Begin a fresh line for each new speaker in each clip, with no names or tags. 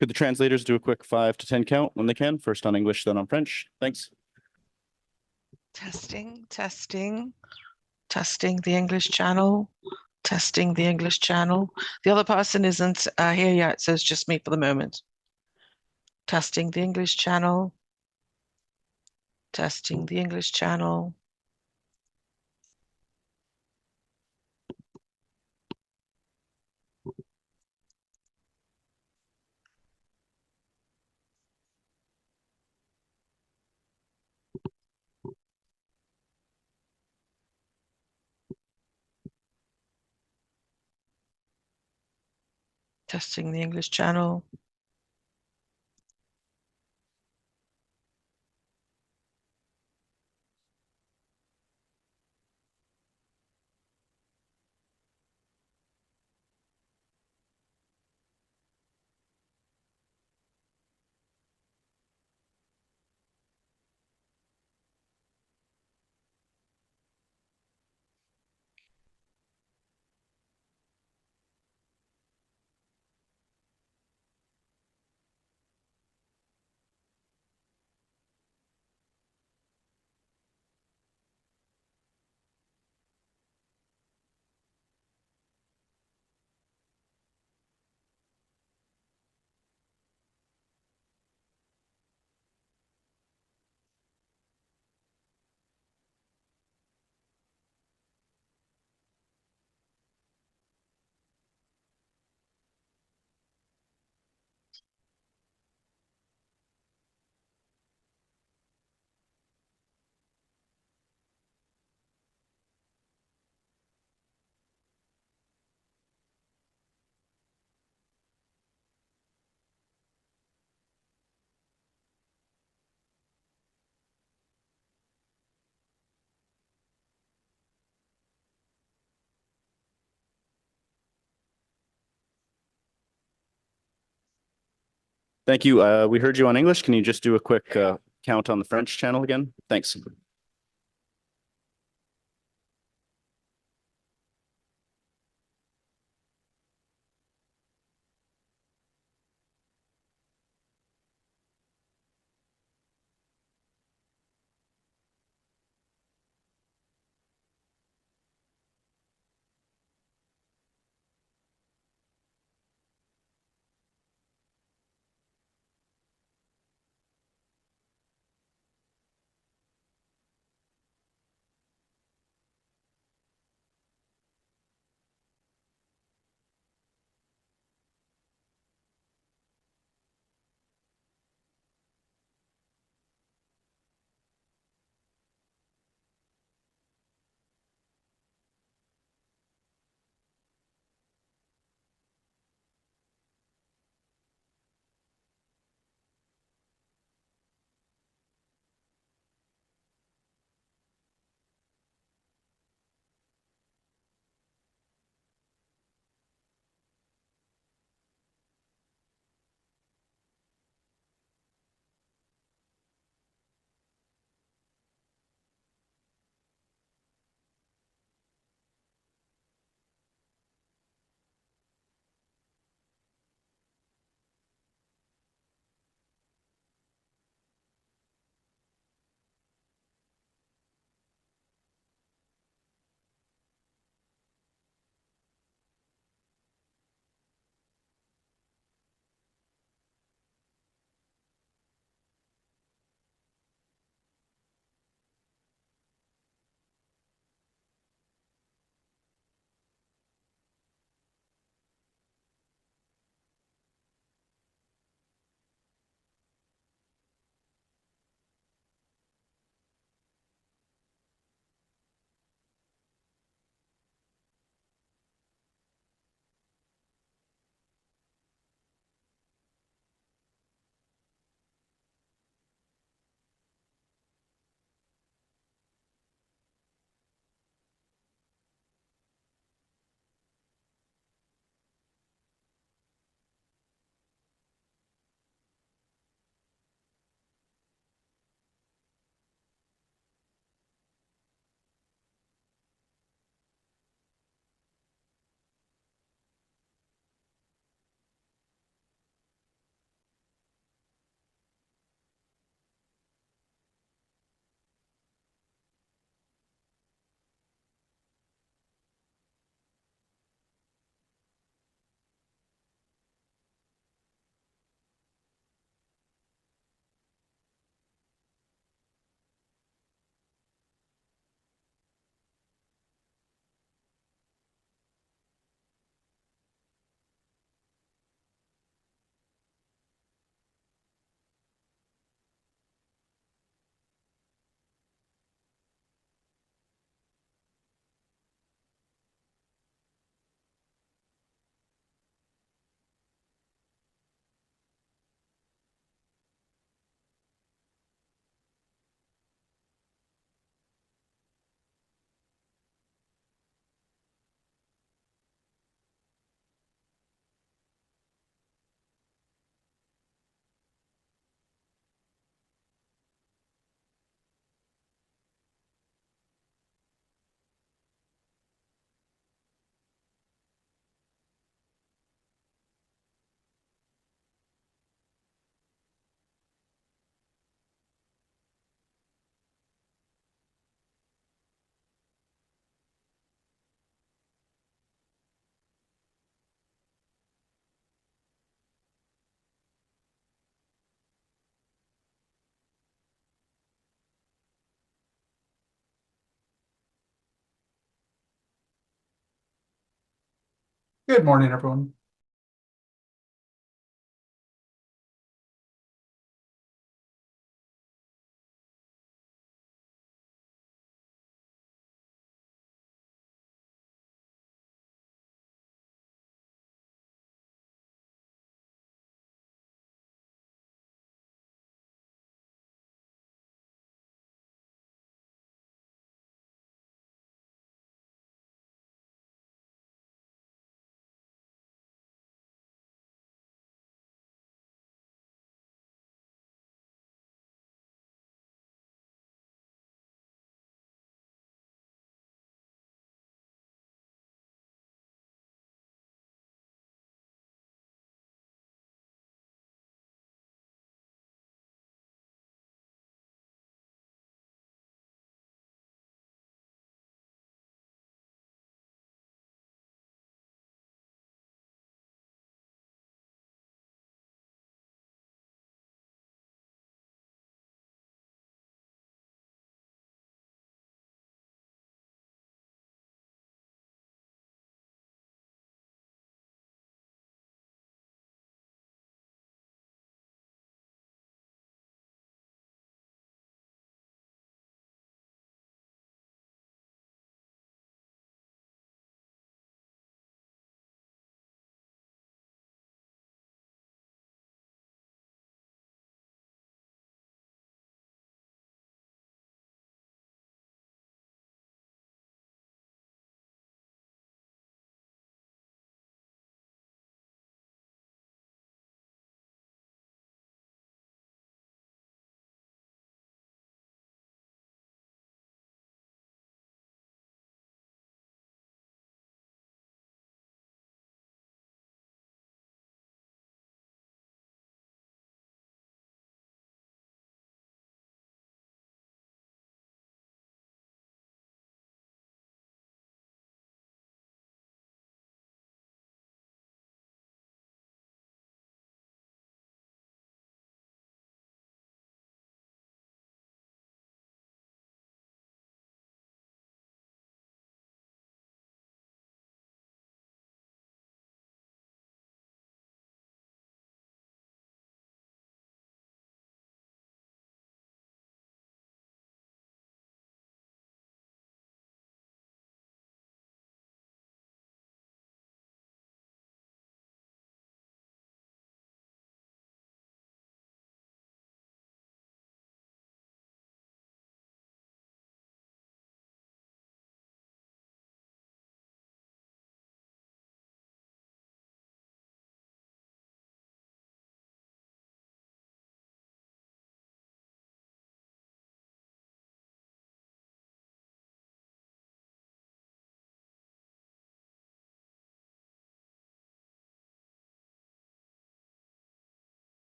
Could the translators do a quick 5 to 10 count when they can? First on English, then on French. Thanks.
Testing, testing, testing the English channel, testing the English channel. The other person isn't here yet, so it's just me for the moment. Testing the English channel, testing the English channel. Testing the English channel.
Thank you. We heard you on English. Can you just do a quick count on the French channel again? Thanks.
Good morning, everyone.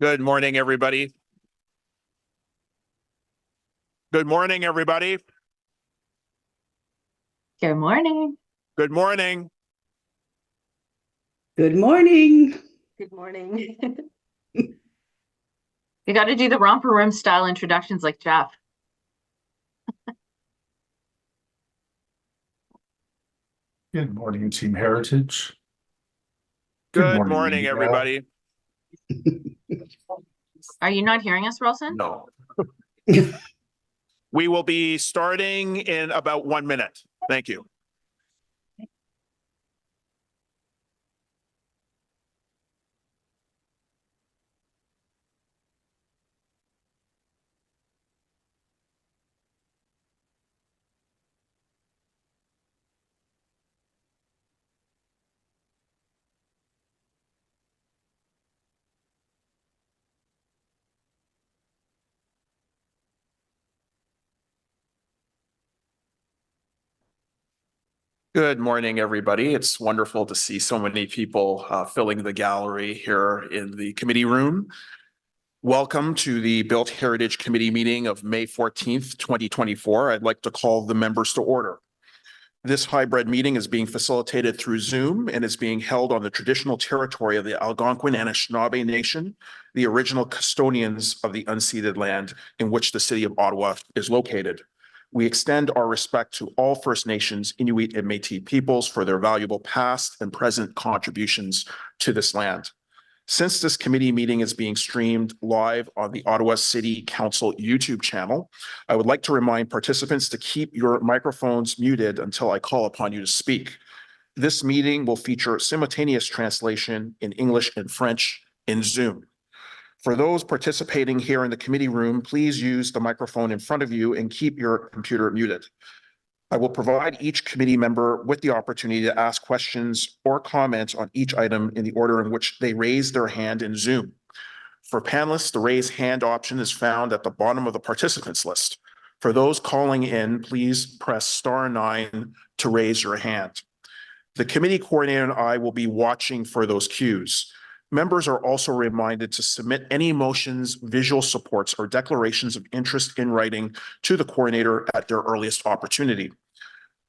Good morning, everybody. Good morning, everybody.
Good morning.
Good morning.
Good morning.
Good morning. You got to do the romper room style introductions like Jeff.
Good morning, Team Heritage.
Good morning,
media.
everybody.
Are you not hearing us, Wilson?
No. We will be starting in about 1 minute. Thank you. Good morning, everybody. It's wonderful to see so many people filling the gallery here in the committee room. Welcome to the Built Heritage Committee meeting of May 14th, 2024. I'd like to call the members to order. This hybrid meeting is being facilitated through Zoom and is being held on the traditional territory of the Algonquin and Anishinaabe Nation, the original custodians of the unceded land in which the city of Ottawa is located. We extend our respect to all First Nations, Inuit, and Métis peoples for their valuable past and present contributions to this land. Since this committee meeting is being streamed live on the Ottawa City Council YouTube channel, I would like to remind participants to keep your microphones muted until I call upon you to speak. This meeting will feature simultaneous translation in English and French in Zoom. For those participating here in the committee room, please use the microphone in front of you and keep your computer muted. I will provide each committee member with the opportunity to ask questions or comments on each item in the order in which they raise their hand in Zoom. For panelists, the raise hand option is found at the bottom of the participants list. For those calling in, please press *9 to raise your hand. The committee coordinator and I will be watching for those cues. Members are also reminded to submit any motions, visual supports, or declarations of interest in writing to the coordinator at their earliest opportunity.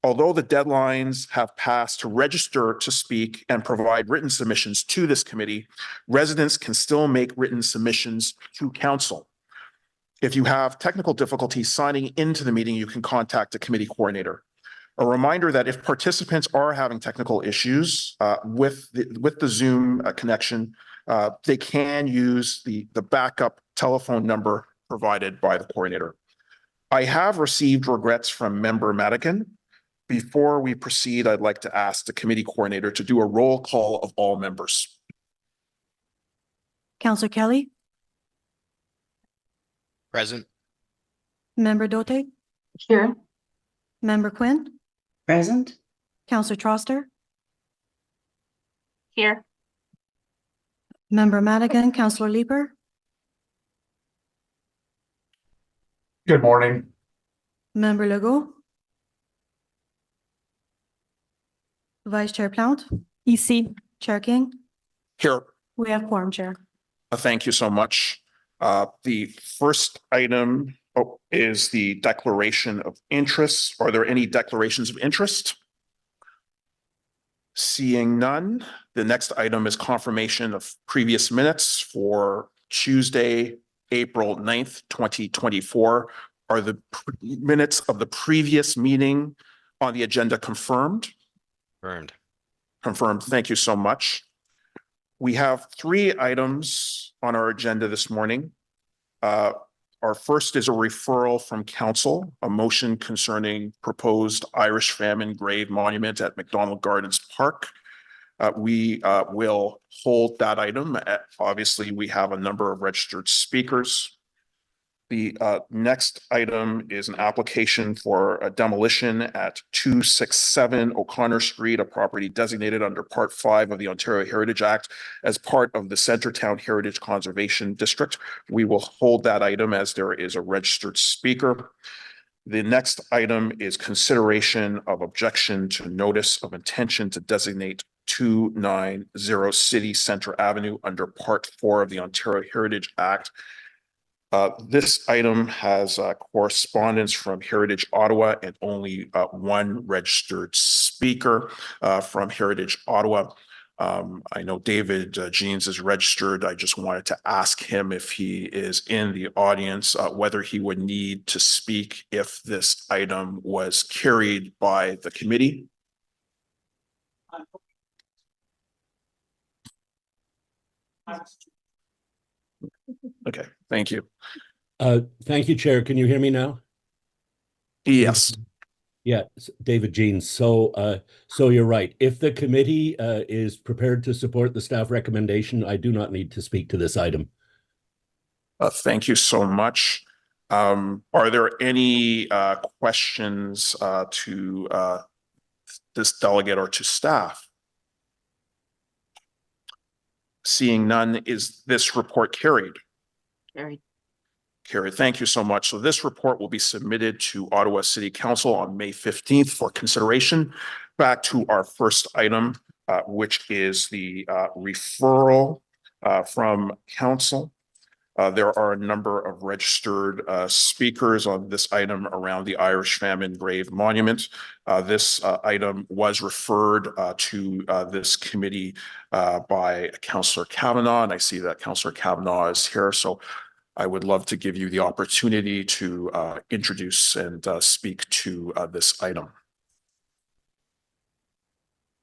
Although the deadlines have passed to register to speak and provide written submissions to this committee, residents can still make written submissions to council. If you have technical difficulties signing into the meeting, you can contact the committee coordinator. A reminder that if participants are having technical issues with the Zoom connection, they can use the backup telephone number provided by the coordinator. I have received regrets from member Banigan. Before we proceed, I'd like to ask the committee coordinator to do a roll call of all members.
Councillor Kelly,
Present.
Member Dote,
Here.
Member Quinn,
Present.
Councillor Troster,
Here.
Member Madigan, Councillor Leeper,
Good morning.
Member Legault, Vice Chair Plount,
Ici.
Chair King.
Here.
We have quorum, Chair.
Thank you so much. The first item is the declaration of interest. Are there any declarations of interest? Seeing none, the next item is confirmation of previous minutes for Tuesday, April 9th, 2024. Are the minutes of the previous meeting on the agenda confirmed?
Confirmed.
Confirmed. Thank you so much. We have 3 items on our agenda this morning. Our first is a referral from council, a motion concerning proposed Irish famine grave monument at McDonald Gardens Park. We will hold that item. Obviously, we have a number of registered speakers. The next item is an application for a demolition at 267 O'Connor Street, a property designated under Part 5 of the Ontario Heritage Act as part of the Centertown Heritage Conservation District. We will hold that item as there is a registered speaker. The next item is consideration of objection to notice of intention to designate 290 City Center Avenue under Part 4 of the Ontario Heritage Act. This item has correspondence from Heritage Ottawa and only one registered speaker from Heritage Ottawa. I know David Jeans is registered. I just wanted to ask him if he is in the audience, whether he would need to speak if this item was carried by the committee. Okay, thank you.
Thank you, Chair. Can you hear me now?
Yes.
Yeah, David Jeans. So you're right. If the committee is prepared to support the staff recommendation, I do not need to speak to this item.
Thank you so much. Are there any questions to this delegate or to staff? Seeing none, is this report carried?
Carried.
Carried. Thank you so much. So this report will be submitted to Ottawa City Council on May 15th for consideration. Back to our first item, which is the referral from council. There are a number of registered speakers on this item around the Irish Famine Grave Monument. This item was referred to this committee by Councillor Kavanagh, and I see that Councillor Kavanagh is here. So I would love to give you the opportunity to introduce and speak to this item.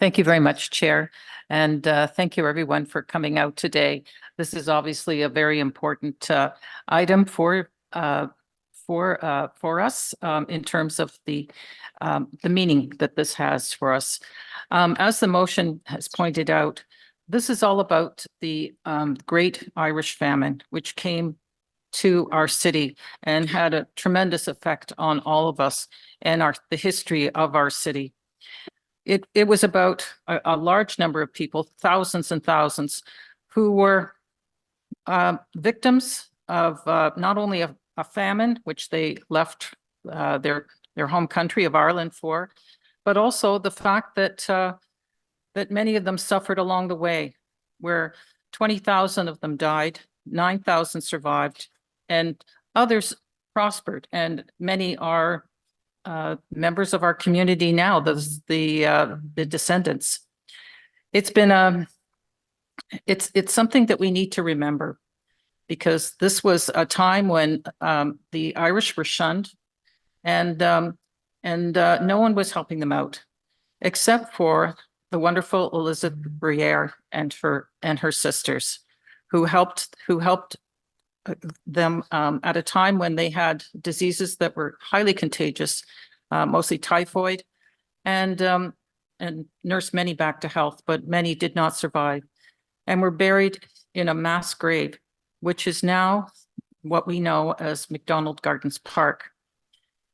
Thank you very much, Chair. And thank you everyone for coming out today. This is obviously a very important item for us in terms of the meaning that this has for us. As the motion has pointed out, this is all about the Great Irish Famine, which came to our city and had a tremendous effect on all of us and the history of our city. It was about a large number of people, thousands and thousands, who were victims of not only a famine, which they left their home country of Ireland for, but also the fact that that many of them suffered along the way, where 20,000 of them died, 9,000 survived, and others prospered, and many are members of our community now, the descendants. It's been it's something that we need to remember, because this was a time when the Irish were shunned, and no one was helping them out, except for the wonderful Elizabeth Laurier and her sisters, who helped them at a time when they had diseases that were highly contagious, mostly typhoid, and nursed many back to health, but many did not survive and were buried in a mass grave, which is now what we know as McDonald Gardens Park.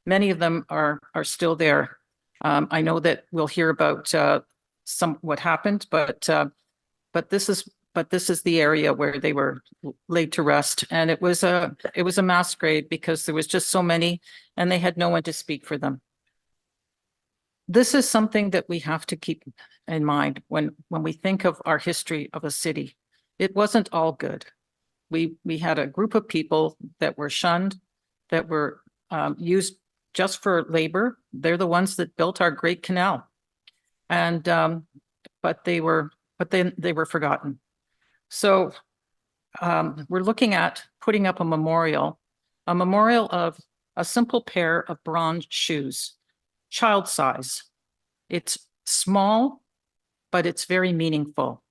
Many of them are still there. I know that we'll hear about what happened, but this is the area where they were laid to rest, and it was a mass grave because there was just so many, and they had no one to speak for them. This is something that we have to keep in mind when we think of our history of a city. It wasn't all good. We had a group of people that were shunned, that were used just for labor. They're the ones that built our great canal, and but then they were forgotten. So we're looking at putting up a memorial of a simple pair of bronze shoes, child size. It's small, but it's very meaningful.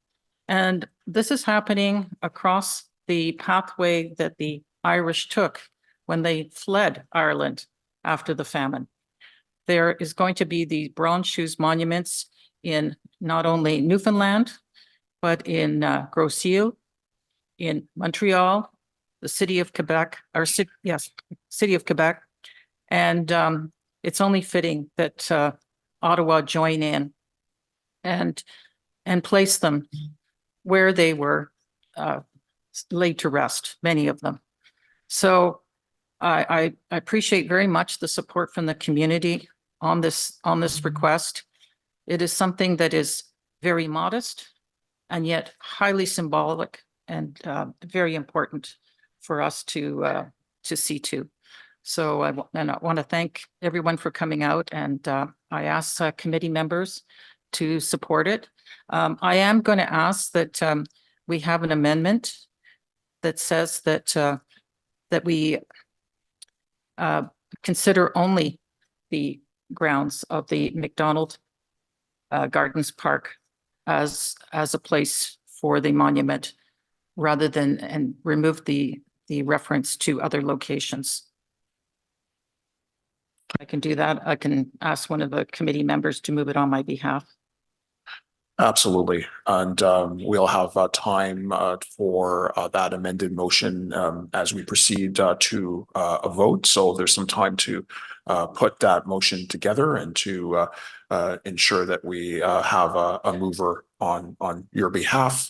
And this is happening across the pathway that the Irish took when they fled Ireland after the famine. There is going to be the bronze shoes monuments in not only Newfoundland, but in Grosse Ile, in Montreal, the city of Quebec, city of Quebec. And it's only fitting that Ottawa join in and place them where they were laid to rest, many of them. So I appreciate very much the support from the community on this request. It is something that is very modest and yet highly symbolic and very important for us to see to. So I want to thank everyone for coming out, and I ask committee members to support it. I am going to ask that we have an amendment that says that that we consider only the grounds of the McDonald Gardens Park as a place for the monument, rather than and remove the reference to other locations. I can do that. I can ask one of the committee members to move it on my behalf.
Absolutely. And we'll have time for that amended motion as we proceed to a vote. So there's some time to put that motion together and to ensure that we have a mover on your behalf.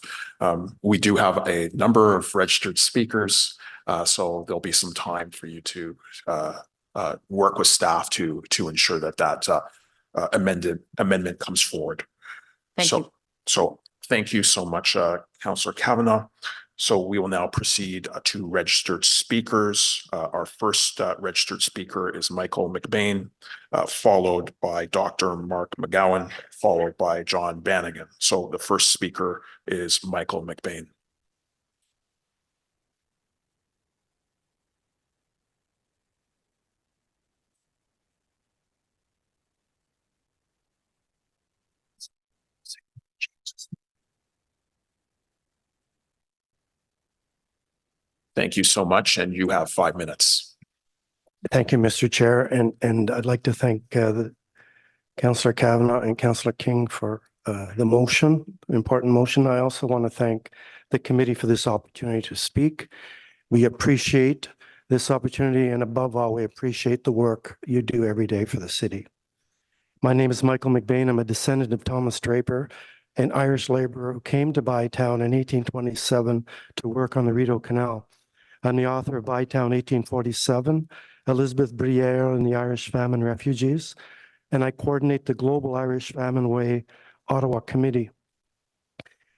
We do have a number of registered speakers, so there'll be some time for you to work with staff to ensure that amendment comes forward.
Thank you.
So thank you so much, Councillor Kavanagh. So we will now proceed to registered speakers. Our first registered speaker is Michael McBain, followed by Dr. Mark McGowan, followed by John Banigan. So the first speaker is Michael McBain. Thank you so much, and you have 5 minutes.
Thank you, Mr. Chair, and I'd like to thank the Councillor Kavanagh and Councillor King for the motion, important motion. I also want to thank the committee for this opportunity to speak. We appreciate this opportunity, and above all, we appreciate the work you do every day for the city. My name is Michael McBain. I'm a descendant of Thomas Draper, an Irish laborer who came to Bytown in 1827 to work on the Rideau Canal. I'm the author of Bytown 1847, Elizabeth Briere and the Irish Famine Refugees, and I coordinate the Global Irish Famine Way Ottawa Committee.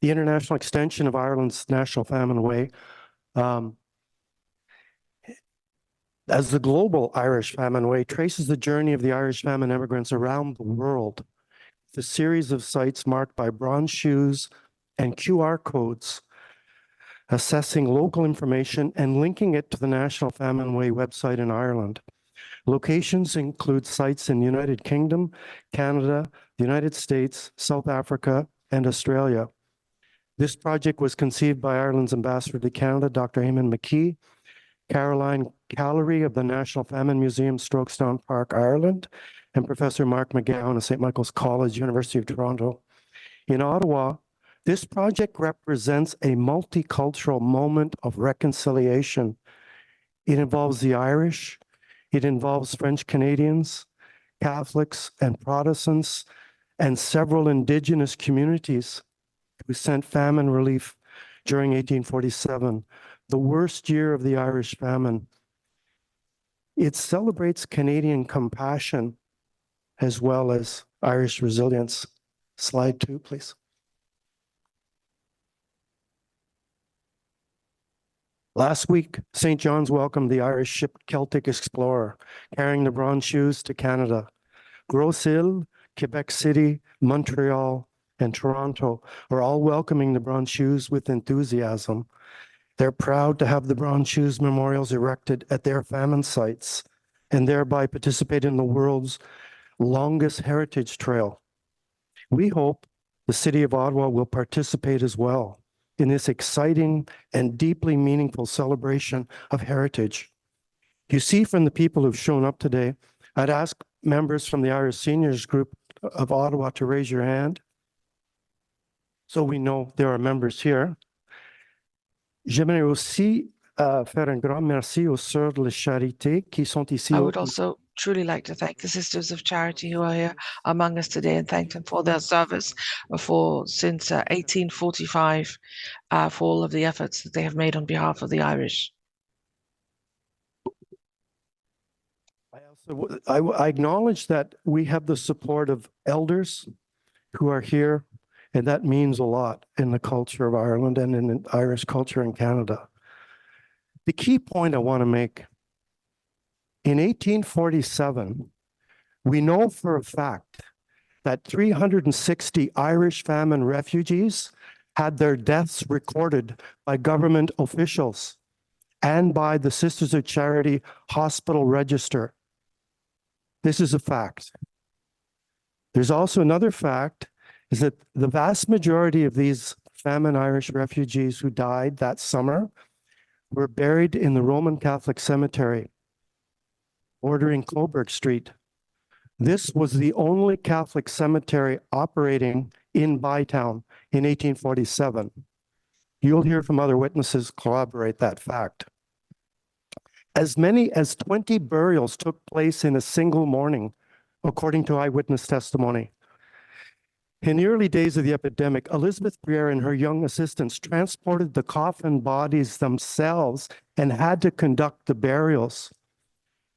The international extension of Ireland's National Famine Way, as the Global Irish Famine Way traces the journey of the Irish famine immigrants around the world. The series of sites marked by bronze shoes and QR codes, assessing local information and linking it to the National Famine Way website in Ireland. Locations include sites in the United Kingdom, Canada, the United States, South Africa, and Australia. This project was conceived by Ireland's ambassador to Canada, Dr. Eamon McKee, Caroline Callery of the National Famine Museum, Strokestown Park, Ireland, and Professor Mark McGowan of St. Michael's College, University of Toronto. In Ottawa, this project represents a multicultural moment of reconciliation. It involves the Irish, it involves French Canadians, Catholics and Protestants, and several Indigenous communities who sent famine relief during 1847, the worst year of the Irish famine. It celebrates Canadian compassion as well as Irish resilience. Slide 2, please. Last week, St. John's welcomed the Irish ship Celtic Explorer, carrying the bronze shoes to Canada. Grosse Ile, Quebec City, Montreal, and Toronto are all welcoming the bronze shoes with enthusiasm. They're proud to have the bronze shoes memorials erected at their famine sites and thereby participate in the world's longest heritage trail. We hope the City of Ottawa will participate as well in this exciting and deeply meaningful celebration of heritage. You see from the people who've shown up today, I'd ask members from the Irish Seniors Group of Ottawa to raise your hand so we know there are members here. J'aimerais aussi faire un grand merci aux Sœurs de la Charité qui sont ici.
I would also truly like to thank the Sisters of Charity who are here among us today and thank them for their service since 1845 for all of the efforts that they have made on behalf of the Irish.
I acknowledge that we have the support of elders who are here And that means a lot in the culture of Ireland and in the Irish culture in Canada. The key point I want to make, in 1847, we know for a fact that 360 Irish famine refugees had their deaths recorded by government officials and by the Sisters of Charity Hospital Register. This is a fact. There's also another fact, is that the vast majority of these famine Irish refugees who died that summer were buried in the Roman Catholic cemetery bordering Coburg Street. This was the only Catholic cemetery operating in Bytown in 1847. You'll hear from other witnesses corroborate that fact. As many as 20 burials took place in a single morning, according to eyewitness testimony. In the early days of the epidemic, Elizabeth Briere and her young assistants transported the coffin bodies themselves and had to conduct the burials.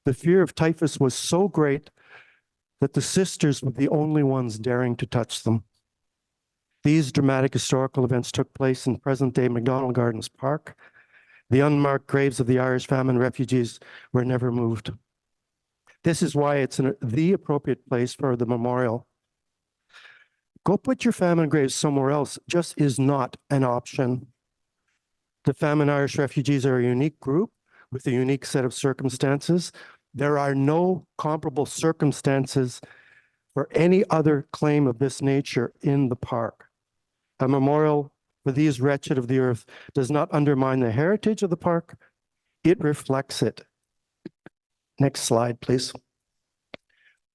The fear of typhus was so great that the sisters were the only ones daring to touch them. These dramatic historical events took place in present-day McDonald Gardens Park. The unmarked graves of the Irish famine refugees were never moved. This is why it's the appropriate place for the memorial. Go put your famine graves somewhere else just is not an option. The famine Irish refugees are a unique group with a unique set of circumstances. There are no comparable circumstances for any other claim of this nature in the park. A memorial for these wretched of the earth does not undermine the heritage of the park. It reflects it. Next slide, please.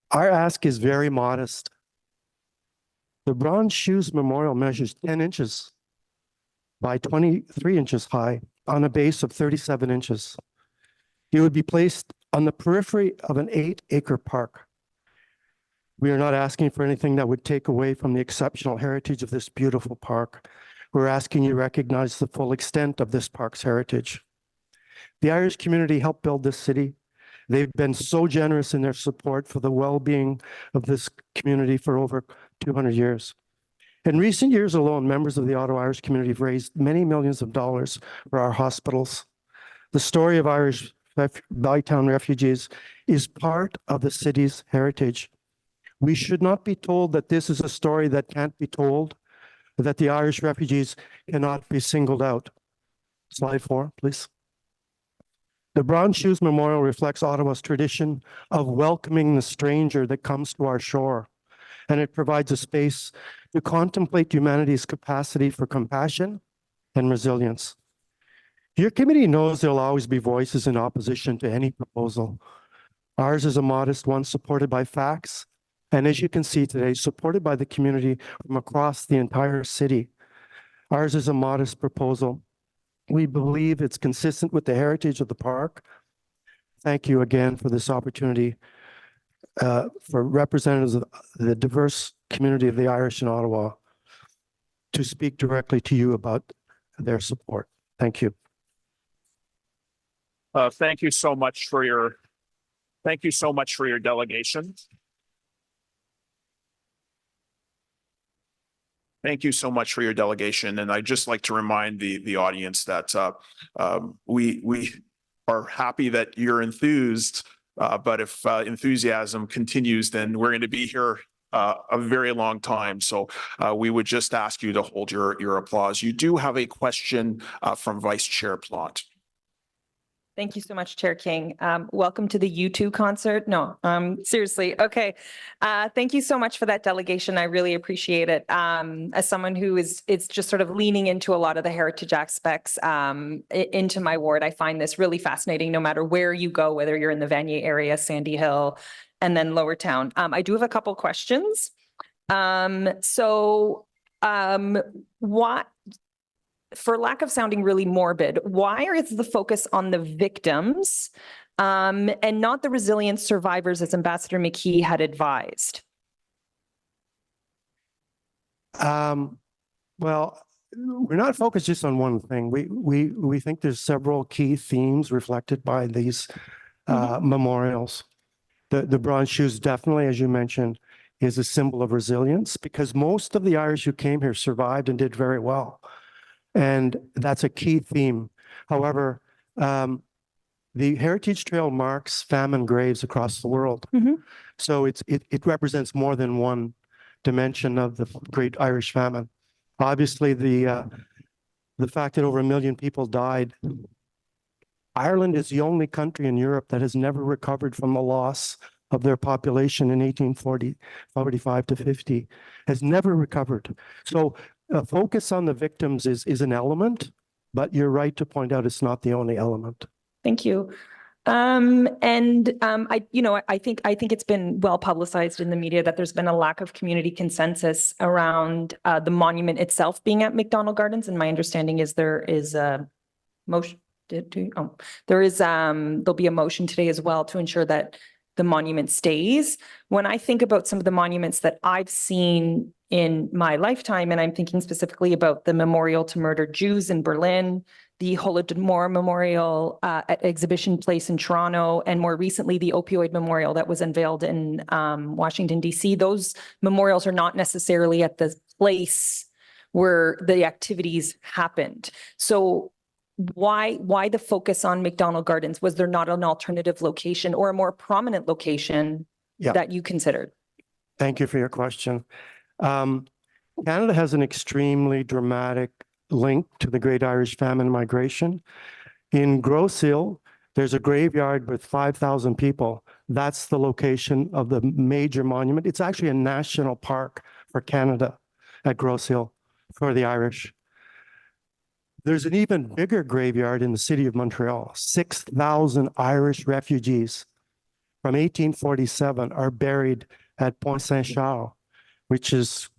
Our ask is very modest. The Bronze Shoes Memorial measures 10 inches by 23 inches high on a base of 37 inches. It would be placed on the periphery of an 8-acre park. We are not asking for anything that would take away from the exceptional heritage of this beautiful park. We're asking you to recognize the full extent of this park's heritage. The Irish community helped build this city. They've been so generous in their support for the well-being of this community for over 200 years. In recent years alone, members of the Ottawa Irish community have raised many millions of dollars for our hospitals. The story of Irish Bytown refugees is part of the city's heritage. We should not be told that this is a story that can't be told, that the Irish refugees cannot be singled out. Slide 4, please. The Bronze Shoes Memorial reflects Ottawa's tradition of welcoming the stranger that comes to our shore, and it provides a space to contemplate humanity's capacity for compassion and resilience. Your committee knows there'll always be voices in opposition to any proposal. Ours is a modest one supported by facts, and as you can see today, supported by the community from across the entire city. Ours is a modest proposal. We believe it's consistent with the heritage of the park. Thank you again for this opportunity for representatives of the diverse community of the Irish in Ottawa to speak directly to you about their support. Thank you.
Thank you so much for your delegation. Thank you so much for your delegation. And I'd just like to remind the audience that we are happy that you're enthused, but if enthusiasm continues, then we're going to be here a very long time. So we would just ask you to hold your applause. You do have a question from Vice Chair Plot.
Thank you so much, Chair King. Welcome to the U2 concert. No, seriously. Okay. Thank you so much for that delegation. I really appreciate it. As someone who is just sort of leaning into a lot of the heritage aspects into my ward, I find this really fascinating no matter where you go, whether you're in the Vanier area, Sandy Hill, and then Lower Town. I do have a couple questions. What, for lack of sounding really morbid, why is the focus on the victims and not the resilient survivors as Ambassador McKee had advised?
Well, we're not focused just on one thing. We think there's several key themes reflected by these memorials. The Bronze Shoes definitely, as you mentioned, is a symbol of resilience because most of the Irish who came here survived and did very well. And that's a key theme. However, the Heritage Trail marks famine graves across the world. So it represents more than one dimension of the Great Irish Famine. Obviously, the fact that over 1 million people died. Ireland is the only country in Europe that has never recovered from the loss of their population in 1845 to 50, has never recovered. So a focus on the victims is an element, but you're right to point out it's not the only element.
Thank you. I think it's been well publicized in the media that there's been a lack of community consensus around the monument itself being at McDonald Gardens. And my understanding is there is a motion. There'll be a motion today as well to ensure that the monument stays. When I think about some of the monuments that I've seen in my lifetime, and I'm thinking specifically about the memorial to murdered Jews in Berlin, the Holodomor Memorial at Exhibition Place in Toronto, and more recently, the opioid memorial that was unveiled in Washington, D.C. Those memorials are not necessarily at the place where the activities happened. So why the focus on McDonald Gardens? Was there not an alternative location or a more prominent location that you considered?
Thank you for your question. Canada has an extremely dramatic link to the Great Irish Famine migration. In Grosse Hill, there's a graveyard with 5,000 people. That's the location of the major monument. It's actually a national park for Canada at Grosse Hill for the Irish. There's an even bigger graveyard in the city of Montreal. 6,000 Irish refugees from 1847 are buried at Point Saint-Charles, which is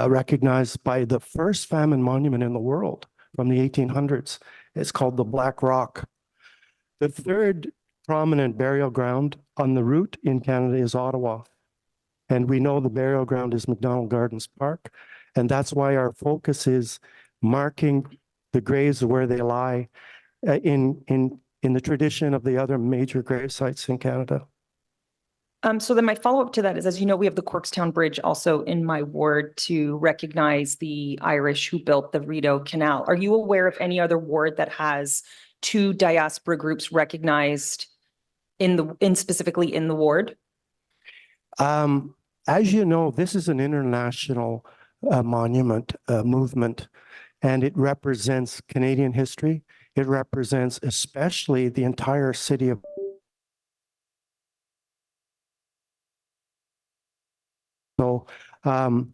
recognized by the first famine monument in the world from the 1800s. It's called the Black Rock. The third prominent burial ground on the route in Canada is Ottawa. And we know the burial ground is McDonald Gardens Park. And that's why our focus is marking the graves where they lie in the tradition of the other major grave sites in Canada.
So then my follow-up to that is, as you know, we have the Corkstown Bridge also in my ward to recognize the Irish who built the Rideau Canal. Are you aware of any other ward that has two diaspora groups recognized specifically in the ward?
As you know, this is an international monument movement, and it represents Canadian history. It represents especially the entire city of So, the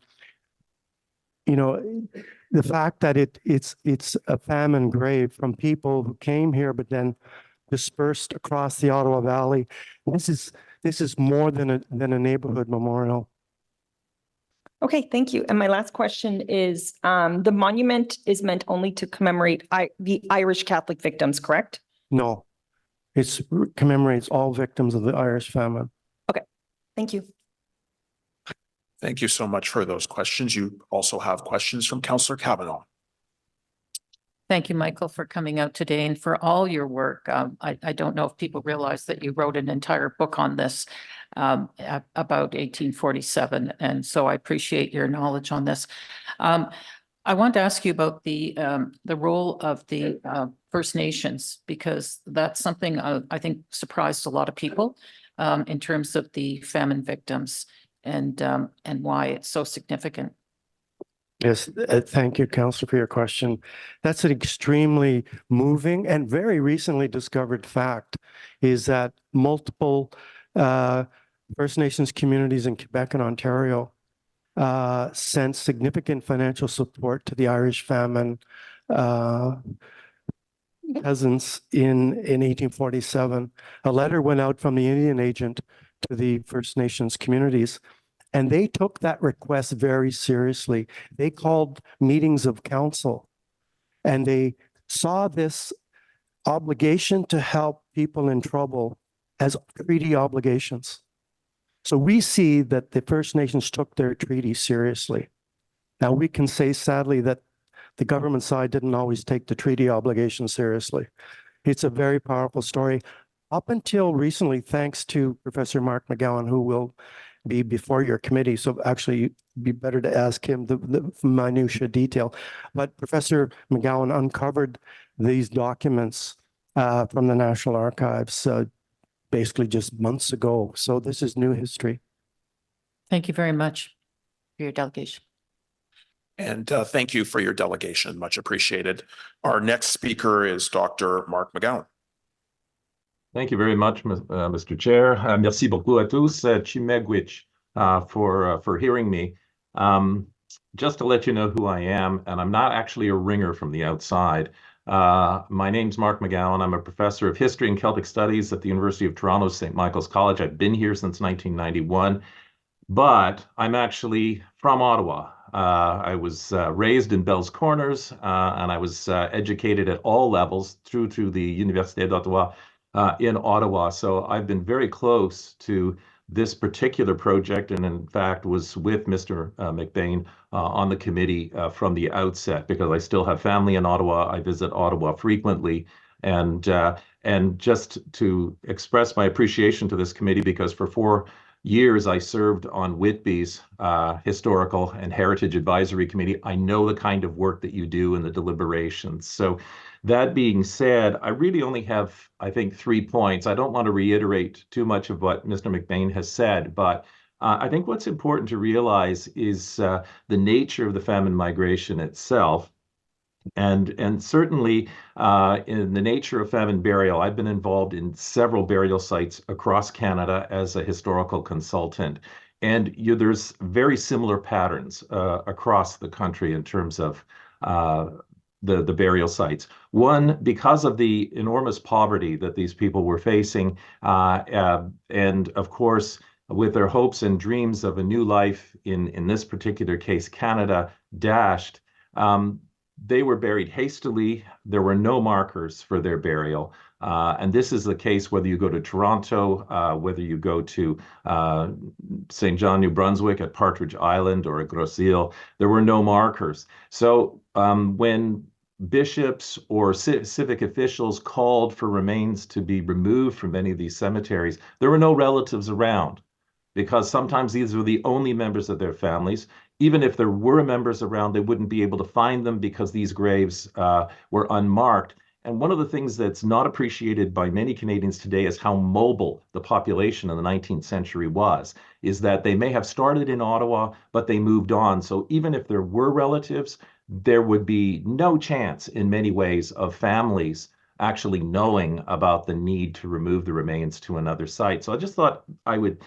fact that it's a famine grave from people who came here but then dispersed across the Ottawa Valley, this is more than a neighborhood memorial.
Okay, thank you. And my last question is, the monument is meant only to commemorate the Irish Catholic victims, correct?
No, it commemorates all victims of the Irish famine.
Okay, thank you.
Thank you so much for those questions. You also have questions from Councillor Kavanaugh.
Thank you, Michael, for coming out today and for all your work. I don't know if people realize that you wrote an entire book on this about 1847. And so I appreciate your knowledge on this. I want to ask you about the role of the First Nations, because that's something I think surprised a lot of people in terms of the famine victims and why it's so significant.
Yes, thank you, Councillor, for your question. That's an extremely moving and very recently discovered fact, is that multiple First Nations communities in Quebec and Ontario sent significant financial support to the Irish famine peasants in 1847. A letter went out from the Indian agent to the First Nations communities, and they took that request very seriously. They called meetings of council, and they saw this obligation to help people in trouble as treaty obligations. So we see that the First Nations took their treaty seriously. Now we can say sadly that the government side didn't always take the treaty obligation seriously. It's a very powerful story. Up until recently, thanks to Professor Mark McGowan, who will be before your committee. So actually, it'd be better to ask him the minutia detail. But Professor McGowan uncovered these documents from the National Archives basically just months ago. So this is new history.
Thank you very much for your delegation.
And thank you for your delegation. Much appreciated. Our next speaker is Dr. Mark McGowan.
Thank you very much, Mr. Chair. Merci beaucoup à tous. Chimegwich for hearing me. Just to let you know who I am, and I'm not actually a ringer from the outside. My name's Mark McGowan. I'm a professor of history and Celtic studies at the University of Toronto, St. Michael's College. I've been here since 1991, but I'm actually from Ottawa. I was raised in Bell's Corners, and I was educated at all levels through to the Université d'Ottawa in Ottawa. So I've been very close to this particular project, and in fact was with Mr. McBain on the committee from the outset, because I still have family in Ottawa. I visit Ottawa frequently, and just to express my appreciation to this committee, because for 4 years I served on Whitby's Historical and Heritage Advisory Committee. I know the kind of work that you do in the deliberations. So that being said, I really only have, I think, 3 points. I don't want to reiterate too much of what Mr. McBain has said, but I think what's important to realize is the nature of the famine migration itself. And certainly in the nature of famine burial, I've been involved in several burial sites across Canada as a historical consultant. And there's very similar patterns across the country in terms of the burial sites. One, because of the enormous poverty that these people were facing, and of course, with their hopes and dreams of a new life, in this particular case, Canada, dashed, they were buried hastily. There were no markers for their burial. And this is the case whether you go to Toronto, whether you go to St. John, New Brunswick at Partridge Island or at Grosse Ile, there were no markers. So when bishops or civic officials called for remains to be removed from any of these cemeteries, there were no relatives around, because sometimes these were the only members of their families. Even if there were members around, they wouldn't be able to find them because these graves were unmarked. And one of the things that's not appreciated by many Canadians today is how mobile the population in the 19th century was, is that they may have started in Ottawa, but they moved on. So even if there were relatives, there would be no chance in many ways of families actually knowing about the need to remove the remains to another site. So I just thought I would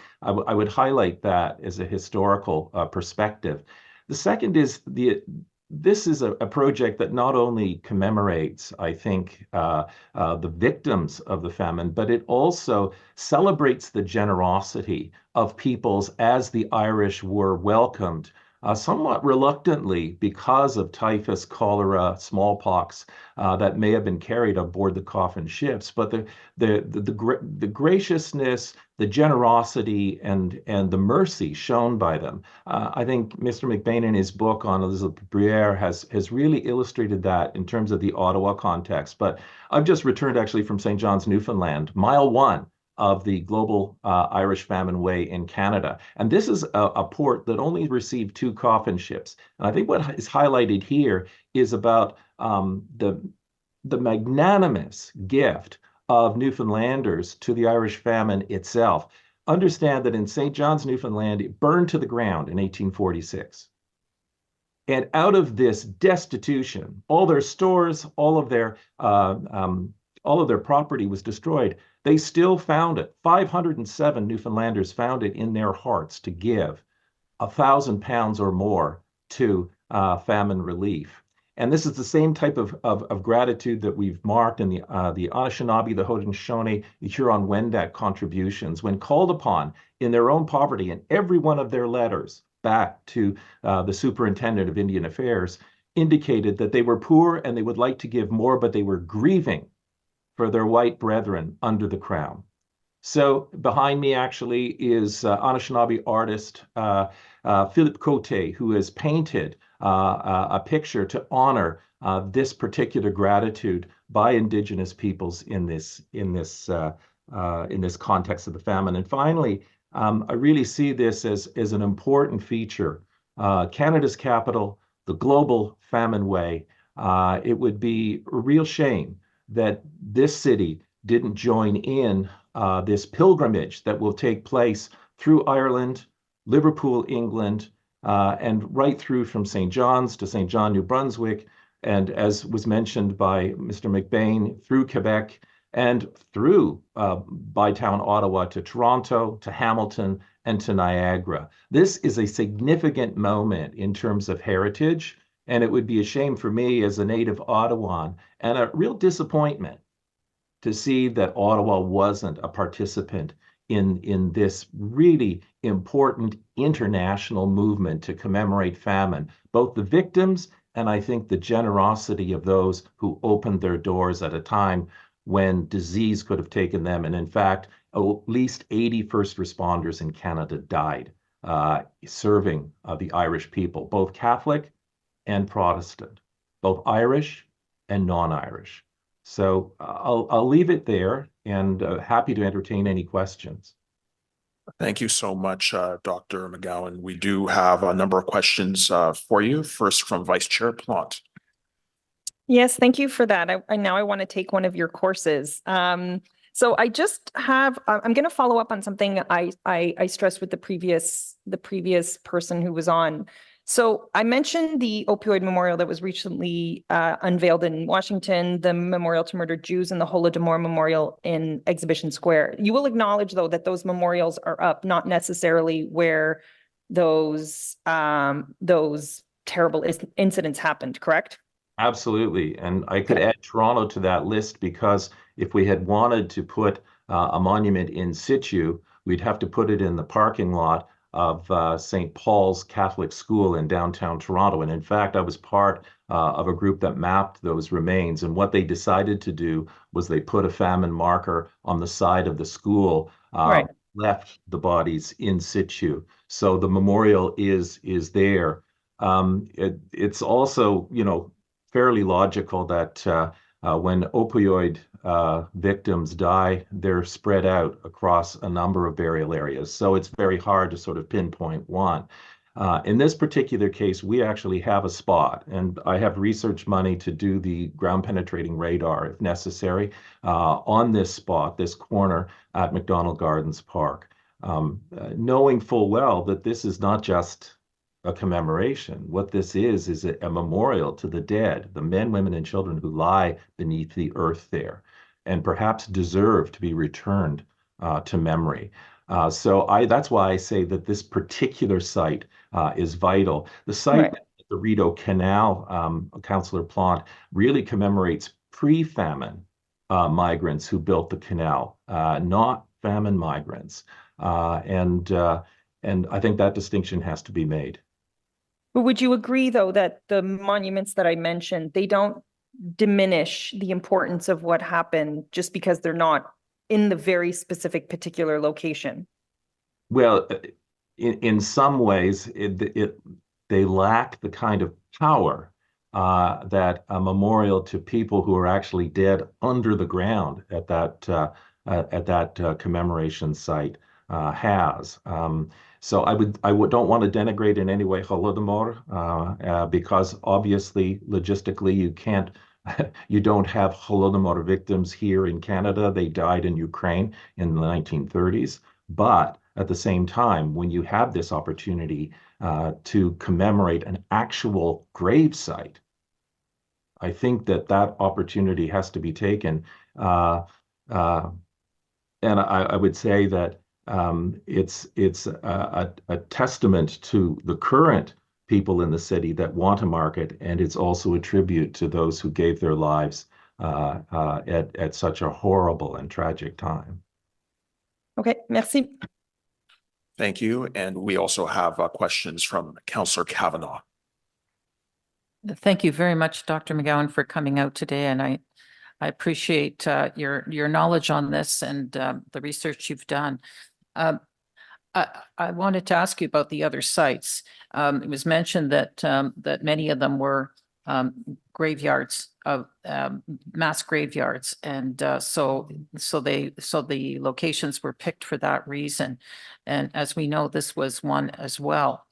highlight that as a historical perspective. The second is this is a project that not only commemorates, I think, the victims of the famine, but it also celebrates the generosity of peoples as the Irish were welcomed somewhat reluctantly because of typhus, cholera, smallpox that may have been carried aboard the coffin ships. But the graciousness, the generosity, and the mercy shown by them. I think Mr. McBain in his book on Elizabeth Briere has really illustrated that in terms of the Ottawa context. But I've just returned actually from St. John's, Newfoundland, mile 1 of the global Irish Famine Way in Canada. And this is a port that only received 2 coffin ships. And I think what is highlighted here is about the magnanimous gift of Newfoundlanders to the Irish famine itself. Understand that in St. John's, Newfoundland, it burned to the ground in 1846. And out of this destitution, all their stores, all of their property was destroyed. They still found it. 507 Newfoundlanders found it in their hearts to give £1,000 or more to famine relief. And this is the same type of gratitude that we've marked in the Anishinaabe, the Haudenosaunee, the Huron-Wendat contributions when called upon in their own poverty, in every one of their letters back to the Superintendent of Indian Affairs indicated that they were poor and they would like to give more, but they were grieving for their white brethren under the crown. So behind me actually is Anishinaabe artist Philippe Cote, who has painted a picture to honor this particular gratitude by Indigenous peoples in this context of the famine. And finally, I really see this as an important feature. Canada's capital, the global famine way. It would be a real shame that this city didn't join in this pilgrimage that will take place through Ireland, Liverpool, England, and right through from St. John's to St. John, New Brunswick, and as was mentioned by Mr. McBain, through Quebec and through Bytown, Ottawa to Toronto, to Hamilton, and to Niagara. This is a significant moment in terms of heritage, and it would be a shame for me as a native Ottawan and a real disappointment to see that Ottawa wasn't a participant in this really important international movement to commemorate famine, both the victims and I think the generosity of those who opened their doors at a time when disease could have taken them. And in fact, at least 80 first responders in Canada died serving the Irish people, both Catholic and Protestant, both Irish and non-Irish. So I'll leave it there and happy to entertain any questions.
Thank you so much, Dr. McGowan. We do have a number of questions for you. First from Vice Chair Plante.
Yes, thank you for that. I want to take one of your courses. So I just have, I'm going to follow up on something I stressed with the previous person who was on. So I mentioned the opioid memorial that was recently unveiled in Washington, the memorial to murdered Jews, and the Holodomor memorial in Exhibition Square. You will acknowledge, though, that those memorials are up, not necessarily where those terrible incidents happened, correct?
Absolutely. And I could add Toronto to that list because if we had wanted to put a monument in situ, we'd have to put it in the parking lot of St. Paul's Catholic School in downtown Toronto. And in fact, I was part of a group that mapped those remains. And what they decided to do was they put a famine marker on the side of the school, left the bodies in situ. So the memorial is there. It's also, fairly logical that when opioid victims die, they're spread out across a number of burial areas. So it's very hard to sort of pinpoint one. In this particular case, we actually have a spot, and I have research money to do the ground penetrating radar if necessary on this spot, this corner at McDonald Gardens Park, knowing full well that this is not just a commemoration. What this is a memorial to the dead, the men, women, and children who lie beneath the earth there and perhaps deserve to be returned to memory. So that's why I say that this particular site is vital. The site at the Rideau Canal, Councillor Plante, really commemorates pre-famine migrants who built the canal, not famine migrants. And I think that distinction has to be made.
But would you agree, though, that the monuments that I mentioned, they don't diminish the importance of what happened just because they're not in the very specific particular location?
Well, in some ways, they lack the kind of power that a memorial to people who are actually dead under the ground at that commemoration site has. So I don't want to denigrate in any way Holodomor because obviously logistically you don't have Holodomor victims here in Canada. They died in Ukraine in the 1930s. But at the same time, when you have this opportunity to commemorate an actual grave site, I think that opportunity has to be taken. And I would say that it's a testament to the current people in the city that want to mark it, and it's also a tribute to those who gave their lives at such a horrible and tragic time.
Okay, merci.
Thank you. And we also have questions from Councillor Kavanaugh.
Thank you very much, Dr. McGowan, for coming out today, and I appreciate your knowledge on this and the research you've done. I wanted to ask you about the other sites. It was mentioned that many of them were graveyards mass graveyards. And so the locations were picked for that reason. And as we know, this was one as well.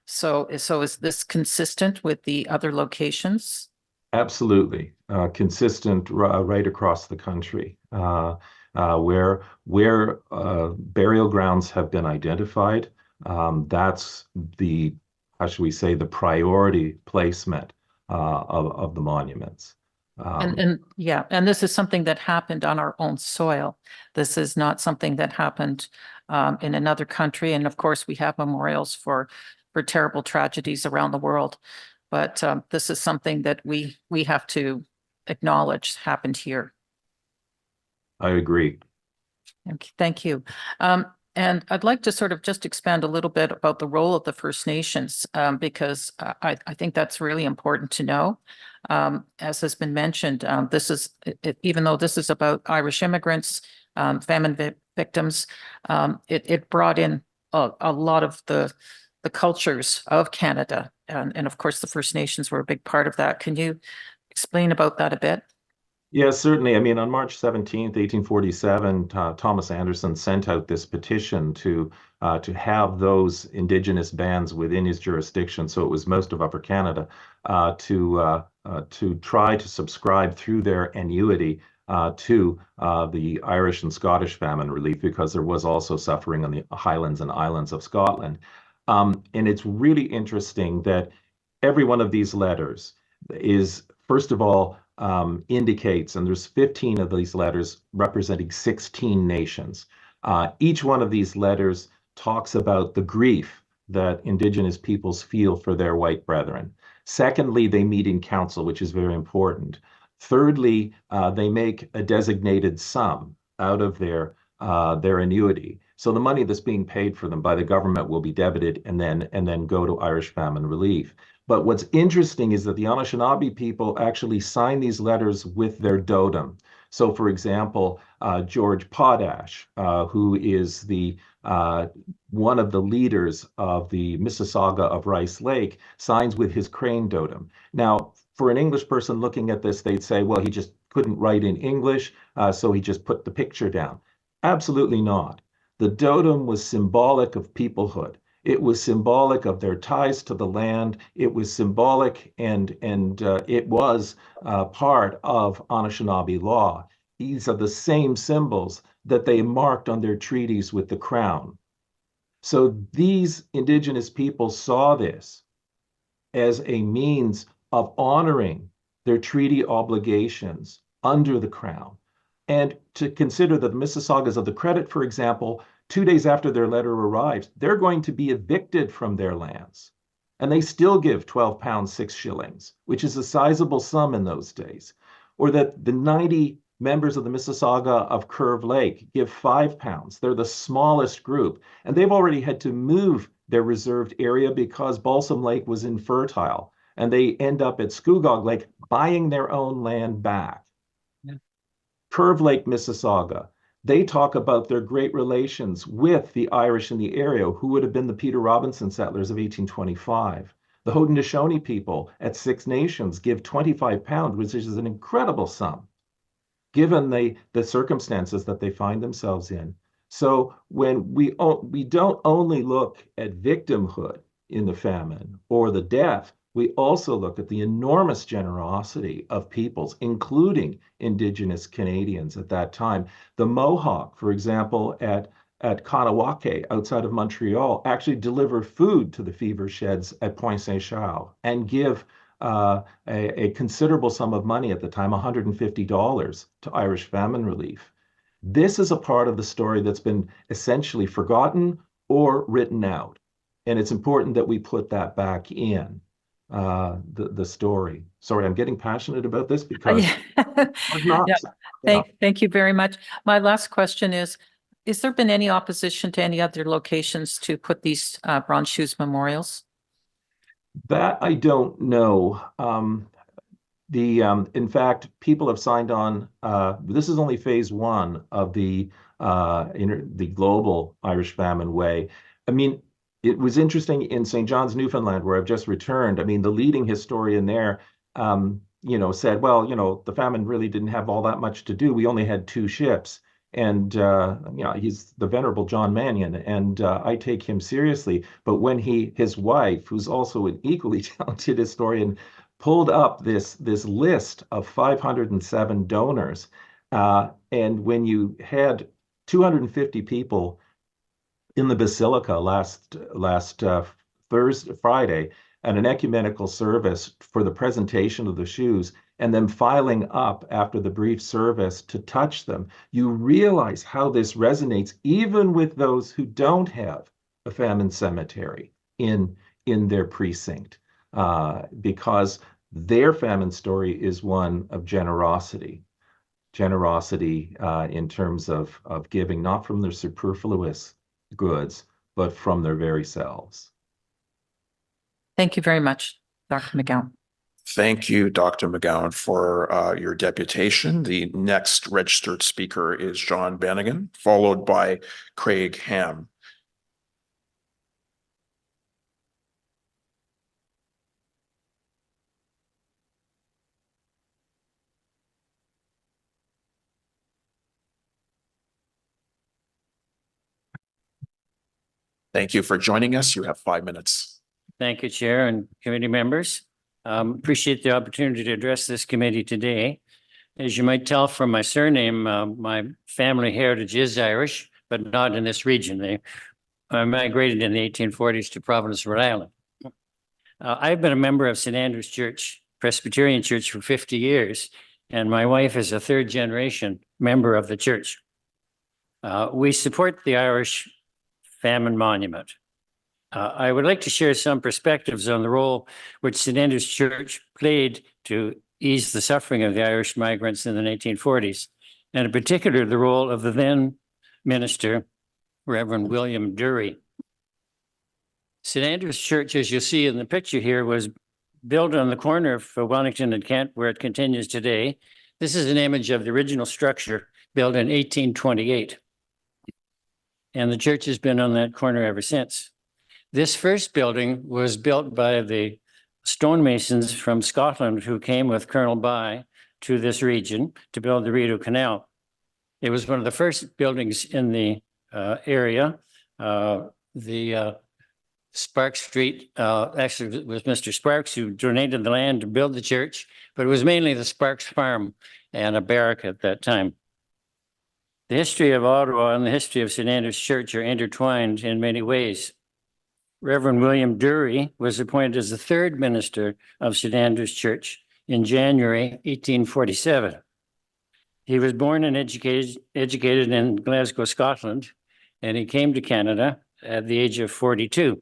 So is this consistent with the other locations?
Absolutely. Consistent right across the country. Where burial grounds have been identified, that's the, how should we say, the priority placement of the monuments.
And this is something that happened on our own soil. This is not something that happened in another country. And of course, we have memorials for terrible tragedies around the world. But this is something that we have to acknowledge happened here.
I agree.
Thank you. And I'd like to sort of just expand a little bit about the role of the First Nations, because I think that's really important to know. As has been mentioned, this is, even though this is about Irish immigrants, famine victims, it brought in a lot of the cultures of Canada. And of course, the First Nations were a big part of that. Can you explain about that a bit?
Yes, certainly. I mean, on March 17th, 1847, Thomas Anderson sent out this petition to have those Indigenous bands within his jurisdiction, so it was most of Upper Canada, to try to subscribe through their annuity to the Irish and Scottish famine relief, because there was also suffering on the Highlands and Islands of Scotland. And it's really interesting that every one of these letters is, first of all, indicates, and there's 15 of these letters representing 16 nations. Each one of these letters talks about the grief that Indigenous peoples feel for their white brethren. Secondly, they meet in council, which is very important. Thirdly, they make a designated sum out of their annuity. So the money that's being paid for them by the government will be debited and then go to Irish famine relief. But what's interesting is that the Anishinaabe people actually sign these letters with their totem. So, for example, George Potash, who is the one of the leaders of the Mississauga of Rice Lake, signs with his crane totem. Now, for an English person looking at this, they'd say, well, he just couldn't write in English, so he just put the picture down. Absolutely not. The totem was symbolic of peoplehood. It was symbolic of their ties to the land. It was symbolic and it was part of Anishinaabe law. These are the same symbols that they marked on their treaties with the crown. So these Indigenous people saw this as a means of honoring their treaty obligations under the crown. And to consider that the Mississaugas of the Credit, for example, 2 days after their letter arrives, they're going to be evicted from their lands. And they still give 12 pounds, 6 shillings, which is a sizable sum in those days. Or that the 90 members of the Mississauga of Curve Lake give 5 pounds. They're the smallest group. And they've already had to move their reserved area because Balsam Lake was infertile. And they end up at Scugog Lake buying their own land back. Yeah. Curve Lake, Mississauga. They talk about their great relations with the Irish in the area, who would have been the Peter Robinson settlers of 1825. The Haudenosaunee people at Six Nations give 25 pounds, which is an incredible sum, given the circumstances that they find themselves in. So when we don't only look at victimhood in the famine or the death, we also look at the enormous generosity of peoples, including Indigenous Canadians at that time. The Mohawk, for example, at Kanawake, outside of Montreal, actually deliver food to the fever sheds at Point Saint-Charles and give a considerable sum of money at the time, $150, to Irish famine relief. This is a part of the story that's been essentially forgotten or written out. And it's important that we put that back in the story. Sorry, I'm getting passionate about this because
Thank you very much. My last question is there been any opposition to any other locations to put these bronze shoes memorials?
That I don't know. In fact, people have signed on. This is only phase 1 of the global Irish Famine Way. I mean, it was interesting in St. John's, Newfoundland, where I've just returned. I mean, the leading historian there said, well, the famine really didn't have all that much to do. We only had 2 ships. And, he's the Venerable John Mannion, and I take him seriously. But when his wife, who's also an equally talented historian, pulled up this list of 507 donors, and when you had 250 people in the Basilica last Friday at an ecumenical service for the presentation of the shoes, and then filing up after the brief service to touch them, you realize how this resonates even with those who don't have a famine cemetery in their precinct, because their famine story is one of generosity in terms of giving, not from their superfluous goods, but from their very selves.
Thank you very much, Dr. McGowan.
Thank you, Dr. McGowan, for your deputation. The next registered speaker is John Banigan, followed by Craig Ham. Thank you for joining us. You have 5 minutes.
Thank you, Chair and committee members. Appreciate the opportunity to address this committee today. As you might tell from my surname, my family heritage is Irish, but not in this region. They migrated in the 1840s to Providence, Rhode Island. I've been a member of St. Andrew's Church, Presbyterian Church, for 50 years, and my wife is a 3rd generation member of the church. We support the Irish Famine Monument. I would like to share some perspectives on the role which St. Andrew's Church played to ease the suffering of the Irish migrants in the 1940s, and in particular, the role of the then minister, Reverend William Dury. St. Andrew's Church, as you see in the picture here, was built on the corner of Wellington and Kent, where it continues today. This is an image of the original structure built in 1828. And the church has been on that corner ever since. This first building was built by the stonemasons from Scotland who came with Colonel By to this region to build the Rideau Canal. It was one of the first buildings in the area. The Sparks Street, actually it was Mr. Sparks who donated the land to build the church, but it was mainly the Sparks farm and a barrack at that time. The history of Ottawa and the history of St. Andrew's Church are intertwined in many ways. Reverend William Dury was appointed as the 3rd minister of St. Andrew's Church in January 1847. He was born and educated in Glasgow, Scotland, and he came to Canada at the age of 42.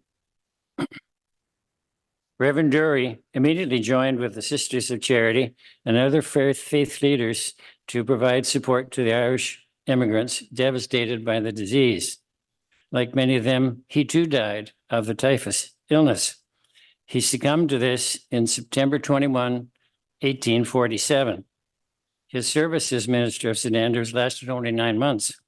Reverend Dury immediately joined with the Sisters of Charity and other faith leaders to provide support to the Irish immigrants devastated by the disease. Like many of them, he too died of the typhus illness. He succumbed to this in September 21, 1847. His service as minister of St. Andrews lasted only 9 months.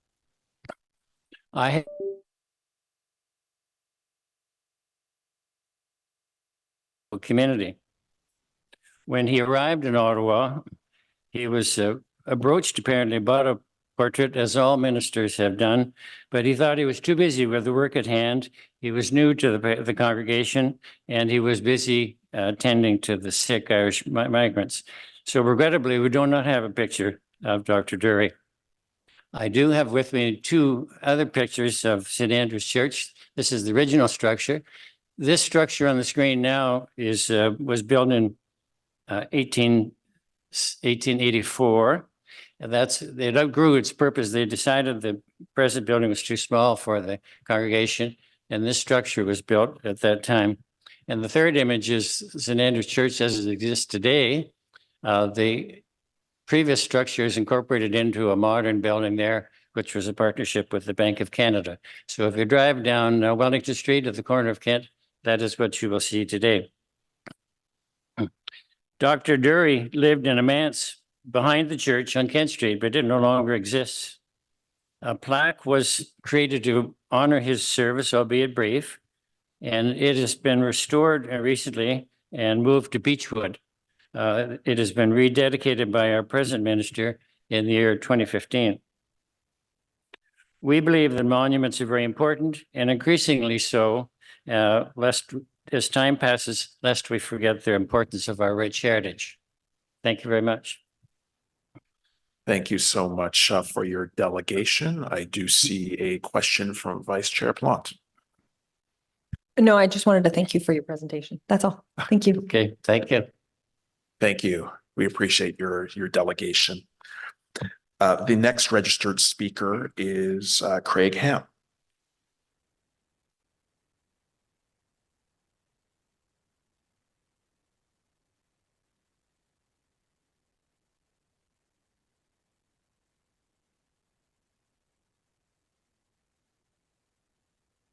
Community. When he arrived in Ottawa, he was approached apparently about a portrait, as all ministers have done, but he thought he was too busy with the work at hand. He was new to the congregation, and he was busy tending to the sick Irish migrants. So regrettably, we do not have a picture of Dr. Dury. I do have with me 2 other pictures of St. Andrew's Church. This is the original structure. This structure on the screen now was built in 1884. It outgrew its purpose. They decided the present building was too small for the congregation, and this structure was built at that time. And the third image is St. Andrew's Church as it exists today. The previous structure is incorporated into a modern building there, which was a partnership with the Bank of Canada. So if you drive down Wellington Street at the corner of Kent, that is what you will see today. Dr. Dury lived in a manse behind the church on Kent Street, but it no longer exists. A plaque was created to honor his service, albeit brief, and it has been restored recently and moved to Beechwood. It has been rededicated by our present minister in the year 2015. We believe that monuments are very important and increasingly so, lest as time passes, lest we forget the importance of our rich heritage. Thank you very much.
Thank you so much for your delegation. I do see a question from Vice Chair Plante.
No, I just wanted to thank you for your presentation. That's all. Thank you.
Okay, thank you.
Thank you. We appreciate your delegation. The next registered speaker is Craig Ham.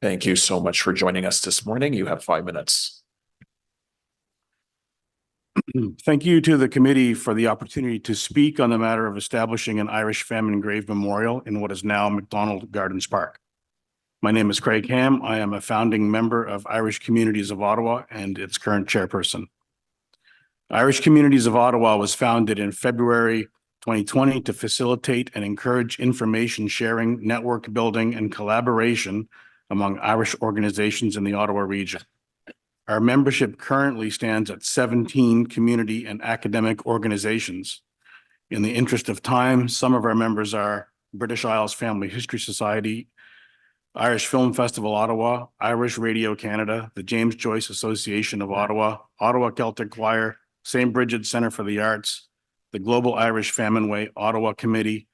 Thank you so much for joining us this morning. You have 5 minutes.
Thank you to the committee for the opportunity to speak on the matter of establishing an Irish famine grave memorial in what is now McDonald Gardens Park. My name is Craig Ham. I am a founding member of Irish Communities of Ottawa and its current chairperson. Irish Communities of Ottawa was founded in February 2020 to facilitate and encourage information sharing, network building, and collaboration among Irish organizations in the Ottawa region. Our membership currently stands at 17 community and academic organizations. In the interest of time, some of our members are British Isles Family History Society, Irish Film Festival Ottawa, Irish Radio Canada, the James Joyce Association of Ottawa, Ottawa Celtic Choir, St. Bridget's Centre for the Arts, the Global Irish Famine Way Ottawa Committee,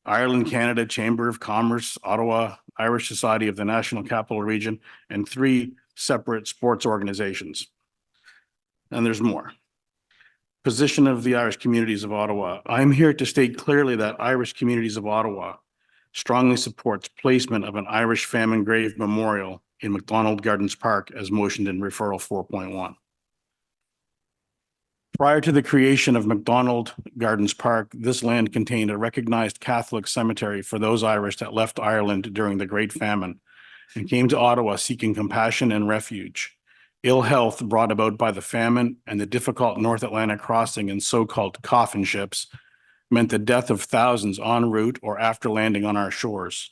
Ireland Canada Chamber of Commerce, Ottawa, Irish Society of the National Capital Region, and 3 separate sports organizations. And there's more. Position of the Irish Communities of Ottawa. I'm here to state clearly that Irish Communities of Ottawa strongly supports placement of an Irish famine grave memorial in McDonald Gardens Park as motioned in referral 4.1. Prior to the creation of McDonald Gardens Park, this land contained a recognized Catholic cemetery for those Irish that left Ireland during the Great Famine and came to Ottawa seeking compassion and refuge. Ill health brought about by the famine and the difficult North Atlantic crossing in so-called coffin ships meant the death of thousands en route or after landing on our shores.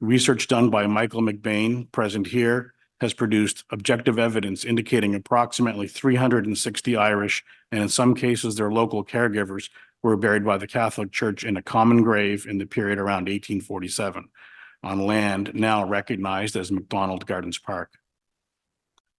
Research done by Michael McBain, present here, has produced objective evidence indicating approximately 360 Irish, and in some cases their local caregivers, were buried by the Catholic Church in a common grave in the period around 1847 on land now recognized as McDonald Gardens Park.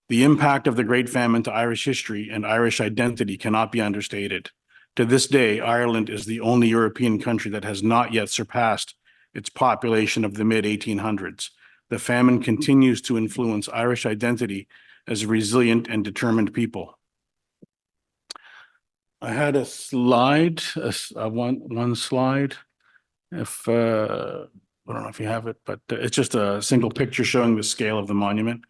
The impact of the Great Famine to Irish history and Irish identity cannot be understated. To this day, Ireland is the only European country that has not yet surpassed its population of the mid-1800s. The famine continues to influence Irish identity as a resilient and determined people. I had a slide, one slide. If I don't know if you have it, but it's just a single picture showing the scale of the monument.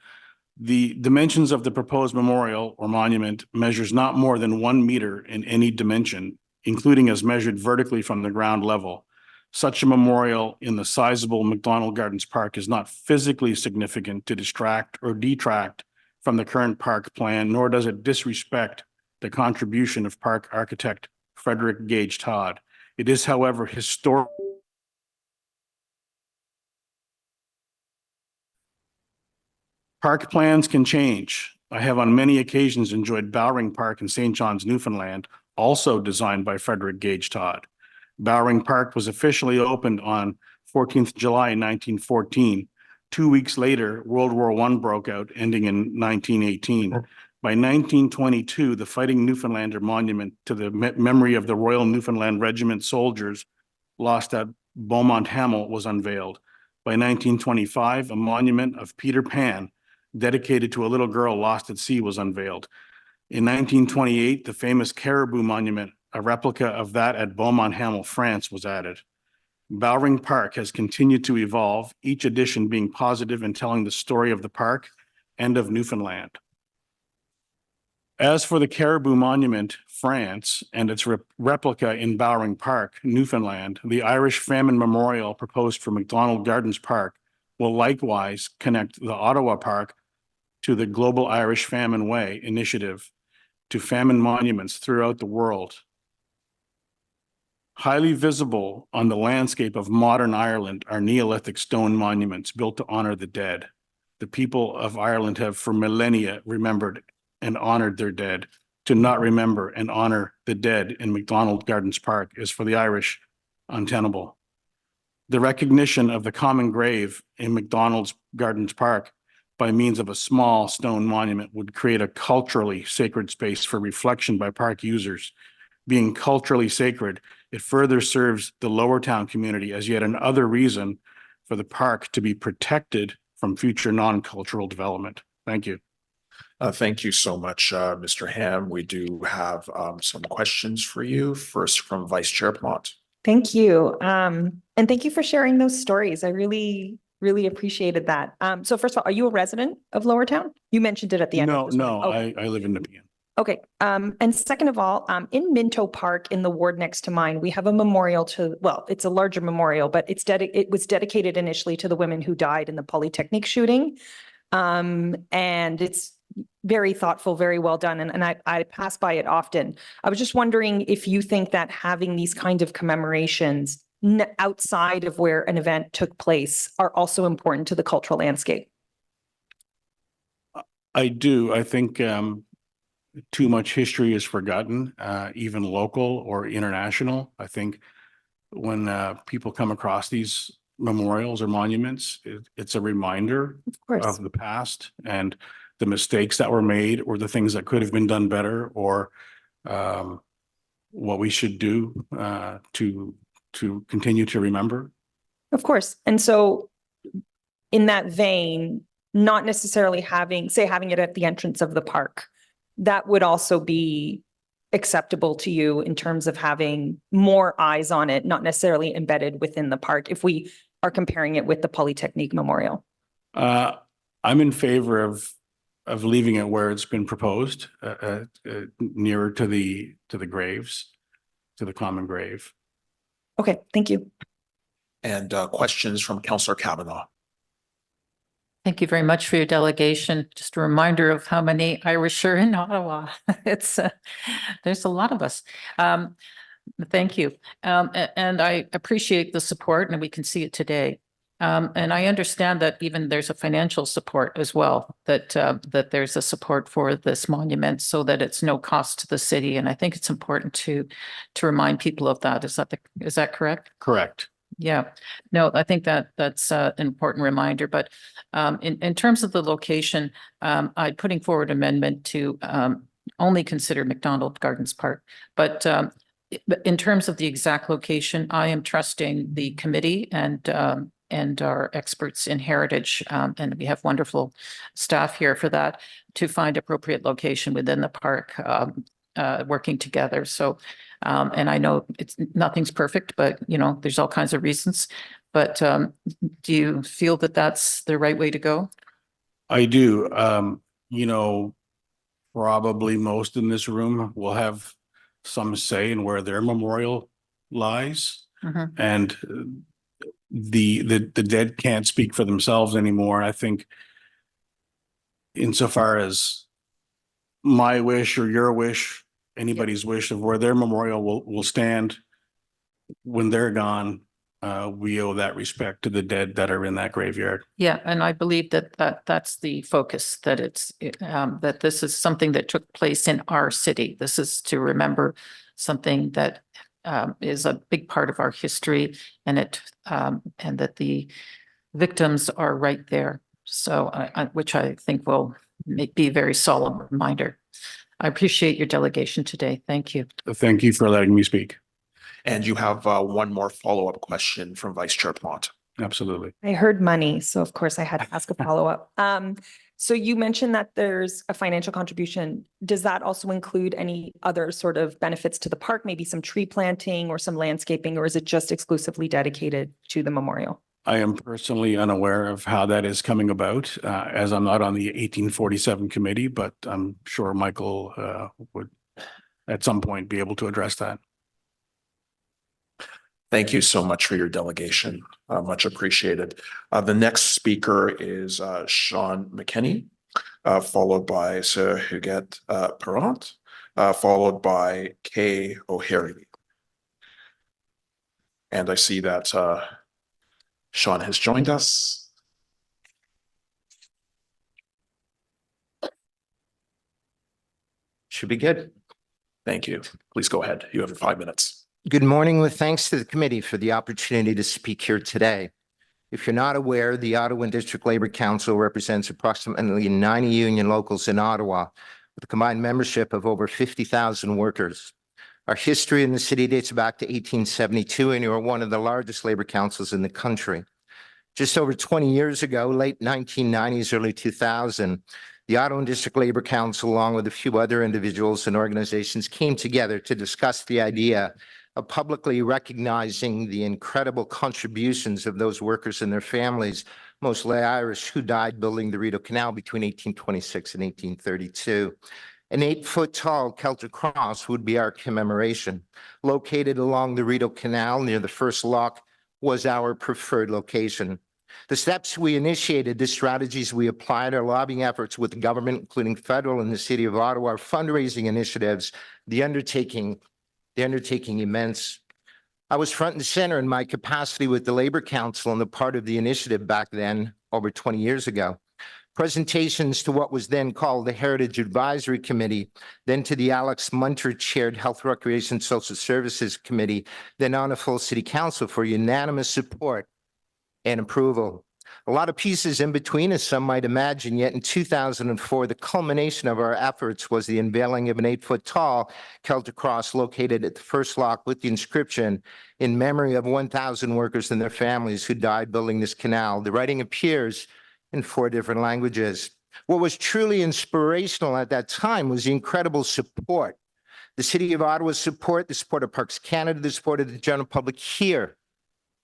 The dimensions of the proposed memorial or monument measures not more than 1 meter in any dimension, including as measured vertically from the ground level. Such a memorial in the sizable McDonald Gardens Park is not physically significant to distract or detract from the current park plan, nor does it disrespect the contribution of park architect Frederick Gage Todd. It is, however, historic. Park plans can change. I have on many occasions enjoyed Bowring Park in St. John's, Newfoundland, also designed by Frederick Gage Todd. Bowring Park was officially opened on 14th July 1914. 2 weeks later, World War I broke out, ending in 1918. By 1922, the Fighting Newfoundlander Monument to the memory of the Royal Newfoundland Regiment soldiers lost at Beaumont Hamel was unveiled. By 1925, a monument of Peter Pan dedicated to a little girl lost at sea was unveiled. In 1928, the famous Caribou Monument, a replica of that at Beaumont Hamel, France, was added. Bowring Park has continued to evolve, each edition being positive and telling the story of the park and of Newfoundland. As for the Caribou Monument, France, and its replica in Bowring Park, Newfoundland, the Irish Famine Memorial proposed for McDonald Gardens Park will likewise connect the Ottawa Park to the Global Irish Famine Way initiative to famine monuments throughout the world. Highly visible on the landscape of modern Ireland are Neolithic stone monuments built to honor the dead. The people of Ireland have for millennia remembered and honored their dead. To not remember and honor the dead in McDonald Gardens Park is for the Irish untenable. The recognition of the common grave in McDonald's Gardens Park by means of a small stone monument would create a culturally sacred space for reflection by park users. Being culturally sacred, it further serves the Lower Town community as yet another reason for the park to be protected from future non-cultural development. Thank you.
Thank you so much, Mr. Ham. We do have some questions for you. First from Vice Chair Plante.
Thank you. And thank you for sharing those stories. I really appreciated that. So first of all, are you a resident of Lower Town? You mentioned it at the end.
No,
Okay.
I live in Nepean.
Okay. And second of all, in Minto Park in the ward next to mine, we have a memorial to, well, it's a larger memorial, but it was dedicated initially to the women who died in the Polytechnic shooting. And it's very thoughtful, very well done. And I pass by it often. I was just wondering if you think that having these kinds of commemorations outside of where an event took place are also important to the cultural landscape.
I do. I think too much history is forgotten, even local or international. I think when people come across these memorials or monuments, it's a reminder of the past and the mistakes that were made or the things that could have been done better or what we should do to continue to remember.
Of course. And so in that vein, not necessarily having it at the entrance of the park, that would also be acceptable to you in terms of having more eyes on it, not necessarily embedded within the park, if we are comparing it with the Polytechnique Memorial.
I'm in favor of leaving it where it's been proposed, nearer to the graves, to the common grave.
Okay, thank you.
And questions from Councillor Kavanaugh.
Thank you very much for your delegation. Just a reminder of how many Irish are in Ottawa. It's there's a lot of us. Thank you. And I appreciate the support, and we can see it today. And I understand that even there's a financial support as well, that there's a support for this monument so that it's no cost to the city. And I think it's important to remind people of that. Is that correct?
Correct.
Yeah, no, I think that's an important reminder, but in terms of the location, I'm putting forward amendment to only consider McDonald Gardens Park. But in terms of the exact location, I am trusting the committee and our experts in heritage, and we have wonderful staff here for that, to find appropriate location within the park, working together. So and I know nothing's perfect, but there's all kinds of reasons. But do you feel that that's the right way to go?
I do. Probably most in this room will have some say in where their memorial lies.
Mm-hmm.
And the dead can't speak for themselves anymore. I think insofar as my wish or your wish, anybody's wish of where their memorial will stand when they're gone, we owe that respect to the dead that are in that graveyard.
Yeah, and I believe that's the focus, that that this is something that took place in our city. This is to remember something that is a big part of our history, and that the victims are right there. So, which I think will be a very solemn reminder. I appreciate your delegation today. Thank you.
Thank you for letting me speak.
And you have one more follow-up question from Vice Chair Plante.
Absolutely.
I heard money, so of course I had to ask a follow-up. So you mentioned that there's a financial contribution. Does that also include any other sort of benefits to the park, maybe some tree planting or some landscaping, or is it just exclusively dedicated to the memorial?
I am personally unaware of how that is coming about, as I'm not on the 1847 committee, but I'm sure Michael would at some point be able to address that.
Thank you so much for your delegation. Much appreciated. The next speaker is Sean McKenny, followed by Sir Huguette Perrant. followed by Kay O'Harry. And I see that Sean has joined us.
Should be good.
Thank you. Please go ahead. You have 5 minutes.
Good morning, with thanks to the committee for the opportunity to speak here today. If you're not aware, the Ottawa District Labour Council represents approximately 90 union locals in Ottawa with a combined membership of over 50,000 workers. Our history in the city dates back to 1872, and we are one of the largest labour councils in the country. Just over 20 years ago, late 1990s, early 2000, the Ottawa District Labour Council, along with a few other individuals and organizations, came together to discuss the idea of publicly recognizing the incredible contributions of those workers and their families, mostly Irish, who died building the Rideau Canal between 1826 and 1832. An 8-foot-tall Celtic cross would be our commemoration. Located along the Rideau Canal near the first lock was our preferred location. The steps we initiated, the strategies we applied, our lobbying efforts with the government, including federal and the City of Ottawa, our fundraising initiatives, the undertaking immense. I was front and center in my capacity with the Labour Council and the part of the initiative back then, over 20 years ago. Presentations to what was then called the Heritage Advisory Committee, then to the Alex Munter-chaired Health, Recreation, Social Services Committee, then on a full City Council for unanimous support and approval. A lot of pieces in between, as some might imagine, yet in 2004, the culmination of our efforts was the unveiling of an 8-foot-tall Celtic cross located at the first lock with the inscription, "In memory of 1,000 workers and their families who died building this canal." The writing appears in 4 different languages. What was truly inspirational at that time was the incredible support. The City of Ottawa's support, the support of Parks Canada, the support of the general public here.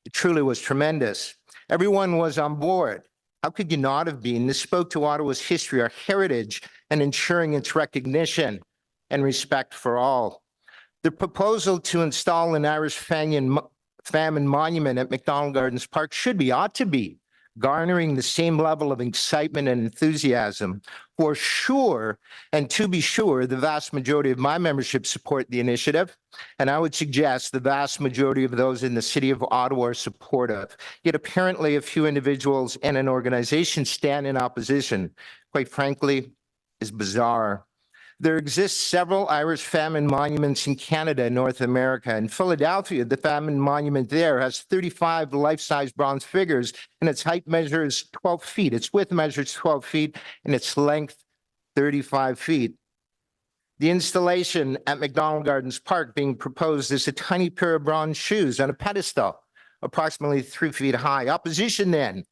It truly was tremendous. Everyone was on board. How could you not have been? This spoke to Ottawa's history, our heritage, and ensuring its recognition and respect for all. The proposal to install an Irish famine monument at McDonald Gardens Park ought to be, garnering the same level of excitement and enthusiasm. For sure, and to be sure, the vast majority of my membership support the initiative, and I would suggest the vast majority of those in the City of Ottawa are supportive. Yet apparently a few individuals and an organization stand in opposition. Quite frankly, is bizarre. There exist several Irish famine monuments in Canada and North America. In Philadelphia, the famine monument there has 35 life-size bronze figures, and its height measures 12 feet. Its width measures 12 feet, and its length 35 feet. The installation at McDonald Gardens Park being proposed is a tiny pair of bronze shoes on a pedestal, approximately 3 feet high. Opposition then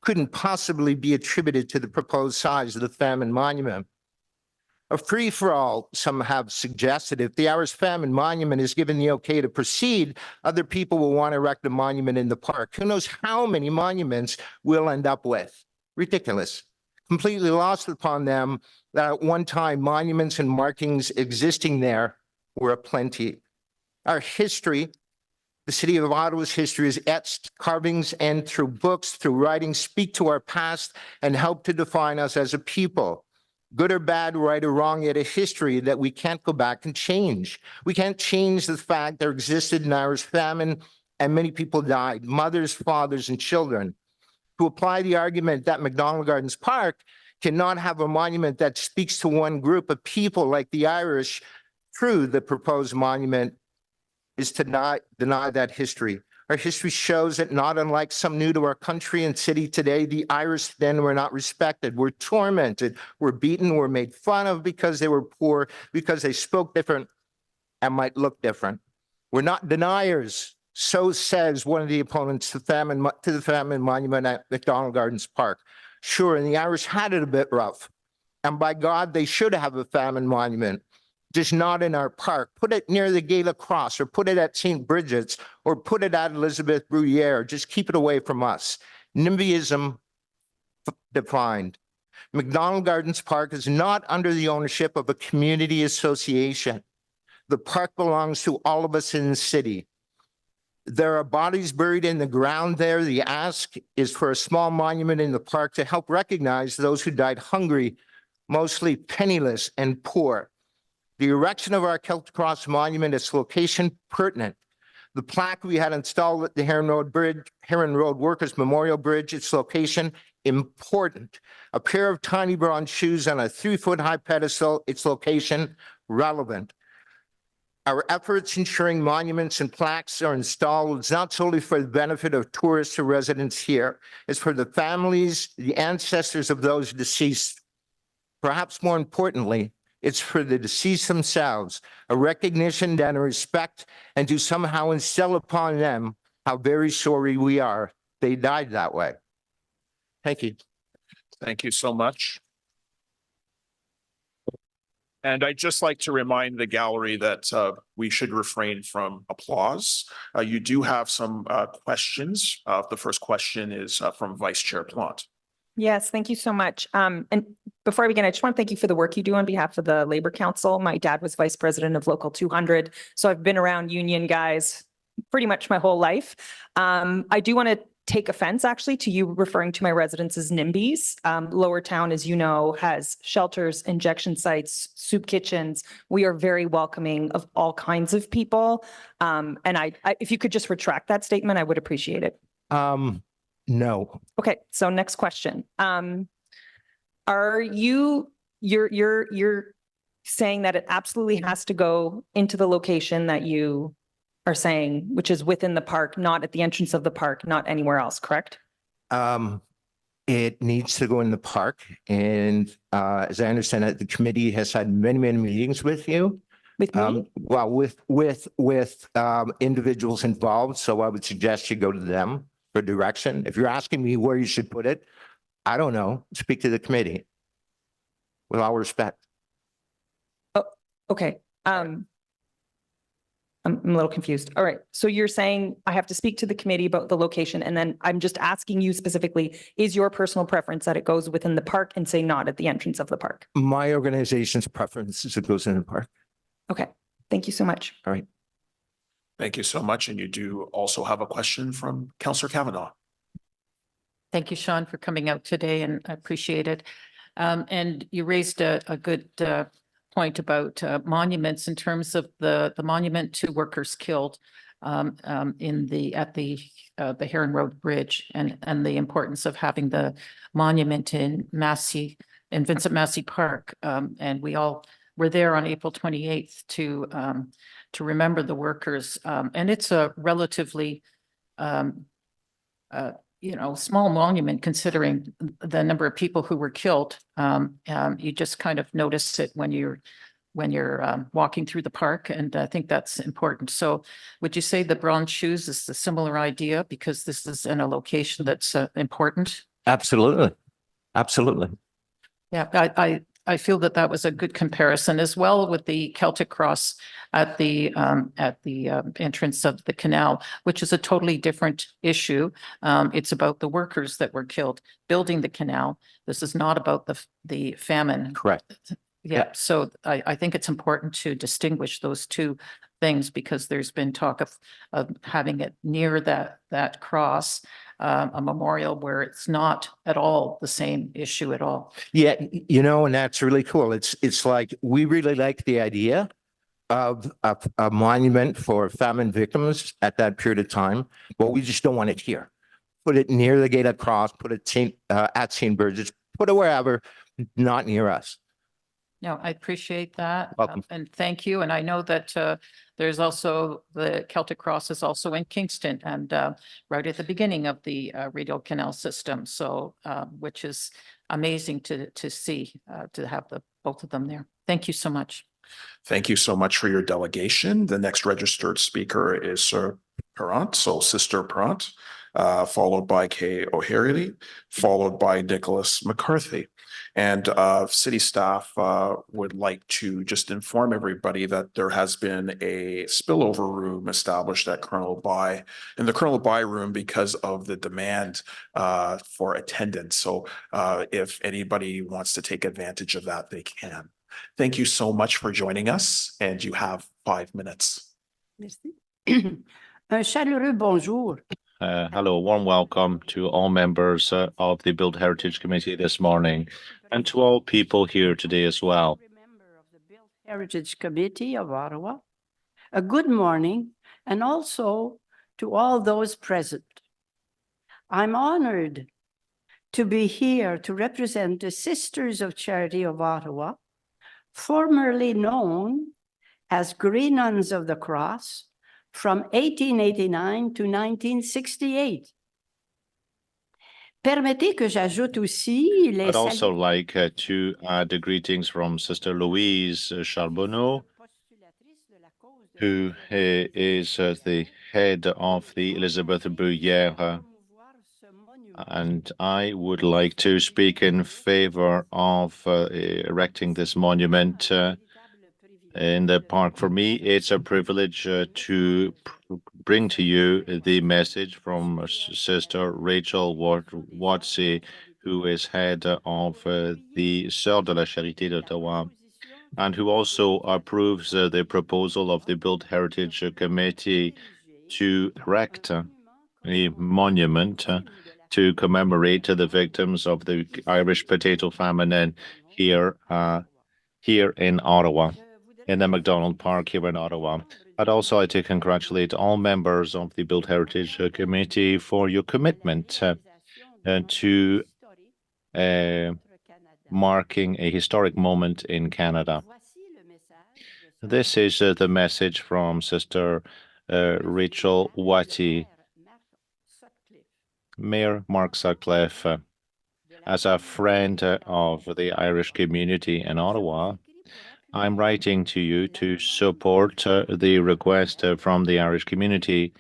couldn't possibly be attributed to the proposed size of the famine monument. A free-for-all, some have suggested. If the Irish famine monument is given the okay to proceed, other people will want to erect a monument in the park. Who knows how many monuments we'll end up with? Ridiculous. Completely lost upon them that at one time monuments and markings existing there were aplenty. Our history, the City of Ottawa's history, is etched, carvings, and through books, through writing, speak to our past and help to define us as a people. Good or bad, right or wrong, yet a history that we can't go back and change. We can't change the fact there existed an Irish famine and many people died, mothers, fathers, and children. To apply the argument that McDonald Gardens Park cannot have a monument that speaks to one group of people like the Irish through the proposed monument is to deny that history. Our history shows that not unlike some new to our country and city today, the Irish then were not respected, were tormented, were beaten, were made fun of because they were poor, because they spoke different and might look different. We're not deniers, so says one of the opponents to the famine monument at McDonald Gardens Park. Sure, and the Irish had it a bit rough, and by God, they should have a famine monument. Just not in our park. Put it near the Gala Cross, or put it at St. Bridget's, or put it at Elizabeth Bruyere. Just keep it away from us. NIMBYism defined. McDonald Gardens Park is not under the ownership of a community association. The park belongs to all of us in the city. There are bodies buried in the ground there. The ask is for a small monument in the park to help recognize those who died hungry, mostly penniless and poor. The erection of our Celtic Cross monument is location pertinent. The plaque we had installed at the Heron Road Workers Memorial Bridge, its location important. A pair of tiny bronze shoes on a 3-foot high pedestal, its location relevant. Our efforts ensuring monuments and plaques are installed is not solely for the benefit of tourists or residents here. It's for the families, the ancestors of those deceased. Perhaps more importantly, it's for the deceased themselves, a recognition and a respect, and to somehow instill upon them how very sorry we are they died that way. Thank you.
Thank you so much. And I'd just like to remind the gallery that we should refrain from applause. You do have some questions. The first question is from Vice Chair Plant.
Yes, thank you so much. And before I begin, I just want to thank you for the work you do on behalf of the Labor Council. My dad was vice president of Local 200, so I've been around union guys pretty much my whole life. I do want to take offense actually to you referring to my residents as NIMBYs. Lower Town, as you know, has shelters, injection sites, soup kitchens. We are very welcoming of all kinds of people. And I if you could just retract that statement, I would appreciate it.
No.
Okay, so next question. Are you're saying that it absolutely has to go into the location that you are saying, which is within the park, not at the entrance of the park, not anywhere else, correct?
It needs to go in the park. And as I understand it, the committee has had many, many meetings with you.
With me?
Well, with individuals involved. So I would suggest you go to them for direction. If you're asking me where you should put it, I don't know. Speak to the committee. With all respect.
Oh, okay. I'm a little confused. All right. So you're saying I have to speak to the committee about the location, and then I'm just asking you specifically, is your personal preference that it goes within the park and say not at the entrance of the park?
My organization's preference is it goes in the park.
Okay. Thank you so much.
All right.
Thank you so much. And you do also have a question from Councillor Kavanaugh.
Thank you, Sean, for coming out today, and I appreciate it. And you raised a good point about monuments in terms of the monument to workers killed at the Heron Road Bridge, and the importance of having the monument in Vincent Massey Park. And we all were there on April 28th to remember the workers. And it's a relatively small monument considering the number of people who were killed. You just kind of notice it when you're walking through the park, and I think that's important. So would you say the bronze shoes is a similar idea because this is in a location that's important?
Absolutely. Absolutely.
Yeah, I feel that was a good comparison as well with the Celtic cross at the entrance of the canal, which is a totally different issue. It's about the workers that were killed building the canal. This is not about the famine.
Correct.
Yeah. So I think it's important to distinguish those two things because there's been talk of having it near that cross, a memorial where it's not at all the same issue at all.
Yeah, and that's really cool. It's like, we really like the idea of a monument for famine victims at that period of time, but we just don't want it here. Put it near the gate across, put it at St. Burgess, put it wherever, not near us.
No, I appreciate that.
Welcome.
And thank you. And I know that there's also the Celtic Cross is also in Kingston and right at the beginning of the radial canal system. So which is amazing to see, to have both of them there. Thank you so much.
Thank you so much for your delegation. The next registered speaker is Sir Perrant, so Sister Perrant, followed by Kay O'Harry, followed by Nicholas McCarthy. And city staff would like to just inform everybody that there has been a spillover room established at in the Colonel By room because of the demand for attendance. So if anybody wants to take advantage of that, they can. Thank you so much for joining us, and you have 5 minutes.
Merci. Un chaleureux bonjour.
Hello, warm welcome to all members of the Build Heritage Committee this morning, and to all people here today as well.
Heritage Committee of Ottawa. A good morning, and also to all those present. I'm honored to be here to represent the Sisters of Charity of Ottawa, formerly known as Grey Nuns of the Cross, from 1889 to 1968. Permettez que j'ajoute aussi les
I'd also like to add the greetings from Sister Louise Charbonneau, who is the head of the Elizabeth Bruyere. And I would like to speak in favor of erecting this monument in the park. For me, it's a privilege to bring to you the message from Sister Rachel Watry, who is head of the Sœurs de la Charité d'Ottawa, and who also approves the proposal of the Built Heritage Committee to erect a monument to commemorate the victims of the Irish potato famine here in Ottawa, in the McDonald Park here in Ottawa. I'd also like to congratulate all members of the Built Heritage Committee for your commitment to marking a historic moment in Canada. This is the message from Sister Rachel Watry. Mayor Mark Sutcliffe, as a friend of the Irish community in Ottawa, I'm writing to you to support the request from the Irish community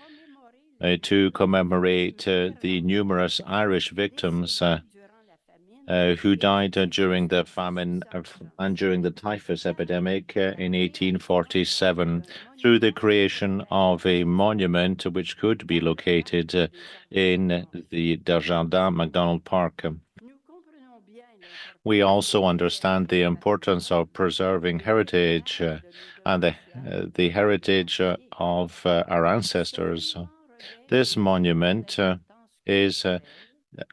to commemorate the numerous Irish victims who died during the famine and during the typhus epidemic in 1847 through the creation of a monument which could be located in the Desjardins McDonald Park. We also understand the importance of preserving heritage and the heritage of our ancestors. This monument is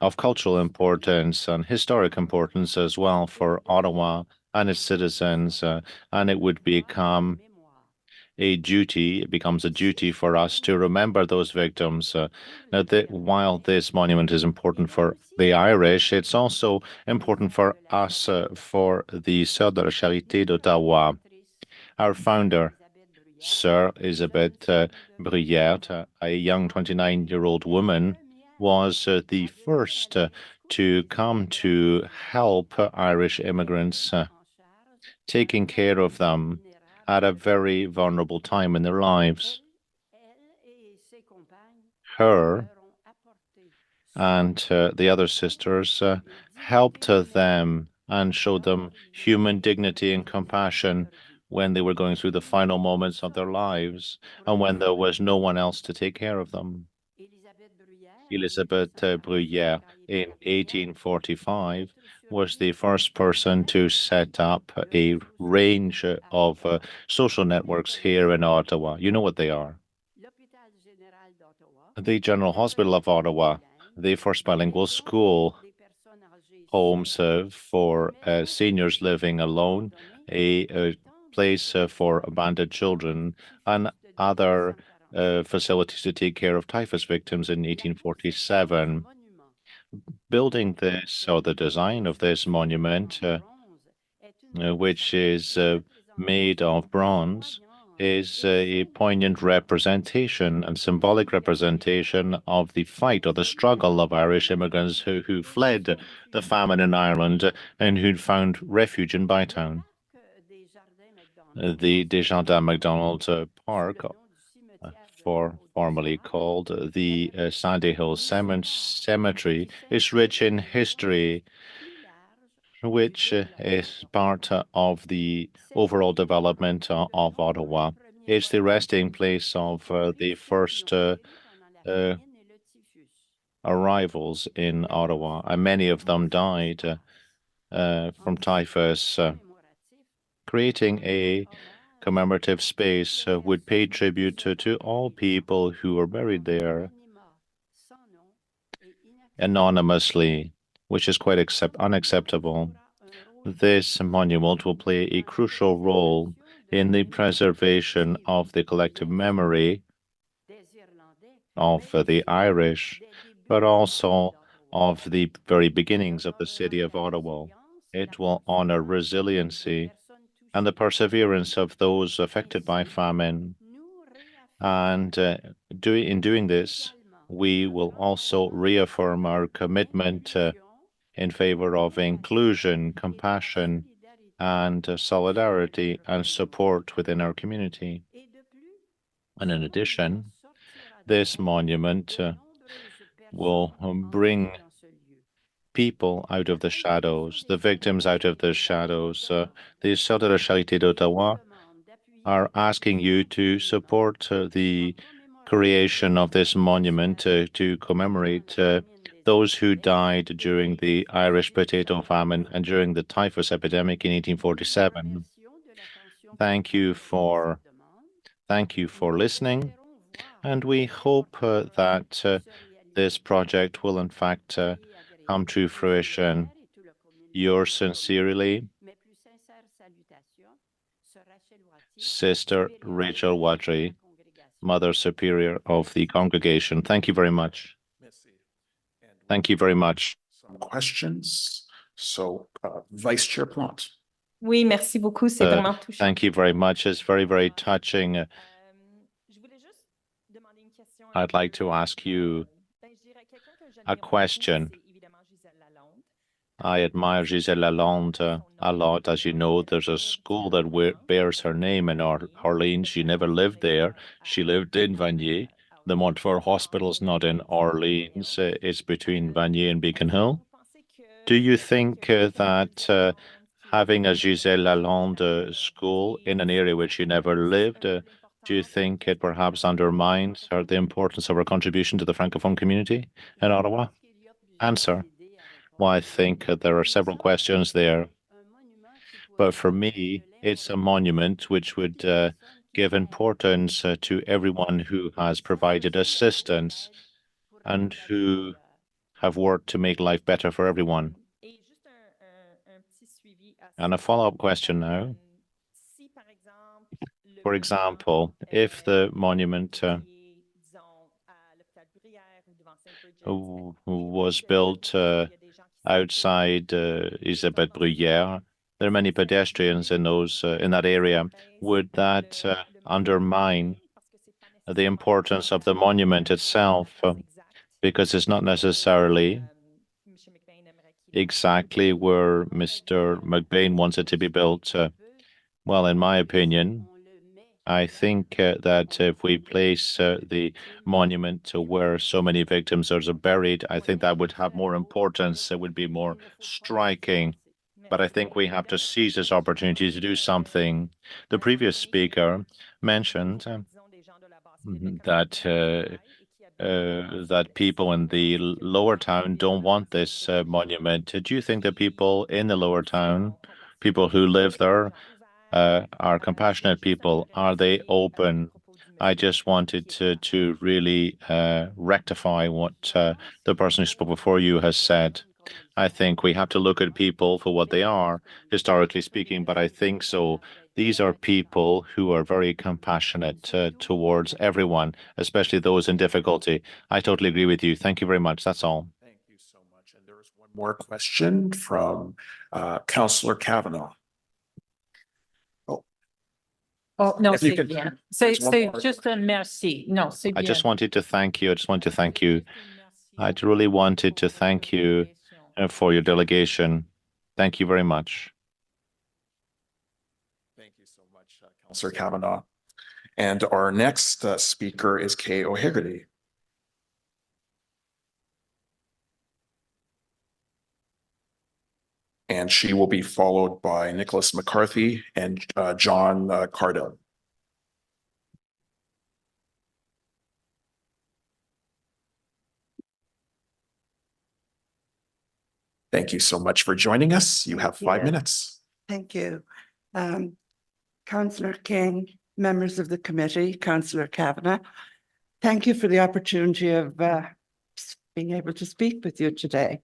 of cultural importance and historic importance as well for Ottawa and its citizens, and it would become a duty, it becomes a duty for us to remember those victims. Now, while this monument is important for the Irish, it's also important for us, for the Sœurs de la Charité d'Ottawa. Our founder, Sir Elizabeth Bruyere, a young 29-year-old woman, was the first to come to help Irish immigrants, taking care of them at a very vulnerable time in their lives. Her and the other sisters helped them and showed them human dignity and compassion when they were going through the final moments of their lives and when there was no one else to take care of them. Elizabeth Bruyere in 1845 was the first person to set up a range of social networks here in Ottawa. You know what they are. The General Hospital of Ottawa, the first bilingual school, homes for seniors living alone, a place for abandoned children, and other facilities to take care of typhus victims in 1847. Building this, or the design of this monument, which is made of bronze, is a poignant representation and symbolic representation of the fight or the struggle of Irish immigrants who fled the famine in Ireland and who found refuge in Bytown. The Desjardins McDonald Park, formerly called the Sandy Hill Cemetery, is rich in history, which is part of the overall development of Ottawa. It's the resting place of the first arrivals in Ottawa, and many of them died from typhus. Creating a commemorative space would pay tribute to all people who were buried there anonymously, which is quite unacceptable. This monument will play a crucial role in the preservation of the collective memory of the Irish, but also of the very beginnings of the city of Ottawa. It will honor resiliency and the perseverance of those affected by famine. And in doing this, we will also reaffirm our commitment in favor of inclusion, compassion, and solidarity and support within our community. And in addition, this monument will bring people out of the shadows, the victims out of the shadows. The Sœurs de la Charité d'Ottawa are asking you to support the creation of this monument to commemorate those who died during the Irish potato famine and during the typhus epidemic in 1847. Thank you for listening, and we hope that this project will in fact come to fruition. Yours sincerely, Sister Rachel Watry, Mother Superior of the congregation. Thank you very much. Thank you very much.
Some questions. So, Vice Chair Plante.
Oui, merci beaucoup. C'est vraiment touchant.
Thank you very much. It's very, very touching. I'd like to ask you a question. I admire Gisèle Lalonde a lot. As you know, there's a school that bears her name in Orleans. She never lived there. She lived in Vanier. The Montfort Hospital is not in Orleans. It's between Vanier and Beacon Hill. Do you think that having a Gisèle Lalonde school in an area which she never lived, do you think it perhaps undermines the importance of her contribution to the Francophone community in Ottawa? Answer. Well, I think there are several questions there. But for me, it's a monument which would give importance to everyone who has provided assistance and who have worked to make life better for everyone. And a follow-up question now. For example, if the monument was built outside Isabelle Bruyère, there are many pedestrians in that area. Would that undermine the importance of the monument itself? Because it's not necessarily exactly where Mr. McBain wants it to be built. Well, in my opinion, I think that if we place the monument to where so many victims are buried, I think that would have more importance. It would be more striking. But I think we have to seize this opportunity to do something. The previous speaker mentioned that people in the lower town don't want this monument. Do you think that people in the lower town, people who live there, are compassionate people? Are they open? I just wanted to really rectify what the person who spoke before you has said. I think we have to look at people for what they are, historically speaking, but I think so. These are people who are very compassionate towards everyone, especially those in difficulty. I totally agree with you. Thank you very much. That's all.
Thank you so much. And there is one more question from Councillor Kavanaugh.
Oh, no,
If you
c'est
could-
bien.
there's one
C'est
more.
juste un merci. Non, c'est
I
bien.
just wanted to thank you. I just want to thank you. I really wanted to thank you for your delegation. Thank you very much.
Thank you so much, Councillor Kavanaugh. And our next speaker is Kay O'Hagerty. And she will be followed by Nicholas McCarthy and John Cardell. Thank you so much for joining us. You have 5 minutes.
Thank you. Councillor King, members of the committee, Councillor Kavanagh, thank you for the opportunity of being able to speak with you today.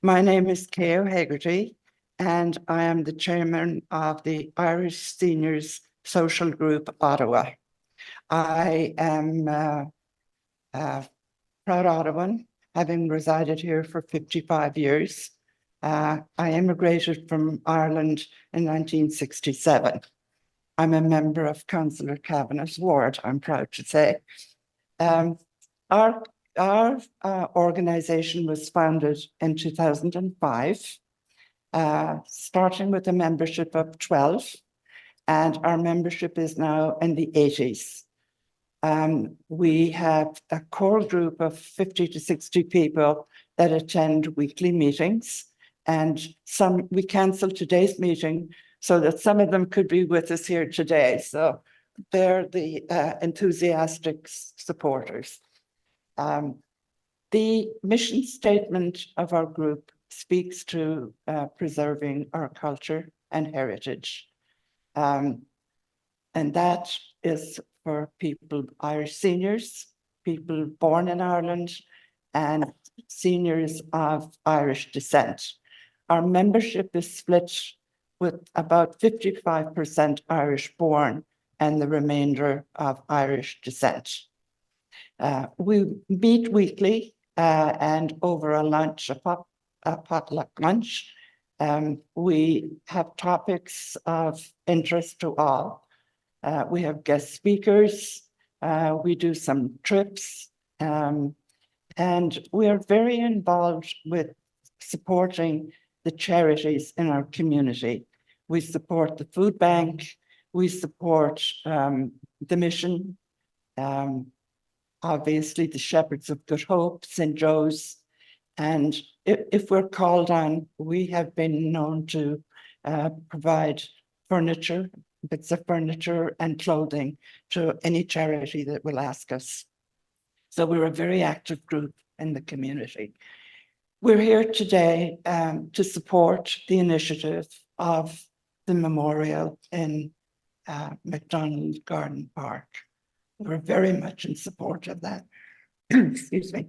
My name is Kay O'Hagerty, and I am the chairman of the Irish Seniors Social Group Ottawa. I am a proud Ottawan, having resided here for 55 years. I immigrated from Ireland in 1967. I'm a member of Councillor Kavanagh's ward, I'm proud to say. Our organisation was founded in 2005, starting with a membership of 12, and our membership is now in the 80s. We have a core group of 50 to 60 people that attend weekly meetings, and we cancelled today's meeting so that some of them could be with us here today. So they're the enthusiastic supporters. The mission statement of our group speaks to preserving our culture and heritage. And that is for people, Irish seniors, people born in Ireland, and seniors of Irish descent. Our membership is split with about 55% Irish born and the remainder of Irish descent. We meet weekly and over a lunch, a potluck lunch. We have topics of interest to all. We have guest speakers. We do some trips. And we are very involved with supporting the charities in our community. We support the food bank. We support the mission. Obviously, the Shepherds of Good Hope, St. Joe's. And if we're called on, we have been known to provide furniture, bits of furniture and clothing to any charity that will ask us. So we're a very active group in the community. We're here today to support the initiative of the memorial in McDonald Garden Park. We're very much in support of that. Excuse me.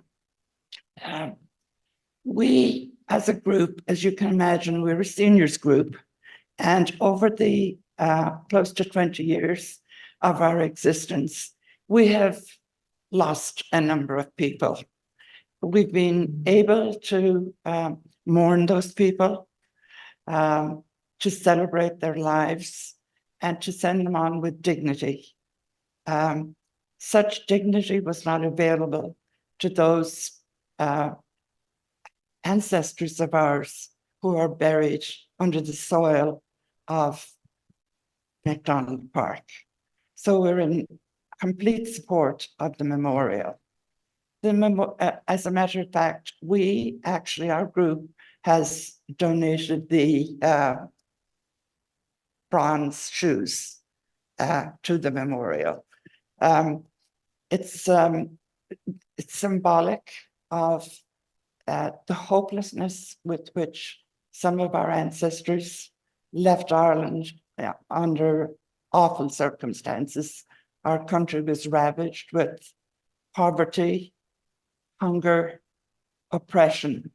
We, as a group, as you can imagine, we're a seniors group, and over the close to 20 years of our existence, we have lost a number of people. We've been able to mourn those people, to celebrate their lives, and to send them on with dignity. Such dignity was not available to those ancestors of ours who are buried under the soil of McDonald Park. So we're in complete support of the memorial. As a matter of fact, our group has donated the bronze shoes to the memorial. It's symbolic of the hopelessness with which some of our ancestors left Ireland under awful circumstances. Our country was ravaged with poverty, hunger, oppression.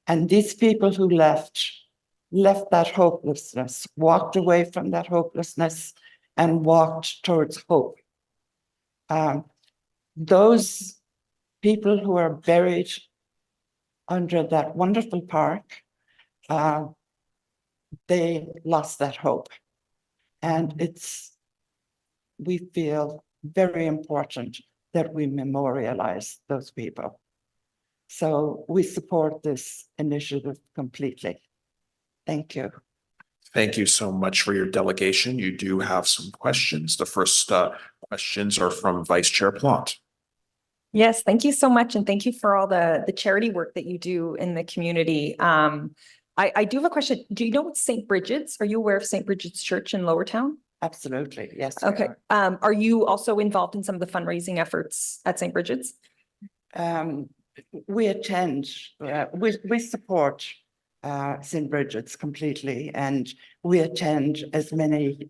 And these people who left that hopelessness, walked away from that hopelessness and walked towards hope. Those people who are buried under that wonderful park, they lost that hope. And we feel very important that we memorialize those people. So we support this initiative completely. Thank you.
Thank you so much for your delegation. You do have some questions. The first questions are from Vice Chair Plante.
Yes, thank you so much. And thank you for all the charity work that you do in the community. I do have a question. Do you know what St. Bridget's? Are you aware of St. Bridget's Church in Lowertown?
Absolutely, yes.
Okay. Are you also involved in some of the fundraising efforts at St. Bridget's?
We attend, we support St. Bridget's completely, and we attend as many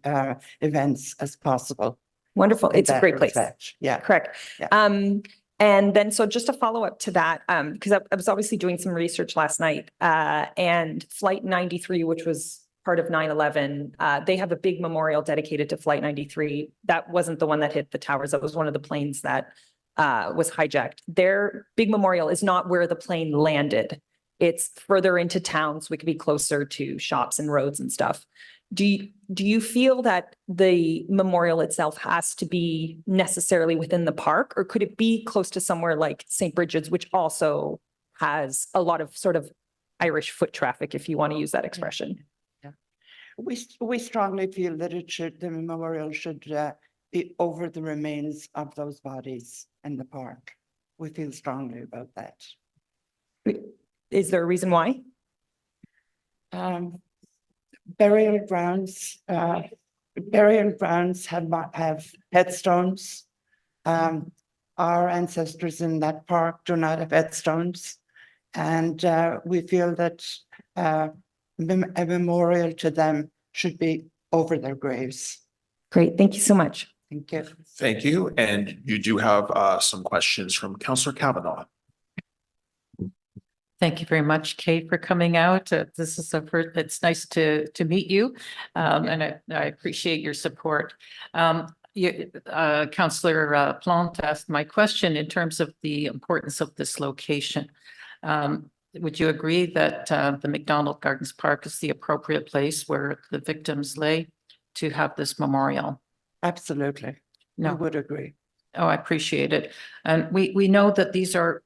events as possible.
Wonderful. It's a great place.
Yeah.
Correct.
Yeah.
And then, so just a follow up to that, because I was obviously doing some research last night, and Flight 93, which was part of 9/11. They have a big memorial dedicated to Flight 93. That wasn't the one that hit the towers. That was one of the planes that was hijacked. Their big memorial is not where the plane landed. It's further into town, so we could be closer to shops and roads and stuff. Do you feel that the memorial itself has to be necessarily within the park, or could it be close to somewhere like St. Bridget's, which also has a lot of sort of Irish foot traffic, if you want to use that expression?
Yeah. We strongly feel that the memorial should be over the remains of those bodies in the park. We feel strongly about that.
Is there a reason why?
Burial grounds have headstones. Our ancestors in that park do not have headstones. And we feel that a memorial to them should be over their graves.
Great, thank you so much.
Thank you.
Thank you. And you do have some questions from Councillor Kavanaugh.
Thank you very much, Kate, for coming out. This is it's nice to meet you, and I appreciate your support. Councillor Plante asked my question in terms of the importance of this location. Would you agree that the McDonald Gardens Park is the appropriate place where the victims lay to have this memorial?
Absolutely.
No.
I would agree.
Oh, I appreciate it. And we know that these are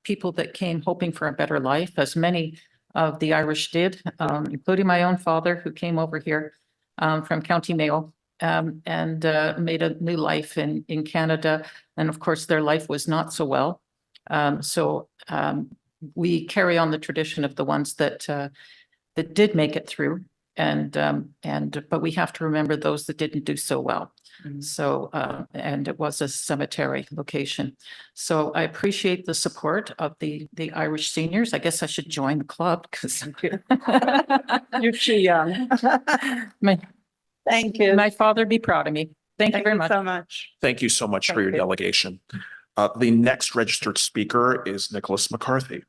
people that came hoping for a better life, as many of the Irish did, including my own father, who came over here from County Mayo and made a new life in Canada. And of course, their life was not so well. So we carry on the tradition of the ones that did make it through, but we have to remember those that didn't do so well. So, and it was a cemetery location. So I appreciate the support of the Irish seniors. I guess I should join the club because
You're too young. Thank you.
My father be proud of me. Thank you very much.
So much.
Thank you so much for
Thank
your
you.
delegation. The next registered speaker is Nicholas McCarthy.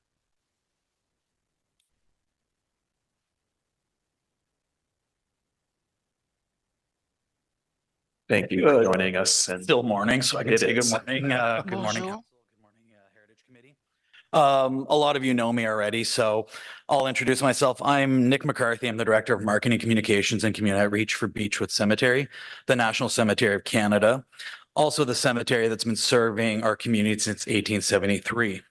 Thank you for joining us. And
Still morning, so I can
It
say good
is.
morning. Good morning, Council. Good morning, Heritage Committee. A lot of you know me already, so I'll introduce myself. I'm Nick McCarthy. I'm the Director of Marketing Communications and Community Outreach for Beechwood Cemetery, the National Cemetery of Canada. Also the cemetery that's been serving our community since 1873.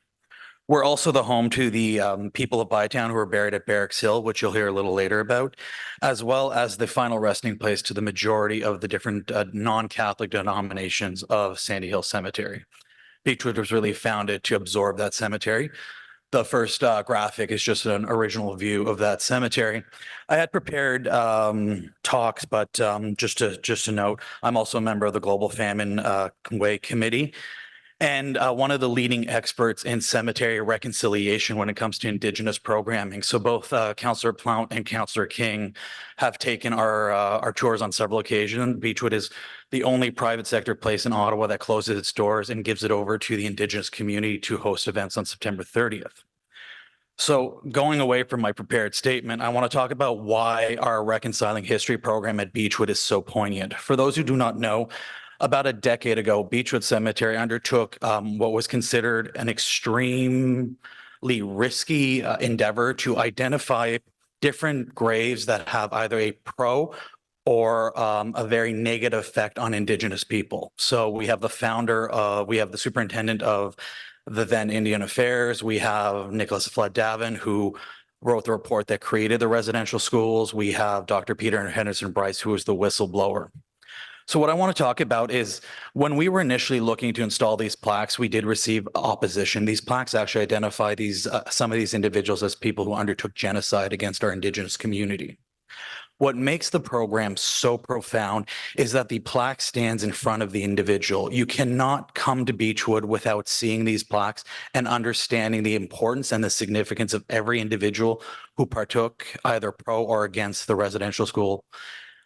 We're also the home to the people of Bytown who are buried at Barracks Hill, which you'll hear a little later about, as well as the final resting place to the majority of the different non-Catholic denominations of Sandy Hill Cemetery. Beechwood was really founded to absorb that cemetery. The first graphic is just an original view of that cemetery. I had prepared talks, but just to note, I'm also a member of the Global Famine Way Committee, and one of the leading experts in cemetery reconciliation when it comes to Indigenous programming. So both Councillor Plante and Councillor King have taken our tours on several occasions. Beechwood is the only private sector place in Ottawa that closes its doors and gives it over to the Indigenous community to host events on September 30th. So going away from my prepared statement, I want to talk about why our Reconciling History program at Beechwood is so poignant. For those who do not know, about a decade ago, Beechwood Cemetery undertook what was considered an extremely risky endeavor to identify different graves that have either a pro or a very negative effect on Indigenous people. So we have the we have the superintendent of the then Indian Affairs. We have Nicholas Flood-Davin, who wrote the report that created the residential schools. We have Dr. Peter Henderson Bryce, who was the whistleblower. So what I want to talk about is when we were initially looking to install these plaques, we did receive opposition. These plaques actually identify some of these individuals as people who undertook genocide against our Indigenous community. What makes the program so profound is that the plaque stands in front of the individual. You cannot come to Beechwood without seeing these plaques and understanding the importance and the significance of every individual who partook either pro or against the residential school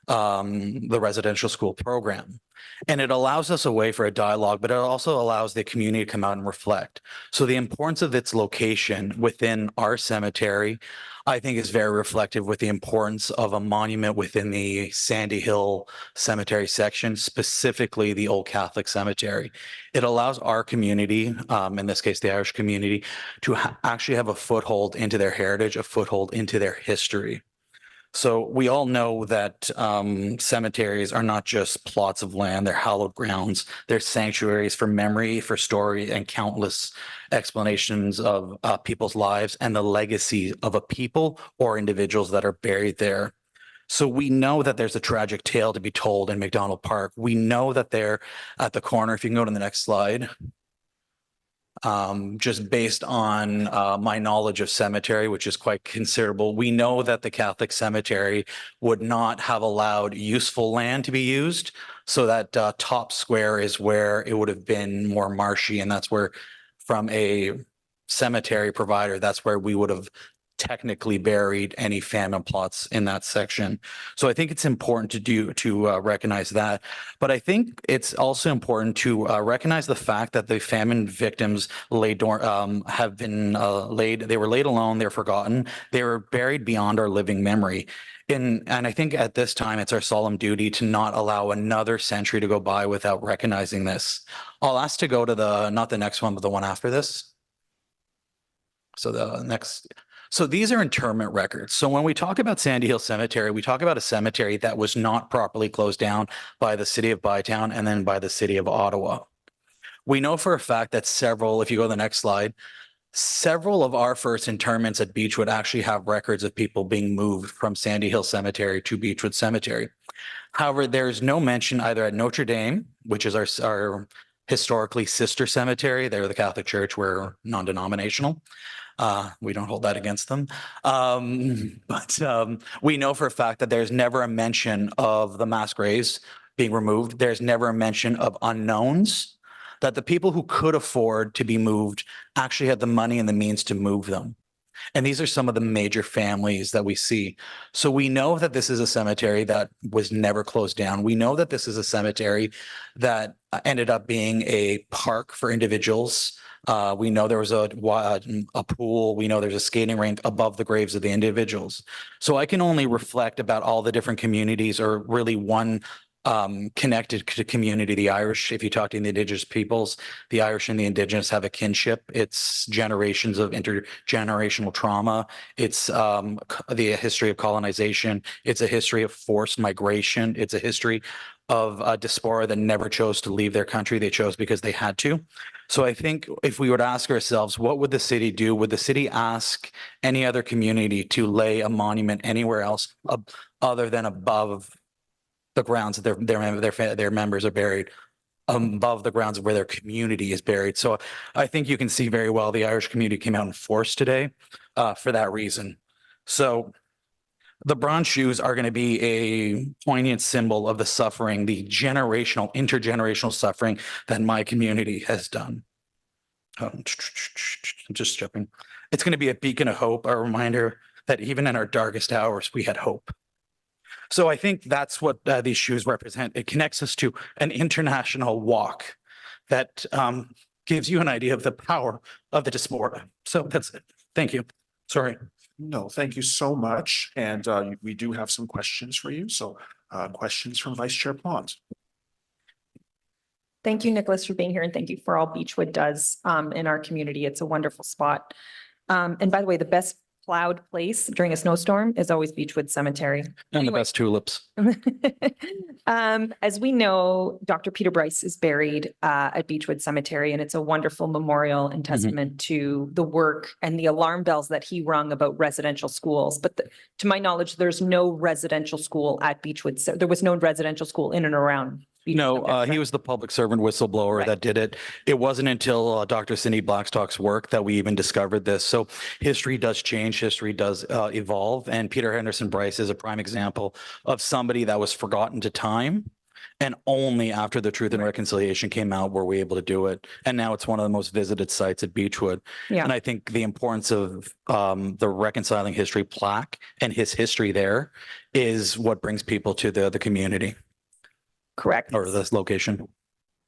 the residential school program. And it allows us a way for a dialogue, but it also allows the community to come out and reflect. So the importance of its location within our cemetery, I think, is very reflective with the importance of a monument within the Sandy Hill Cemetery section, specifically the Old Catholic Cemetery. It allows our community, in this case, the Irish community, to actually have a foothold into their heritage, a foothold into their history. So we all know that cemeteries are not just plots of land, they're hallowed grounds. They're sanctuaries for memory, for story, and countless explanations of people's lives and the legacy of a people or individuals that are buried there. So we know that there's a tragic tale to be told in McDonald Park. We know that they're at the corner. If you can go to the next slide. Just based on my knowledge of cemetery, which is quite considerable, we know that the Catholic cemetery would not have allowed useful land to be used. So that top square is where it would have been more marshy, and that's where, from a cemetery provider, that's where we would have technically buried any famine plots in that section. So I think it's important to recognize that. But I think it's also important to recognize the fact that the famine victims have been they were laid alone, they're forgotten, they were buried beyond our living memory. And I think at this time, it's our solemn duty to not allow another century to go by without recognizing this. I'll ask to go to not the next one, but the one after this. So the next. So these are interment records. So when we talk about Sandy Hill Cemetery, we talk about a cemetery that was not properly closed down by the city of Bytown and then by the city of Ottawa. We know for a fact that if you go to the next slide, several of our first interments at Beechwood actually have records of people being moved from Sandy Hill Cemetery to Beechwood Cemetery. However, there's no mention either at Notre Dame, which is our historically sister cemetery. They're the Catholic Church. We're non-denominational. We don't hold that against them. But we know for a fact that there's never a mention of the mass graves being removed. There's never a mention of unknowns, that the people who could afford to be moved actually had the money and the means to move them. And these are some of the major families that we see. So we know that this is a cemetery that was never closed down. We know that this is a cemetery that ended up being a park for individuals. We know there was a pool. We know there's a skating rink above the graves of the individuals. So I can only reflect about all the different communities, or really one connected to community, the Irish. If you talk to the Indigenous peoples, the Irish and the Indigenous have a kinship. It's generations of intergenerational trauma. It's the history of colonization. It's a history of forced migration. It's a history of diaspora that never chose to leave their country. They chose because they had to. So I think if we were to ask ourselves, what would the city do? Would the city ask any other community to lay a monument anywhere else other than above the grounds that their members are buried, above the grounds of where their community is buried? So I think you can see very well the Irish community came out in force today for that reason. So the bronze shoes are going to be a poignant symbol of the suffering, the intergenerational suffering that my community has done. I'm just jumping. It's going to be a beacon of hope, a reminder that even in our darkest hours, we had hope. So I think that's what these shoes represent. It connects us to an international walk that gives you an idea of the power of the diaspora. So that's it. Thank you. Sorry.
No, thank you so much. And we do have some questions for you. So questions from Vice Chair Plant.
Thank you, Nicholas, for being here, and thank you for all Beechwood does in our community. It's a wonderful spot. And by the way, the best plowed place during a snowstorm is always Beechwood Cemetery.
And the best tulips.
As we know, Dr. Peter Bryce is buried at Beechwood Cemetery, and it's a wonderful memorial and testament to the work and the alarm bells that he rung about residential schools. But to my knowledge, there's no residential school at Beechwood. So there was no residential school in and around.
No, he was the public servant whistleblower that did it. It wasn't until Dr. Cindy Blackstock's work that we even discovered this. So history does change, history does evolve. And Peter Henderson Bryce is a prime example of somebody that was forgotten to time And only after the Truth and Reconciliation came out were we able to do it. And now it's one of the most visited sites at Beechwood.
Yeah.
And I think the importance of the Reconciling History plaque and his history there is what brings people to the community
Correct.
or this location.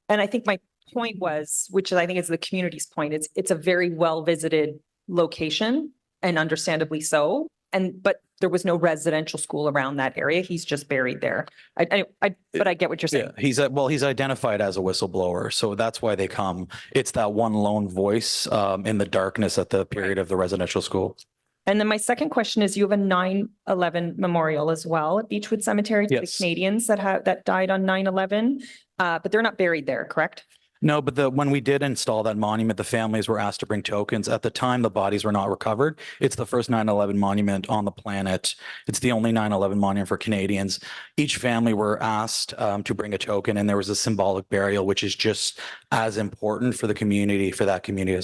And I think my point was, which I think is the community's point, it's a very well visited location and understandably so. But there was no residential school around that area. He's just buried there. But I get what you're saying.
Yeah, he's identified as a whistleblower, so that's why they come. It's that one lone voice in the darkness at the period of the residential school.
And then my second question is, you have a 9/11 memorial as well at Beechwood Cemetery to the
Yes.
Canadians that died on 9/11, but they're not buried there, correct?
No, but when we did install that monument, the families were asked to bring tokens. At the time, the bodies were not recovered. It's the first 9/11 monument on the planet. It's the only 9/11 monument for Canadians. Each family were asked to bring a token, and there was a symbolic burial, which is just as important for the community, for that community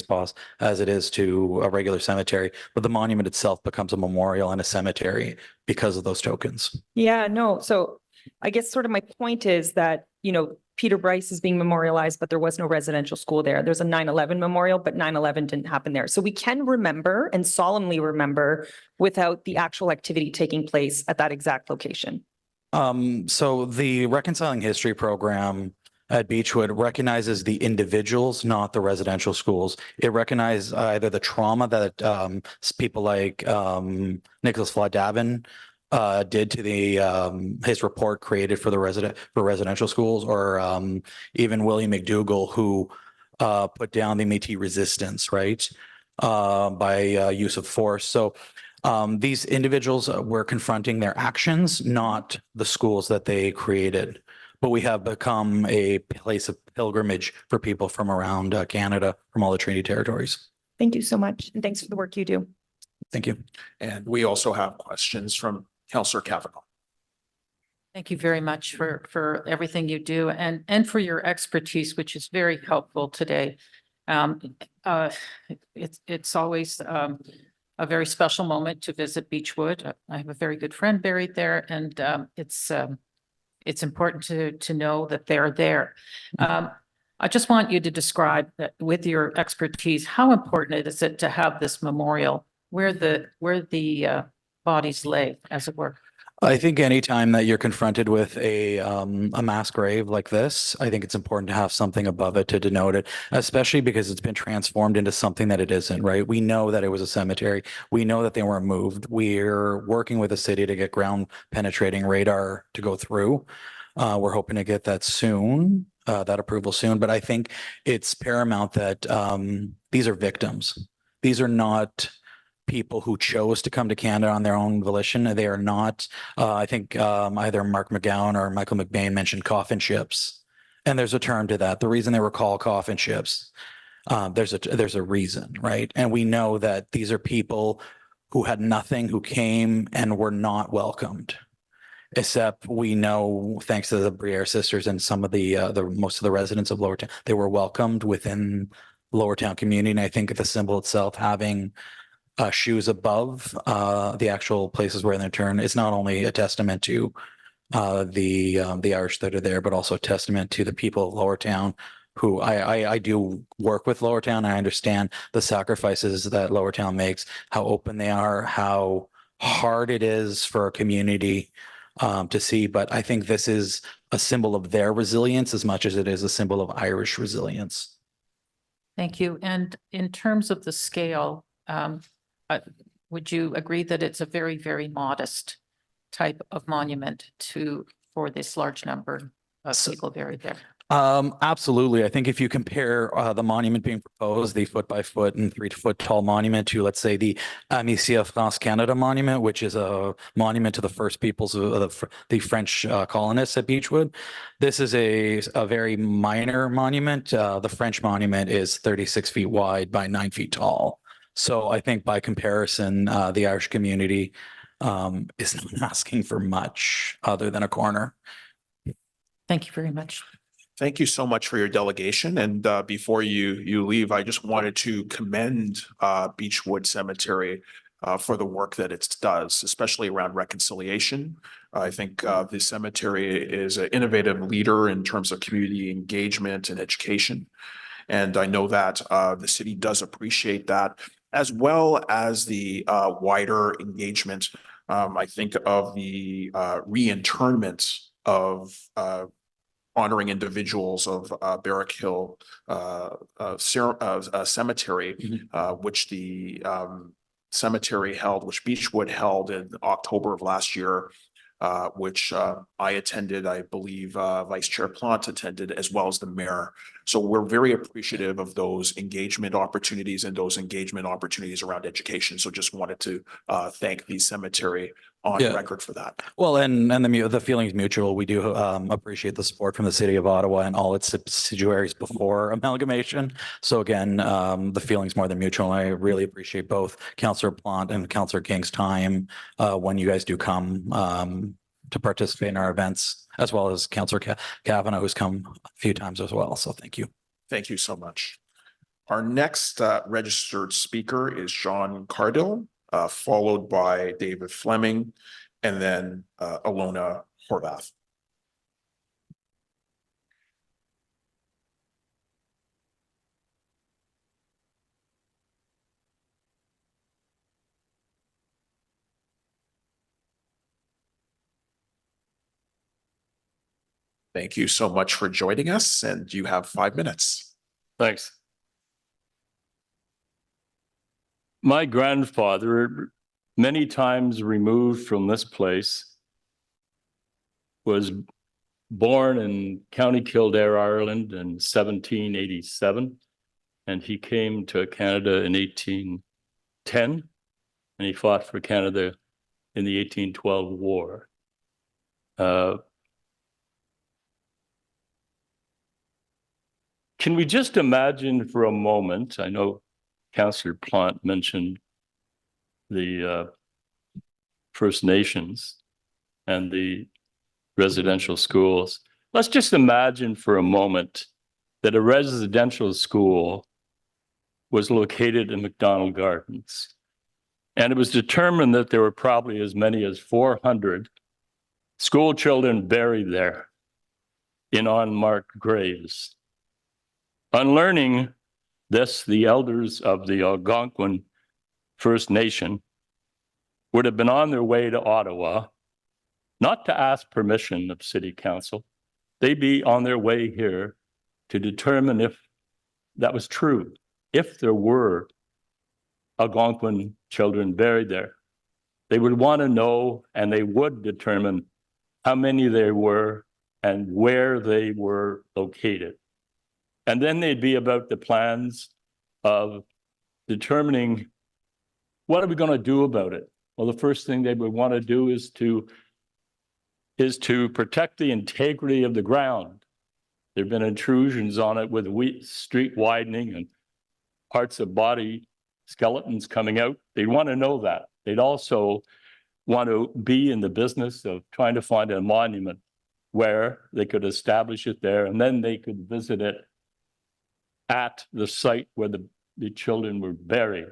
as it is to a regular cemetery. But the monument itself becomes a memorial and a cemetery because of those tokens.
Yeah, no. So I guess sort of my point is that, Peter Bryce is being memorialized, but there was no residential school there. There's a 9/11 memorial, but 9/11 didn't happen there. So we can remember and solemnly remember without the actual activity taking place at that exact location.
So the Reconciling History program at Beechwood recognizes the individuals, not the residential schools. It recognizes either the trauma that people like Nicholas Fladavin did to his report created for residential schools, or even William McDougall, who put down the Métis resistance, right, by use of force. So these individuals were confronting their actions, not the schools that they created. But we have become a place of pilgrimage for people from around Canada, from all the treaty territories.
Thank you so much. And thanks for the work you do.
Thank you.
And we also have questions from Councillor Kavanaugh.
Thank you very much for everything you do and for your expertise, which is very helpful today. It's always a very special moment to visit Beechwood. I have a very good friend buried there, and it's important to know that they're there. I just want you to describe that with your expertise, how important is it to have this memorial where the bodies lay, as it were?
I think anytime that you're confronted with a mass grave like this, I think it's important to have something above it to denote it, especially because it's been transformed into something that it isn't, right? We know that it was a cemetery. We know that they weren't moved. We're working with the city to get ground penetrating radar to go through. We're hoping to get that soon, that approval soon. But I think it's paramount that these are victims. These are not people who chose to come to Canada on their own volition. They are not, I think either Mark McGowan or Michael McBain mentioned coffin ships. And there's a term to that. The reason they were called coffin ships, there's a reason, right? And we know that these are people who had nothing, who came and were not welcomed. Except we know, thanks to the Briere sisters and some of the most of the residents of Lowertown, they were welcomed within Lowertown community. And I think the symbol itself having shoes above the actual places where they turn is not only a testament to the Irish that are there, but also a testament to the people of Lowertown, who I do work with Lowertown. I understand the sacrifices that Lowertown makes, how open they are, how hard it is for a community to see. But I think this is a symbol of their resilience as much as it is a symbol of Irish resilience.
Thank you. And in terms of the scale, would you agree that it's a very, very modest type of monument for this large number of people buried there?
Absolutely. I think if you compare the monument being proposed, the 4-by-4 and 3-foot tall monument, to, let's say, the Amicia France Canada monument, which is a monument to the first peoples of the French colonists at Beechwood, this is a very minor monument. The French monument is 36 feet wide by 9 feet tall. So I think by comparison, the Irish community is not asking for much other than a corner.
Thank you very much.
Thank you so much for your delegation. And before you leave, I just wanted to commend Beechwood Cemetery. for the work that it does, especially around reconciliation. I think the cemetery is an innovative leader in terms of community engagement and education. And I know that the city does appreciate that, as well as the wider engagement. I think of the reinterment of honoring individuals of Barrack Hill Cemetery, which the cemetery held, which Beechwood held in October of last year, which I attended, I believe Vice Chair Plant attended, as well as the mayor. So we're very appreciative of those engagement opportunities and those engagement opportunities around education. So just wanted to thank the cemetery on record for that.
Well, and the feeling's mutual. We do appreciate the support from the city of Ottawa and all its subsidiaries before amalgamation. So again, the feeling's more than mutual. I really appreciate both Councillor Plant and Councillor King's time when you guys do come to participate in our events, as well as Councillor Kavanagh, who's come a few times as well. So thank you.
Thank you so much. Our next registered speaker is Sean Cardell, followed by David Fleming, and then Alona Horvath. Thank you so much for joining us, and you have 5 minutes.
Thanks. My grandfather, many times removed from this place, was born in County Kildare, Ireland in 1787, and he came to Canada in 1810, and he fought for Canada in the 1812 war. Can we just imagine for a moment, I know Councillor Plant mentioned the First Nations and the residential schools. Let's just imagine for a moment that a residential school was located in McDonald Gardens. And it was determined that there were probably as many as 400 school children buried there in unmarked graves. On learning this, the elders of the Algonquin First Nation would have been on their way to Ottawa, not to ask permission of City Council. They'd be on their way here to determine if that was true, if there were Algonquin children buried there. They would want to know, and they would determine how many there were and where they were located. And then they'd be about the plans of determining what are we going to do about it. Well, the first thing they would want to do is to protect the integrity of the ground. There have been intrusions on it with street widening and parts of body skeletons coming out. They'd want to know that. They'd also want to be in the business of trying to find a monument where they could establish it there, and then they could visit it at the site where the children were buried.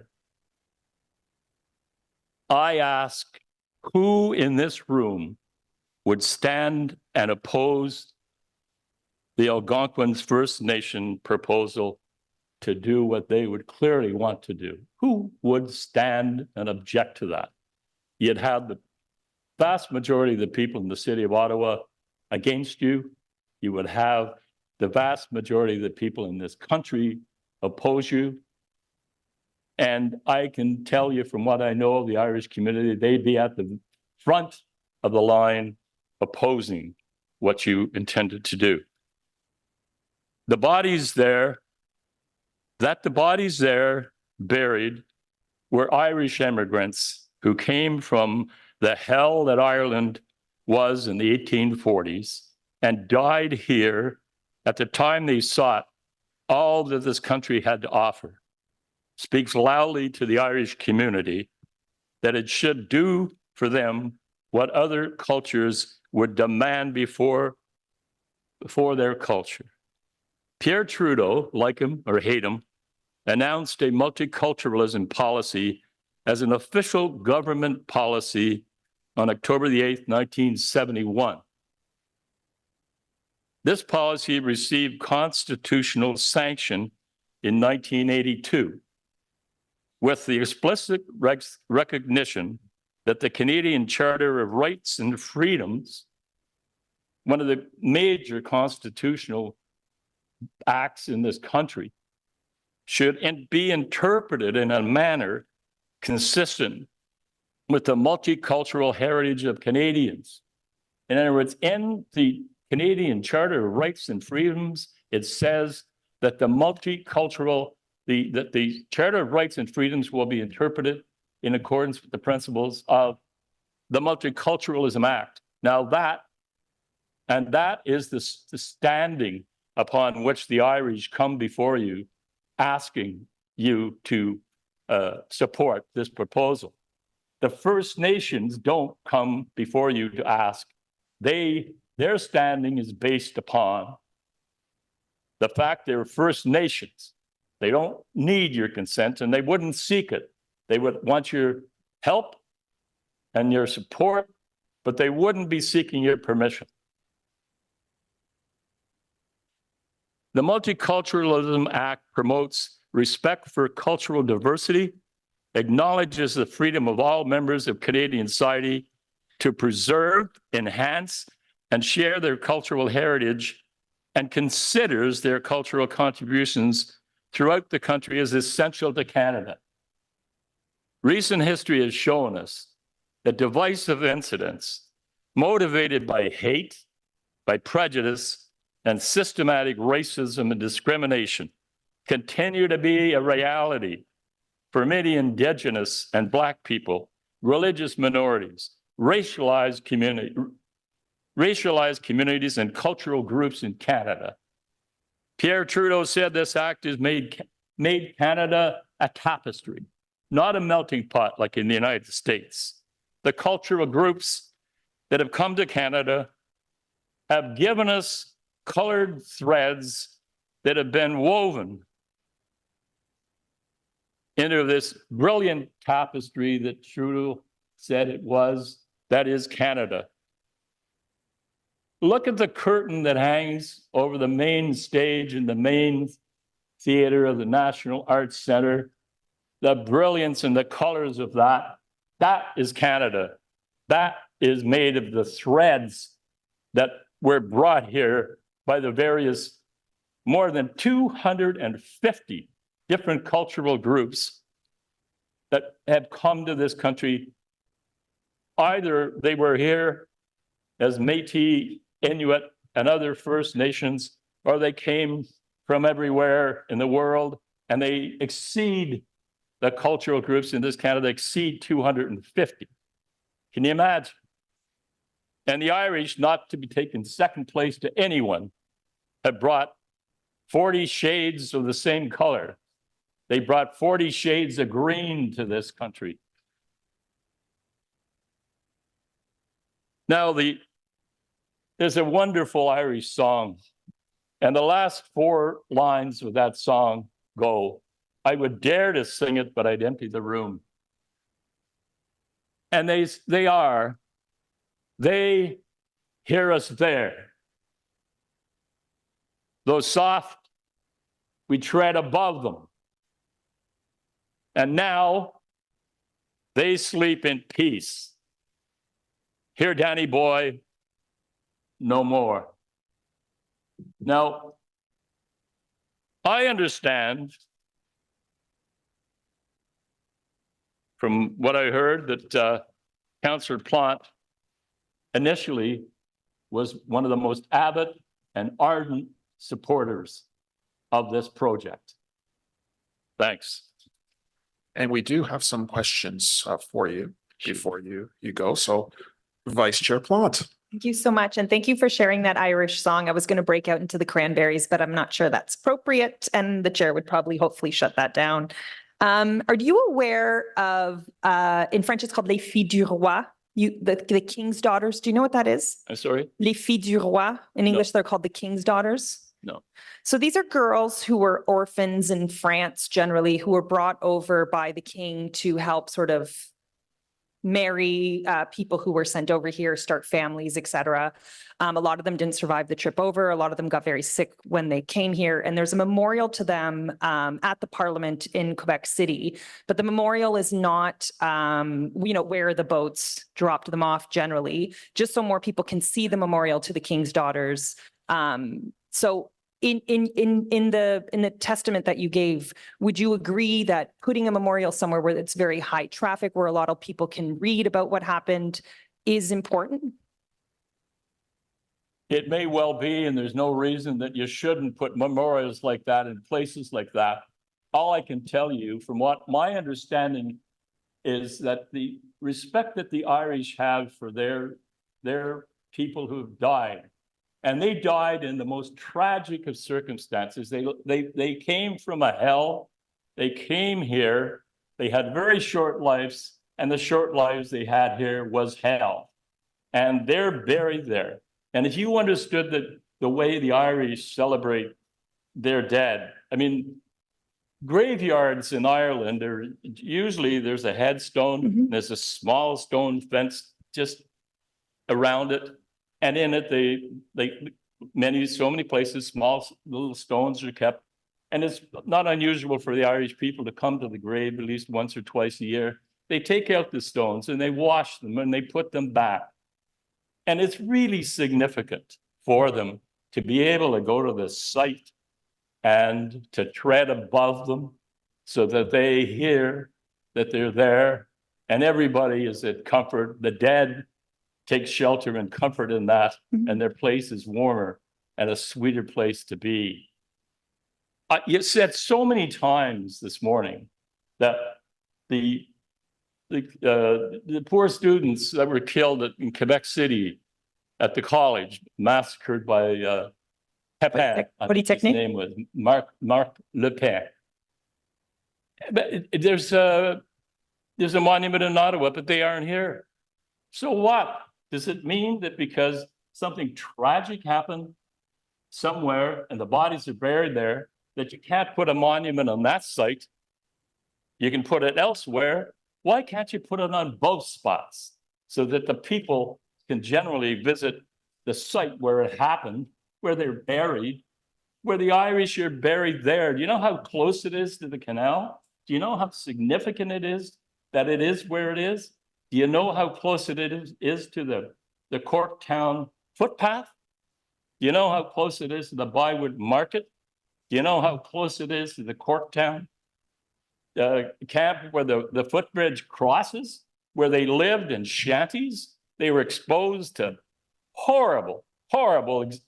I ask, who in this room would stand and oppose the Algonquins First Nation proposal to do what they would clearly want to do? Who would stand and object to that? You'd have the vast majority of the people in the city of Ottawa against you. You would have the vast majority of the people in this country oppose you. And I can tell you from what I know of the Irish community, they'd be at the front of the line opposing what you intended to do. The bodies there buried were Irish immigrants who came from the hell that Ireland was in the 1840s and died here at the time they sought all that this country had to offer. Speaks loudly to the Irish community that it should do for them what other cultures would demand before their culture. Pierre Trudeau, like him or hate him, announced a multiculturalism policy as an official government policy on October the 8th, 1971. This policy received constitutional sanction in 1982 with the explicit recognition that the Canadian Charter of Rights and Freedoms, one of the major constitutional acts in this country, should be interpreted in a manner consistent with the multicultural heritage of Canadians. In other words, in the Canadian Charter of Rights and Freedoms, it says that the the Charter of Rights and Freedoms will be interpreted in accordance with the principles of the Multiculturalism Act. Now that is the standing upon which the Irish come before you, asking you to support this proposal. The First Nations don't come before you to ask. Their standing is based upon the fact they're First Nations. They don't need your consent and they wouldn't seek it. They would want your help and your support, but they wouldn't be seeking your permission. The Multiculturalism Act promotes respect for cultural diversity, acknowledges the freedom of all members of Canadian society to preserve, enhance, and share their cultural heritage, and considers their cultural contributions throughout the country as essential to Canada. Recent history has shown us that divisive incidents motivated by hate, by prejudice, and systematic racism and discrimination continue to be a reality for many Indigenous and Black people, religious minorities, racialized communities and cultural groups in Canada. Pierre Trudeau said this act has made Canada a tapestry, not a melting pot like in the United States. The cultural groups that have come to Canada have given us colored threads that have been woven into this brilliant tapestry that Trudeau said it was, that is Canada. Look at the curtain that hangs over the main stage in the main theater of the National Arts Centre. The brilliance and the colors of that is Canada. That is made of the threads that were brought here by the various more than 250 different cultural groups that have come to this country. Either they were here as Métis, Inuit, and other First Nations, or they came from everywhere in the world, and they exceed, the cultural groups in this Canada exceed 250. Can you imagine? And the Irish, not to be taken second place to anyone, have brought 40 shades of the same color. They brought 40 shades of green to this country. Now, there's a wonderful Irish song, and the last 4 lines of that song go, I would dare to sing it, but I'd empty the room. And they hear us there. Though soft, we tread above them. And now they sleep in peace. Here, Danny boy, no more. Now, I understand from what I heard that Councillor Plante initially was one of the most avid and ardent supporters of this project. Thanks.
And we do have some questions for you before you go. So Vice Chair Plante.
Thank you so much. And thank you for sharing that Irish song. I was going to break out into the Cranberries, but I'm not sure that's appropriate. And the chair would probably hopefully shut that down. Are you aware of, in French, it's called Les Filles du Roi, the King's Daughters. Do you know what that is?
I'm sorry?
Les Filles du Roi. In English, they're called the King's Daughters.
no.
So these are girls who were orphans in France generally, who were brought over by the king to help sort of marry people who were sent over here, start families, etc. A lot of them didn't survive the trip over. A lot of them got very sick when they came here. And there's a memorial to them at the Parliament in Quebec City. But the memorial is not, where the boats dropped them off generally, just so more people can see the memorial to the King's daughters. So in the testament that you gave, would you agree that putting a memorial somewhere where it's very high traffic, where a lot of people can read about what happened, is important?
It may well be, and there's no reason that you shouldn't put memorials like that in places like that. All I can tell you, from what my understanding is, that the respect that the Irish have for their people who've died, and they died in the most tragic of circumstances. They came from a hell. They came here. They had very short lives, and the short lives they had here was hell. And they're buried there. And if you understood the way the Irish celebrate their dead, I mean, graveyards in Ireland, usually there's a headstone, there's a small stone fence just around it. And in it, so many places, small little stones are kept. And it's not unusual for the Irish people to come to the grave at least once or twice a year. They take out the stones and they wash them and they put them back. And it's really significant for them to be able to go to the site and to tread above them so that they hear that they're there, and everybody is at comfort. The dead take shelter and comfort in that, and their place is warmer and a sweeter place to be. You said so many times this morning that the poor students that were killed in Quebec City at the college, massacred by Pepin, I think his name was Marc Le Pen. But there's a monument in Ottawa, but they aren't here. So what? Does it mean that because something tragic happened somewhere and the bodies are buried there, that you can't put a monument on that site? You can put it elsewhere. Why can't you put it on both spots so that the people can generally visit the site where it happened, where they're buried, where the Irish are buried there? Do you know how close it is to the canal? Do you know how significant it is that it is where it is? Do you know how close it is to the Corktown footpath? Do you know how close it is to the Bywood Market? Do you know how close it is to the Corktown camp where the footbridge crosses, where they lived in shanties? They were exposed to horrible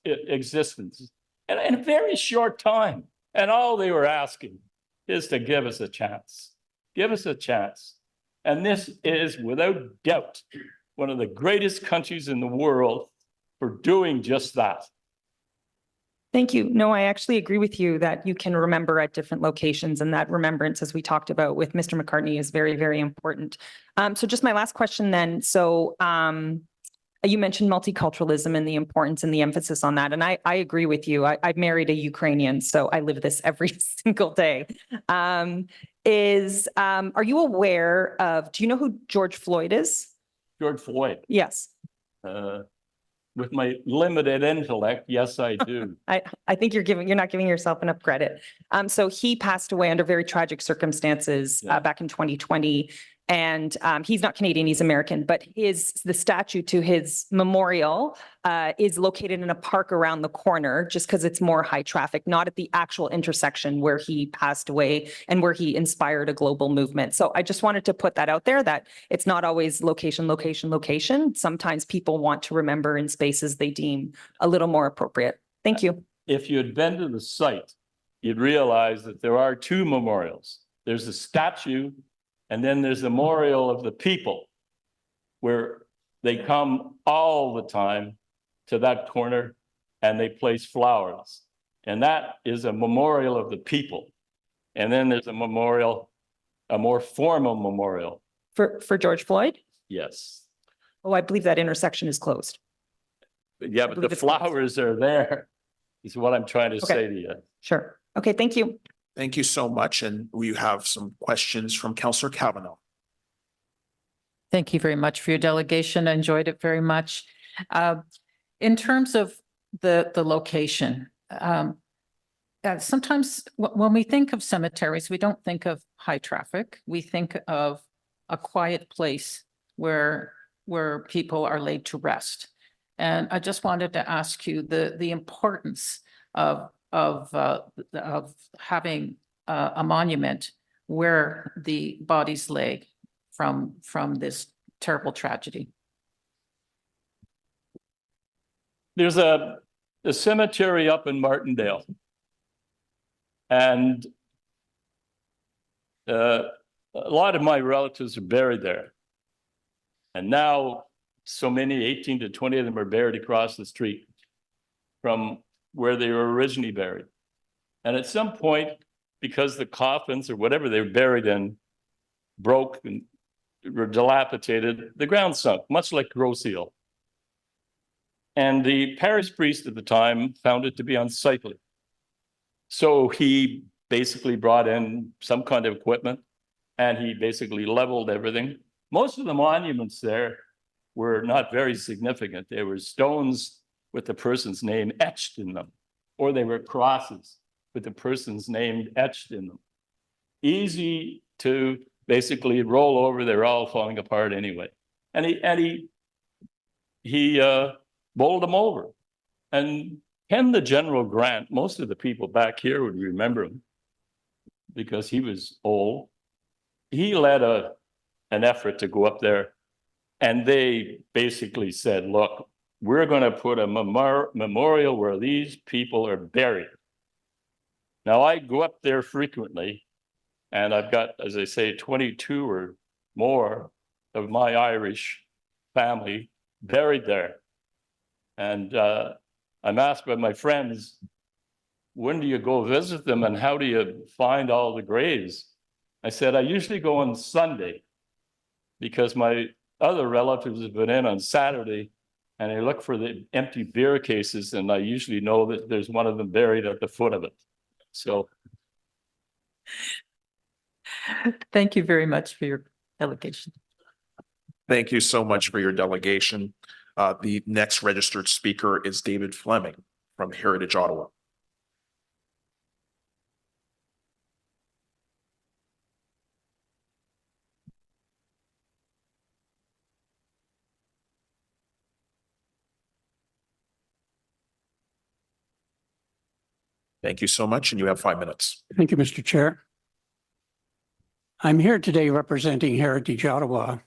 existence in a very short time. And all they were asking is to give us a chance. Give us a chance. And this is, without doubt, one of the greatest countries in the world for doing just that.
Thank you. No, I actually agree with you that you can remember at different locations, and that remembrance, as we talked about with Mr. McCartney, is very, very important. So just my last question then. So you mentioned multiculturalism and the importance and the emphasis on that. And I agree with you. I married a Ukrainian, so I live this every single day. Are you aware of, do you know who George Floyd is?
George Floyd?
Yes.
With my limited intellect, yes, I do.
I think you're not giving yourself enough credit. So he passed away under very tragic circumstances back in 2020. And he's not Canadian, he's American, but the statue to his memorial is located in a park around the corner, just because it's more high traffic, not at the actual intersection where he passed away and where he inspired a global movement. So I just wanted to put that out there, that it's not always location, location, location. Sometimes people want to remember in spaces they deem a little more appropriate. Thank you.
If you had been to the site, you'd realize that there are two memorials. There's a statue, and then there's a memorial of the people, where they come all the time to that corner and they place flowers. And that is a memorial of the people. And then there's a memorial, a more formal memorial.
For George Floyd?
Yes.
Oh, I believe that intersection is closed.
Yeah, but the flowers are there. is what I'm trying to
Okay.
say to you.
Sure. Okay, thank you.
Thank you so much. And we have some questions from Councillor Kavanaugh.
Thank you very much for your delegation. I enjoyed it very much. In terms of the location, sometimes when we think of cemeteries, we don't think of high traffic. We think of a quiet place where people are laid to rest. And I just wanted to ask you the importance of having a monument where the bodies lay from this terrible tragedy.
There's a cemetery up in Martindale. And a lot of my relatives are buried there. And now so many, 18 to 20 of them are buried across the street from where they were originally buried. And at some point, because the coffins or whatever they were buried in broke and were dilapidated, the ground sunk, much like Grosse Ile. And the parish priest at the time found it to be unsightly. So he basically brought in some kind of equipment and he basically leveled everything. Most of the monuments there were not very significant. They were stones with the person's name etched in them, or they were crosses with the person's name etched in them. Easy to basically roll over. They're all falling apart anyway. And he bowled them over. And Ken the General Grant, most of the people back here would remember him because he was old. He led an effort to go up there, and they basically said, look, we're going to put a memorial where these people are buried. Now, I go up there frequently, and I've got, as I say, 22 or more of my Irish family buried there. And I'm asked by my friends, when do you go visit them and how do you find all the graves? I said, I usually go on Sunday because my other relatives have been in on Saturday and I look for the empty beer cases and I usually know that there's one of them buried at the foot of it. So.
Thank you very much for your delegation.
Thank you so much for your delegation. The next registered speaker is David Fleming from Heritage Ottawa. Thank you so much, and you have 5 minutes.
Thank you, Mr. Chair. I'm here today representing Heritage Ottawa,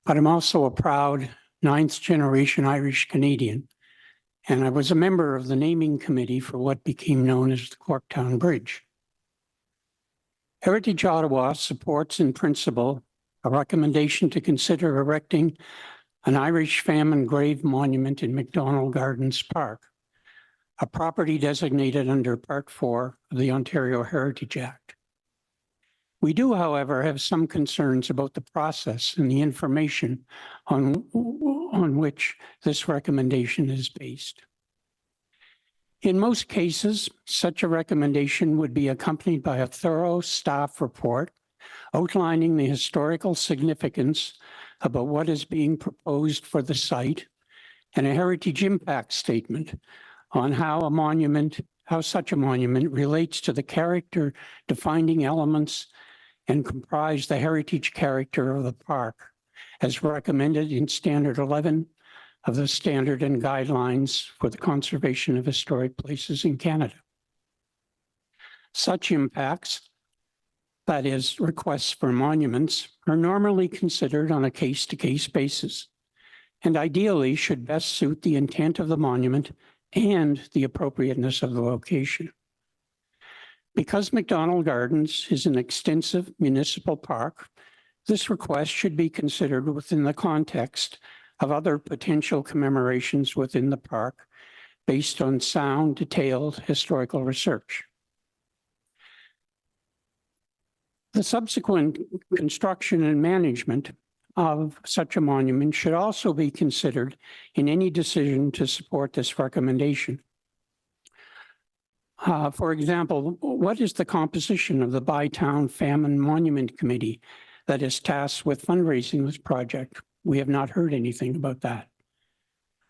but I'm also a proud 9th generation Irish Canadian, and I was a member of the naming committee for what became known as the Corktown Bridge. Heritage Ottawa supports in principle a recommendation to consider erecting an Irish famine grave monument in McDonald Gardens Park, a property designated under Part 4 of the Ontario Heritage Act. We do, however, have some concerns about the process and the information on which this recommendation is based. In most cases, such a recommendation would be accompanied by a thorough staff report outlining the historical significance about what is being proposed for the site and a heritage impact statement on how such a monument relates to the character defining elements and comprise the heritage character of the park, as recommended in Standard 11 of the Standard and Guidelines for the Conservation of Historic Places in Canada. Such impacts, that is, requests for monuments, are normally considered on a case-to-case basis, and ideally should best suit the intent of the monument and the appropriateness of the location. Because McDonald Gardens is an extensive municipal park, this request should be considered within the context of other potential commemorations within the park based on sound, detailed historical research. The subsequent construction and management of such a monument should also be considered in any decision to support this recommendation. For example, what is the composition of the Bytown Famine Monument Committee that is tasked with fundraising this project? We have not heard anything about that.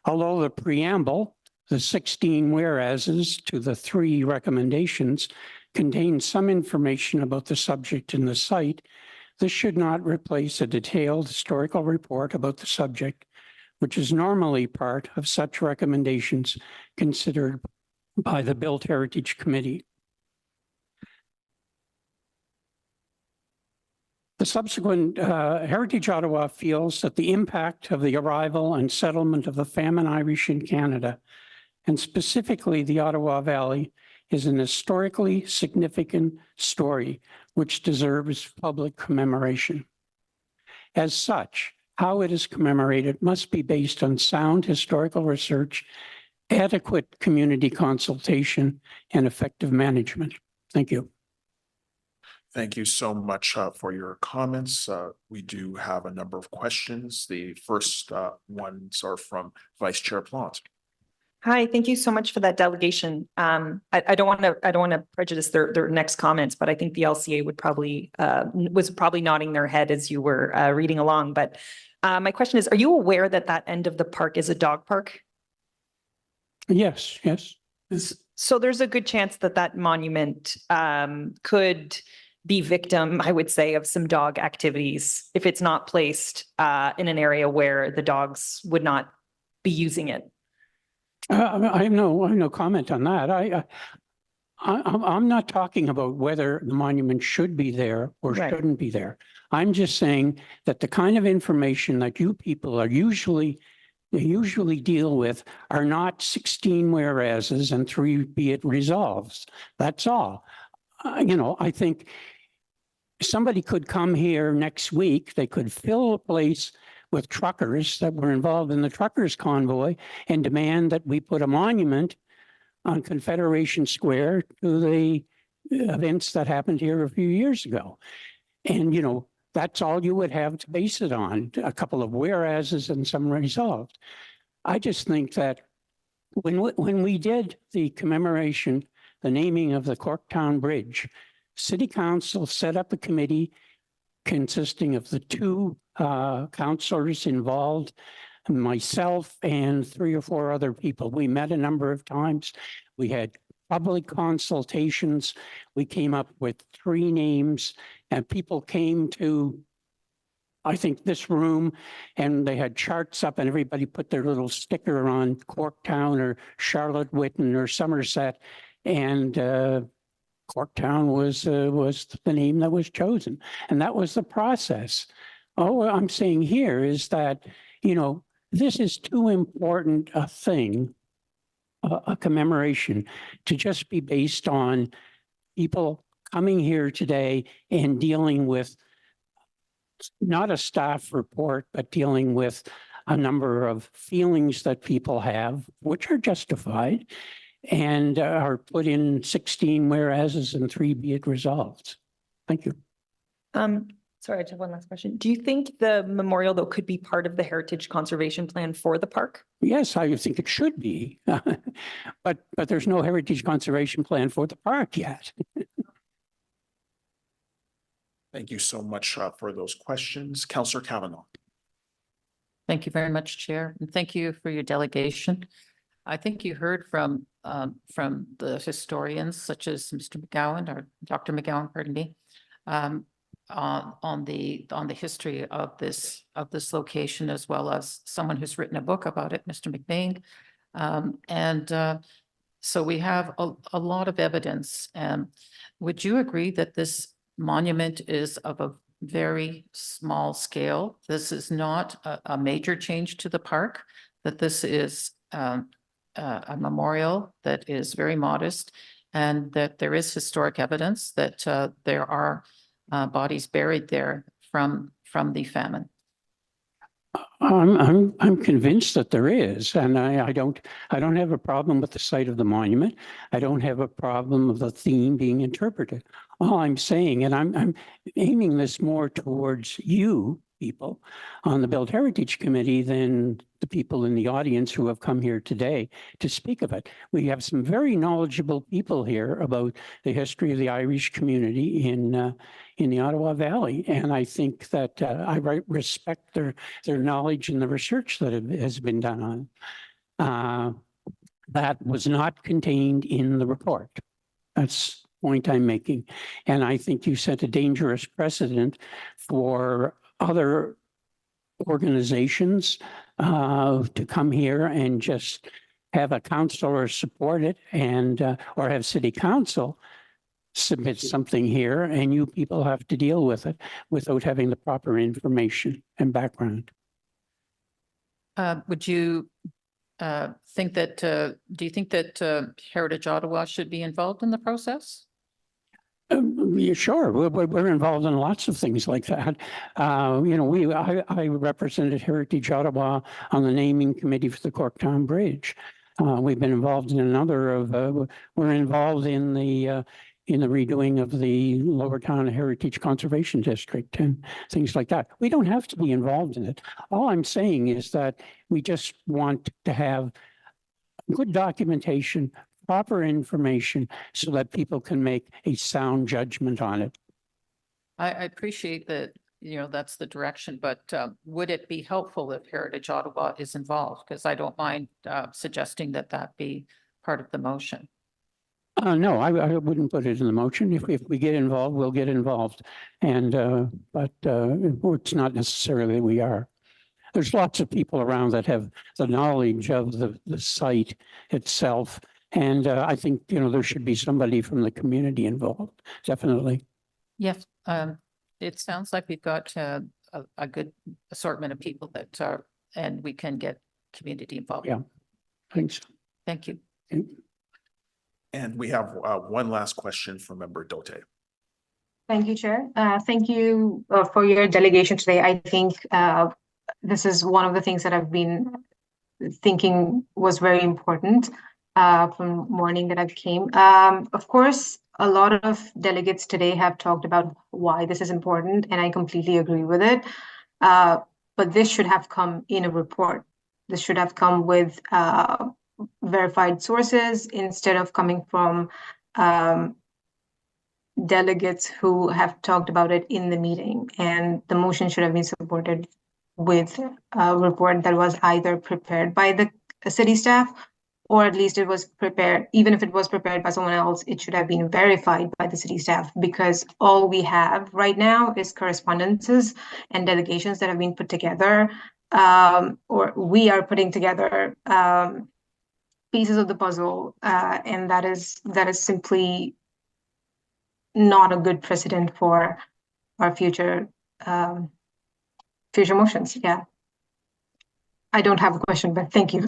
Although the preamble, the 16 whereases to the 3 recommendations, contains some information about the subject and the site, this should not replace a detailed historical report about the subject, which is normally part of such recommendations considered by the Built Heritage Committee. The subsequent Heritage Ottawa feels that the impact of the arrival and settlement of the famine Irish in Canada, and specifically the Ottawa Valley, is an historically significant story which deserves public commemoration. As such, how it is commemorated must be based on sound historical research, adequate community consultation, and effective management. Thank you.
Thank you so much for your comments. We do have a number of questions. The first ones are from Vice Chair Plant.
Hi, thank you so much for that delegation. I don't want to prejudice their next comments, but I think the LCA would probably was probably nodding their head as you were reading along. But my question is, are you aware that that end of the park is a dog park?
Yes, yes.
So there's a good chance that that monument could be victim, I would say, of some dog activities if it's not placed in an area where the dogs would not be using it.
I have no comment on that. I'm not talking about whether the monument should be there or shouldn't be there. I'm just saying that the kind of information that you people are usually deal with are not 16 whereases and 3 be it resolves. That's all. I think somebody could come here next week. They could fill a place with truckers that were involved in the truckers convoy and demand that we put a monument on Confederation Square to the events that happened here a few years ago. And, that's all you would have to base it on, a couple of whereases and some resolved. I just think that when we did the commemoration, the naming of the Corktown Bridge, City Council set up a committee consisting of the 2 councillors involved, myself and 3 or 4 other people. We met a number of times. We had public consultations. We came up with 3 names, and people came to, I think, this room, and they had charts up, and everybody put their little sticker on Corktown or Charlotte Whitton or Somerset, and Corktown was the name that was chosen, and that was the process. All what I'm saying here is that, this is too important a thing, a commemoration, to just be based on people coming here today and dealing with not a staff report, but dealing with a number of feelings that people have, which are justified, and are put in 16 whereases and 3 be it resolved. Thank you.
Sorry, I just have one last question. Do you think the memorial, though, could be part of the heritage conservation plan for the park?
Yes, I think it should be, but there's no heritage conservation plan for the park yet.
Thank you so much for those questions. Councillor Kavanaugh.
Thank you very much, Chair, and thank you for your delegation. I think you heard from the historians such as Mr. McGowan or Dr. McGowan, pardon me, on the history of this location, as well as someone who's written a book about it, Mr. McBain. So we have a lot of evidence. Would you agree that this monument is of a very small scale? This is not a major change to the park, that this is a memorial that is very modest, and that there is historic evidence that there are bodies buried there from the famine.
I'm convinced that there is, and I don't have a problem with the site of the monument. I don't have a problem of the theme being interpreted. All I'm saying, and I'm aiming this more towards you, people on the Built Heritage Committee than the people in the audience who have come here today to speak of it. We have some very knowledgeable people here about the history of the Irish community in the Ottawa Valley. And I think that I respect their knowledge and the research that has been done on it. That was not contained in the report. That's the point I'm making. And I think you set a dangerous precedent for other organizations to come here and just have a councillor support it and or have city council submit something here and you people have to deal with it without having the proper information and background.
Would you think that, do you think that Heritage Ottawa should be involved in the process?
Yeah, sure. We're involved in lots of things like that. You know, I represented Heritage Ottawa on the naming committee for the Corktown Bridge. We've been involved in another of, we're involved in the redoing of the Lower Town Heritage Conservation District and things like that. We don't have to be involved in it. All I'm saying is that we just want to have good documentation, proper information so that people can make a sound judgment on it.
I appreciate that, you know, that's the direction, but would it be helpful if Heritage Ottawa is involved? Because I don't mind suggesting that that be part of the motion.
No, I wouldn't put it in the motion. If we get involved, we'll get involved. And, but it's not necessarily that we are. There's lots of people around that have the knowledge of the site itself. And I think, you know, there should be somebody from the community involved, definitely.
Yes, it sounds like we've got a good assortment of people that are, and we can get community involved.
Yeah, thanks.
Thank you.
And we have one last question from Member Dote.
Thank you, Chair. Thank you for your delegation today. I think this is one of the things that I've been thinking was very important from morning that I came. Of course, a lot of delegates today have talked about why this is important, and I completely agree with it. But this should have come in a report. This should have come with verified sources instead of coming from delegates who have talked about it in the meeting. And the motion should have been supported with a report that was either prepared by the city staff, or at least it was prepared, even if it was prepared by someone else, it should have been verified by the city staff, because all we have right now is correspondences and delegations that have been put together, or we are putting together pieces of the puzzle, and that is simply not a good precedent for our future motions. Yeah, I don't have a question, but thank you.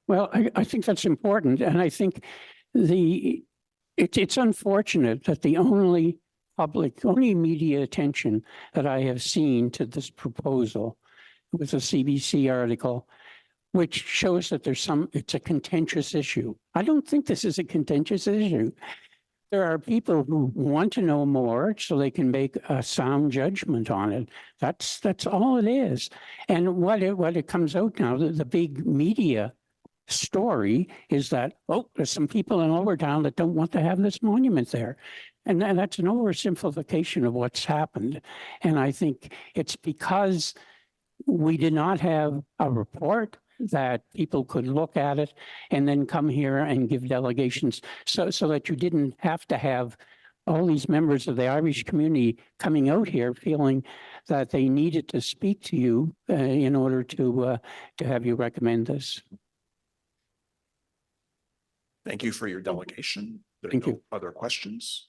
Well, I think that's important, and I think it's unfortunate that the only media attention that I have seen to this proposal was a CBC article, which shows that it's a contentious issue. I don't think this is a contentious issue. There are people who want to know more so they can make a sound judgment on it. That's all it is. And what it comes out now, the big media story is that, oh, there's some people in Lower Town that don't want to have this monument there. And that's an oversimplification of what's happened. And I think it's because we did not have a report that people could look at it and then come here and give delegations, so that you didn't have to have all these members of the Irish community coming out here feeling that they needed to speak to you in order to have you recommend this.
Thank you for your delegation. There are
Thank you.
Other questions?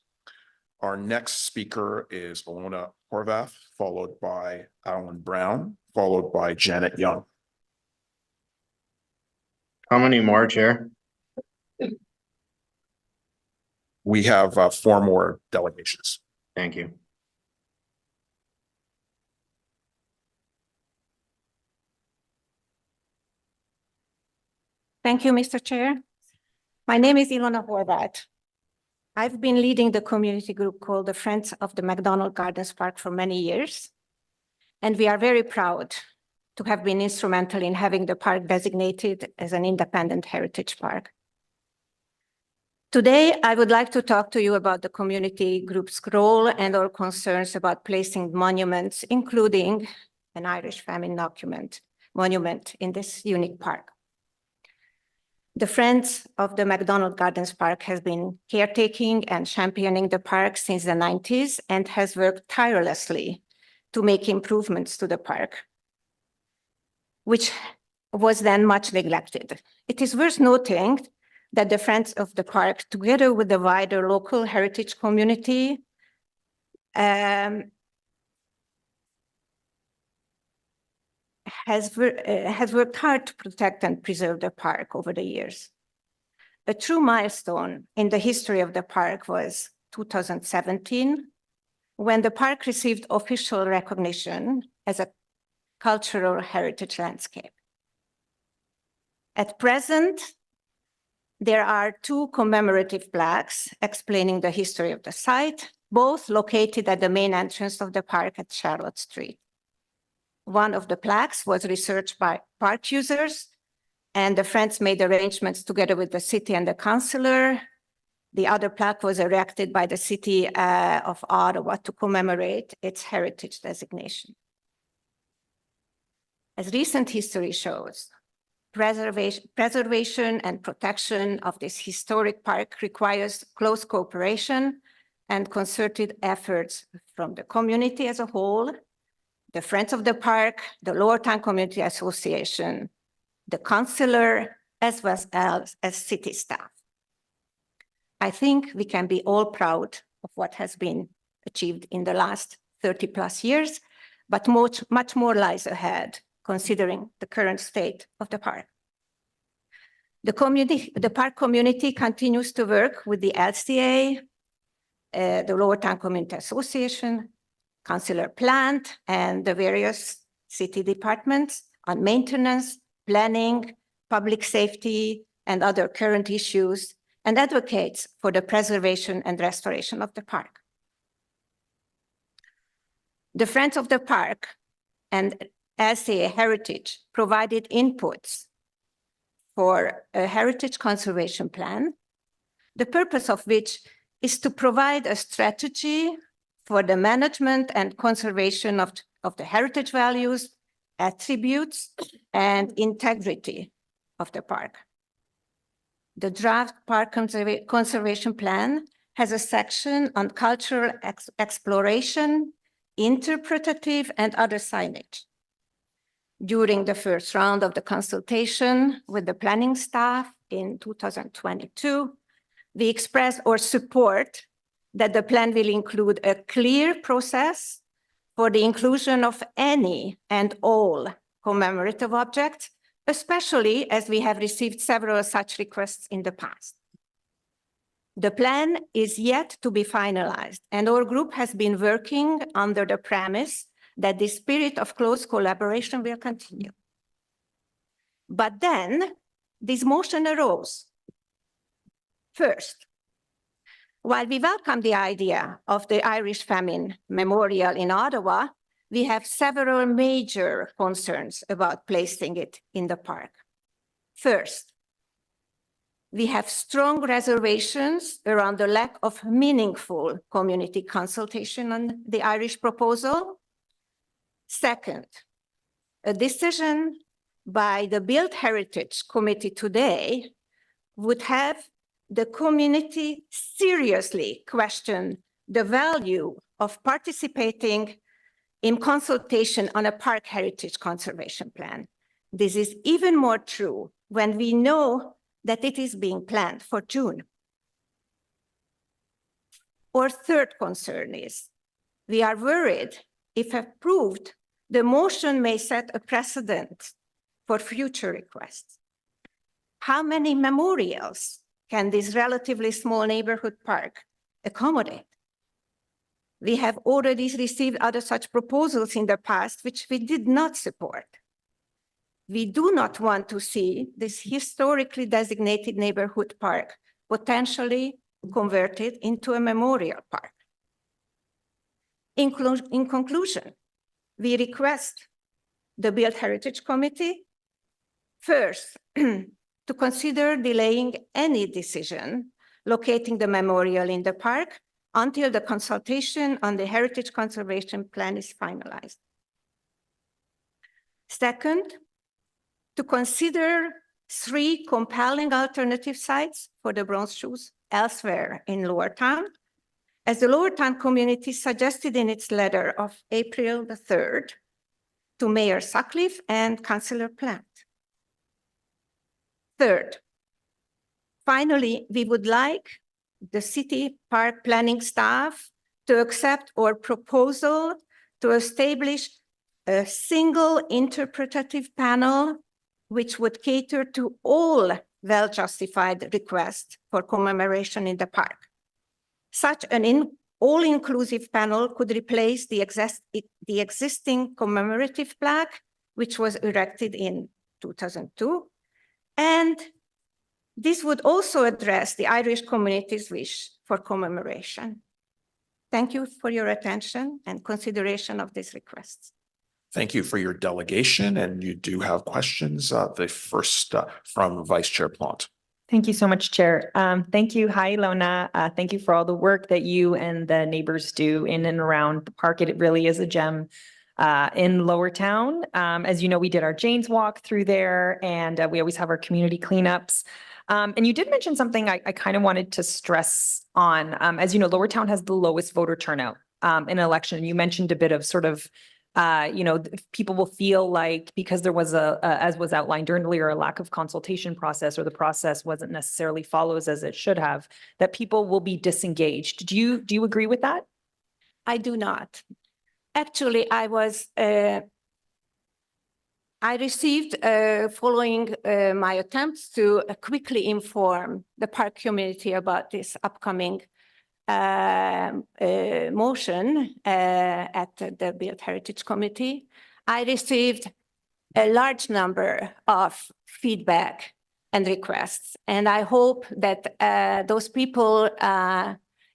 Our next speaker is Alona Horvath, followed by Alan Brown, followed by Janet Young.
How many more, Chair?
We have 4 more delegations.
Thank you.
Thank you, Mr. Chair. My name is Ilona Horvath. I've been leading the community group called the Friends of the McDonald Gardens Park for many years. And we are very proud to have been instrumental in having the park designated as an independent heritage park. Today, I would like to talk to you about the community group's role and our concerns about placing monuments, including an Irish famine monument in this unique park. The Friends of the McDonald Gardens Park has been caretaking and championing the park since the 90s and has worked tirelessly to make improvements to the park, which was then much neglected. It is worth noting that the Friends of the Park, together with the wider local heritage community, has worked hard to protect and preserve the park over the years. A true milestone in the history of the park was 2017, when the park received official recognition as a cultural heritage landscape. At present, there are 2 commemorative plaques explaining the history of the site, both located at the main entrance of the park at Charlotte Street. One of the plaques was researched by park users, and the Friends made arrangements together with the city and the councillor. The other plaque was erected by the city of Ottawa to commemorate its heritage designation. As recent history shows, preservation and protection of this historic park requires close cooperation and concerted efforts from the community as a whole, the Friends of the Park, the Lower Town Community Association, the councillor, as well as city staff. I think we can be all proud of what has been achieved in the last 30+ years, but much more lies ahead, considering the current state of the park. The park community continues to work with the LCA, the Lower Town Community Association, Councillor Plant, and the various city departments on maintenance, planning, public safety, and other current issues, and advocates for the preservation and restoration of the park. The Friends of the Park and LCA Heritage provided inputs for a heritage conservation plan, the purpose of which is to provide a strategy for the management and conservation of the heritage values, attributes, and integrity of the park. The draft park conservation plan has a section on cultural exploration, interpretative, and other signage. During the first round of the consultation with the planning staff in 2022, we expressed our support that the plan will include a clear process for the inclusion of any and all commemorative objects, especially as we have received several such requests in the past. The plan is yet to be finalized, and our group has been working under the premise that the spirit of close collaboration will continue. But then this motion arose. First, while we welcome the idea of the Irish Famine Memorial in Ottawa, we have several major concerns about placing it in the park. First, we have strong reservations around the lack of meaningful community consultation on the Irish proposal. Second, a decision by the Built Heritage Committee today would have the community seriously question the value of participating in consultation on a park heritage conservation plan. This is even more true when we know that it is being planned for June. Our third concern is we are worried if approved, the motion may set a precedent for future requests. How many memorials can this relatively small neighborhood park accommodate? We have already received other such proposals in the past, which we did not support. We do not want to see this historically designated neighborhood park potentially converted into a memorial park. In conclusion, we request the Built Heritage Committee first to consider delaying any decision locating the memorial in the park until the consultation on the Heritage Conservation Plan is finalized. Second, to consider 3 compelling alternative sites for the bronze shoes elsewhere in Lower Town, as the Lower Town community suggested in its letter of April the 3rd to Mayor Sutcliffe and Councillor Plant. Third, finally, we would like the city park planning staff to accept our proposal to establish a single interpretative panel which would cater to all well-justified requests for commemoration in the park. Such an all-inclusive panel could replace the existing commemorative plaque, which was erected in 2002, and this would also address the Irish community's wish for commemoration. Thank you for your attention and consideration of these requests.
Thank you for your delegation, and you do have questions. The first from Vice Chair Plant.
Thank you so much, Chair. Thank you. Hi, Alona. Thank you for all the work that you and the neighbors do in and around the park. It really is a gem in Lower Town. As you know, we did our Jane's walk through there, and we always have our community cleanups. And you did mention something I kind of wanted to stress on. As you know, Lower Town has the lowest voter turnout in an election. You mentioned a bit of sort of people will feel like because there was as was outlined earlier, a lack of consultation process, or the process wasn't necessarily follows as it should have, that people will be disengaged. Do you agree with that?
I do not. Actually, I received, following my attempts to quickly inform the park community about this upcoming motion at the Built Heritage Committee, I received a large number of feedback and requests. And I hope that those people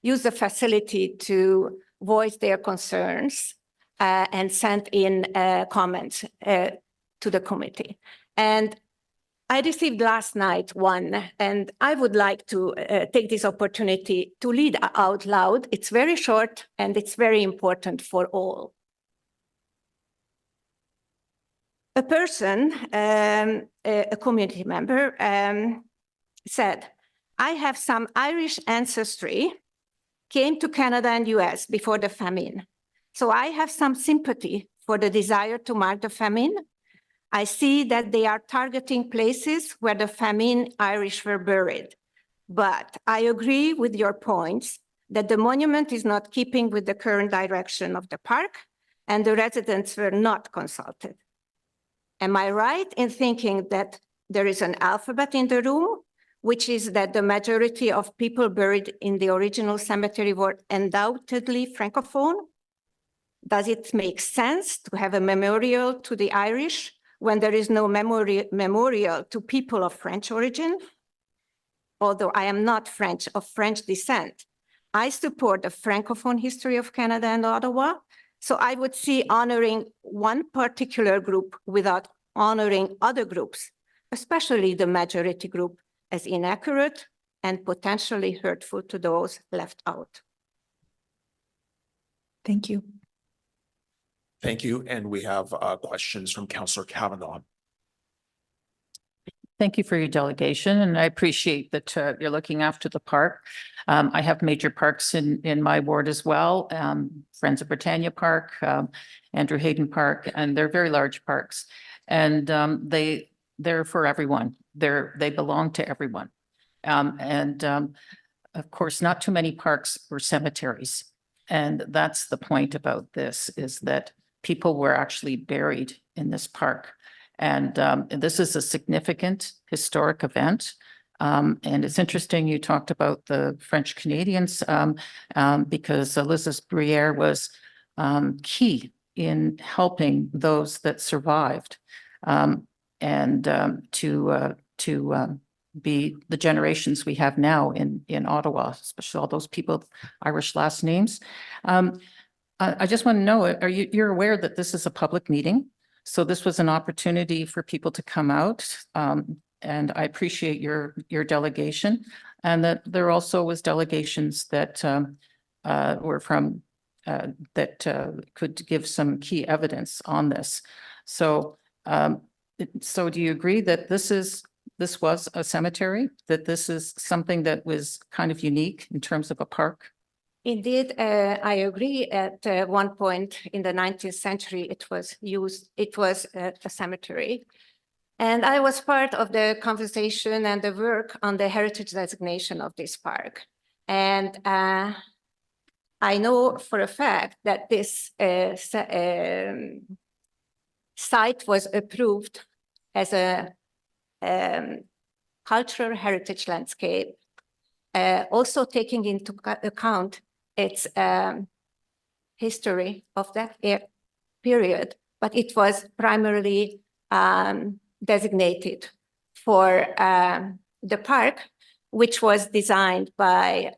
use the facility to voice their concerns and send in comments to the committee. And I received last night one, and I would like to take this opportunity to read out loud. It's very short and it's very important for all. A person, a community member, said, I have some Irish ancestry, came to Canada and US before the famine. So I have some sympathy for the desire to mark the famine. I see that they are targeting places where the famine Irish were buried. But I agree with your points that the monument is not keeping with the current direction of the park, and the residents were not consulted. Am I right in thinking that there is an alphabet in the room, which is that the majority of people buried in the original cemetery were undoubtedly Francophone? Does it make sense to have a memorial to the Irish when there is no memorial to people of French origin? Although I am not French, of French descent, I support the Francophone history of Canada and Ottawa. So I would see honoring one particular group without honoring other groups, especially the majority group, as inaccurate and potentially hurtful to those left out.
Thank you.
Thank you. And we have questions from Councillor Kavanaugh.
Thank you for your delegation, and I appreciate that you're looking after the park. I have major parks in my ward as well, Friends of Britannia Park, Andrew Hayden Park, and they're very large parks. And they're for everyone. They belong to everyone. Of course, not too many parks were cemeteries. And that's the point about this, is that people were actually buried in this park. And this is a significant historic event. And it's interesting you talked about the French Canadians because Elizabeth Bruyere was key in helping those that survived to be the generations we have now in Ottawa, especially all those people with Irish last names. I just want to know, you're aware that this is a public meeting? So this was an opportunity for people to come out. And I appreciate your delegation, and that there also was delegations that were from that could give some key evidence on this. So so do you agree that this was a cemetery, that this is something that was kind of unique in terms of a park?
Indeed, I agree. At one point in the 19th century, it was a cemetery. And I was part of the conversation and the work on the heritage designation of this park. And I know for a fact that this site was approved as a cultural heritage landscape, also taking into account its history of that period, but it was primarily designated for the park, which was designed by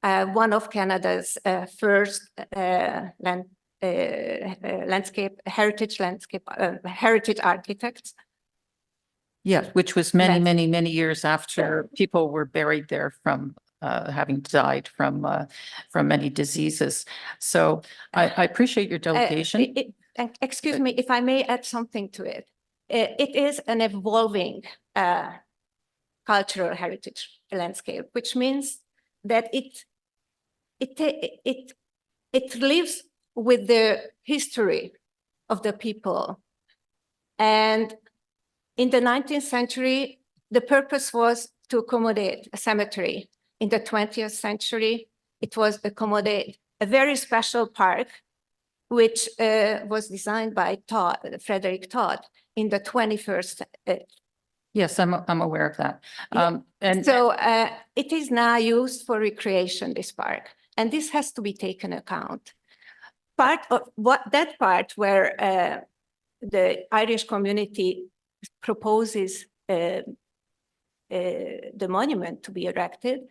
one of Canada's first heritage architects.
Yeah, which was many years after people were buried there from having died from many diseases. So I appreciate your delegation.
Excuse me, if I may add something to it. It is an evolving cultural heritage landscape, which means that it lives with the history of the people. And in the 19th century, the purpose was to accommodate a cemetery. In the 20th century, it was accommodate a very special park, which was designed by Frederick Todd in the 21st.
Yes, I'm aware of that.
And so it is now used for recreation, this park, and this has to be taken account. Part of that part where the Irish community proposes the monument to be erected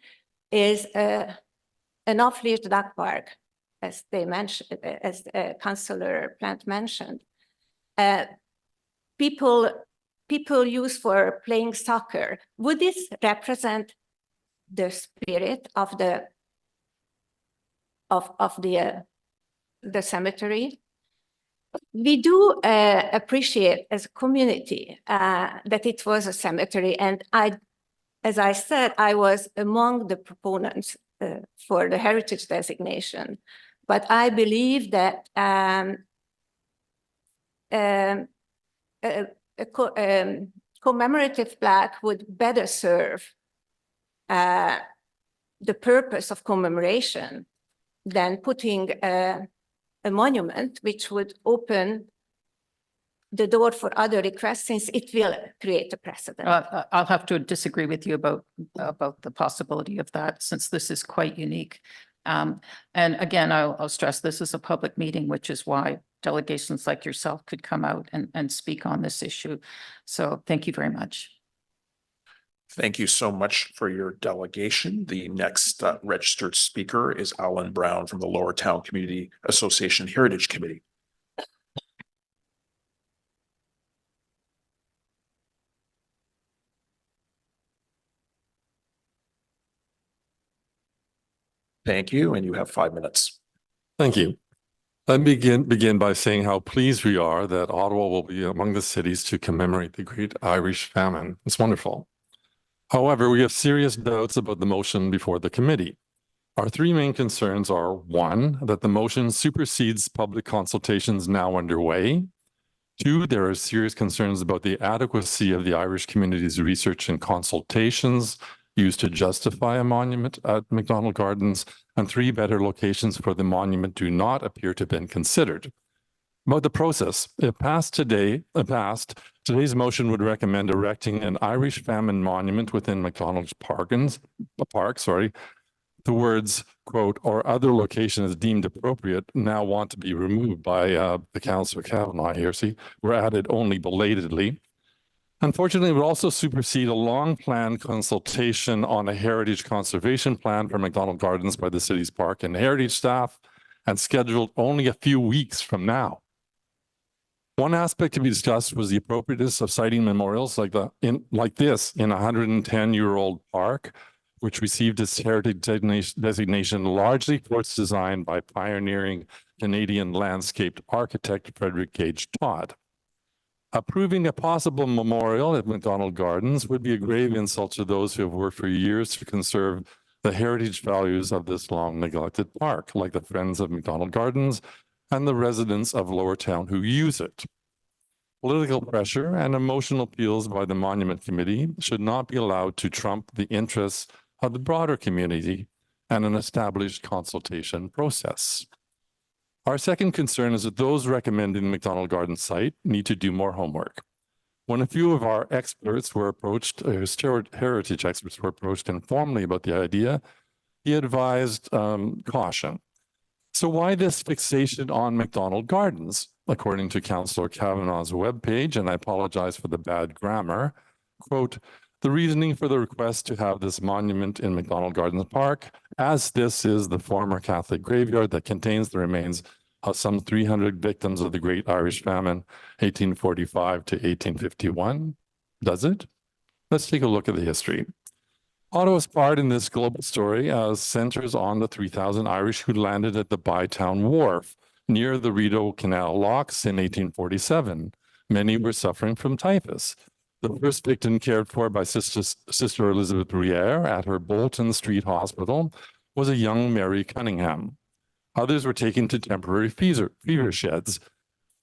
is an off-leash dog park, as they mentioned, as Councillor Plant mentioned. People use for playing soccer. Would this represent the spirit of the cemetery? We do appreciate as a community that it was a cemetery, and as I said, I was among the proponents for the heritage designation, but I believe that a commemorative plaque would better serve the purpose of commemoration than putting a monument, which would open the door for other requests, since it will create a precedent.
I'll have to disagree with you about the possibility of that, since this is quite unique. And again, I'll stress this is a public meeting, which is why delegations like yourself could come out and speak on this issue. So thank you very much.
Thank you so much for your delegation. The next registered speaker is Alan Brown from the Lower Town Community Association Heritage Committee. Thank you, and you have 5 minutes.
Thank you. Let me begin by saying how pleased we are that Ottawa will be among the cities to commemorate the Great Irish Famine. It's wonderful. However, we have serious doubts about the motion before the committee. Our three main concerns are: one, that the motion supersedes public consultations now underway. Two, there are serious concerns about the adequacy of the Irish community's research and consultations used to justify a monument at McDonald Gardens. And three, better locations for the monument do not appear to have been considered. About the process, if passed, today's motion would recommend erecting an Irish famine monument within McDonald's Park. The words, quote, "or other location is deemed appropriate," now want to be removed by the Councillor Kavanagh here, were added only belatedly. Unfortunately, it would also supersede a long-planned consultation on a heritage conservation plan for McDonald Gardens by the city's park and heritage staff, and scheduled only a few weeks from now. One aspect to be discussed was the appropriateness of citing memorials like this in a 110-year-old park, which received its heritage designation largely for its design by pioneering Canadian landscape architect Frederick Gage Todd. Approving a possible memorial at McDonald Gardens would be a grave insult to those who have worked for years to conserve the heritage values of this long neglected park, like the Friends of McDonald Gardens and the residents of Lower Town who use it. Political pressure and emotional appeals by the Monument Committee should not be allowed to trump the interests of the broader community and an established consultation process. Our second concern is that those recommending the McDonald Garden site need to do more homework. When a few of our experts were approached, heritage experts were approached informally about the idea, he advised caution. So why this fixation on McDonald Gardens? According to Councillor Kavanaugh's webpage, and I apologize for the bad grammar, quote, the reasoning for the request to have this monument in McDonald Gardens Park, as this is the former Catholic graveyard that contains the remains of some 300 victims of the Great Irish Famine, 1845 to 1851. Does it? Let's take a look at the history. Ottawa's part in this global story centers on the 3,000 Irish who landed at the Bytown Wharf near the Rideau Canal locks in 1847. Many were suffering from typhus. The first victim cared for by Sister Elizabeth Rière at her Bolton Street Hospital was a young Mary Cunningham. Others were taken to temporary fever sheds.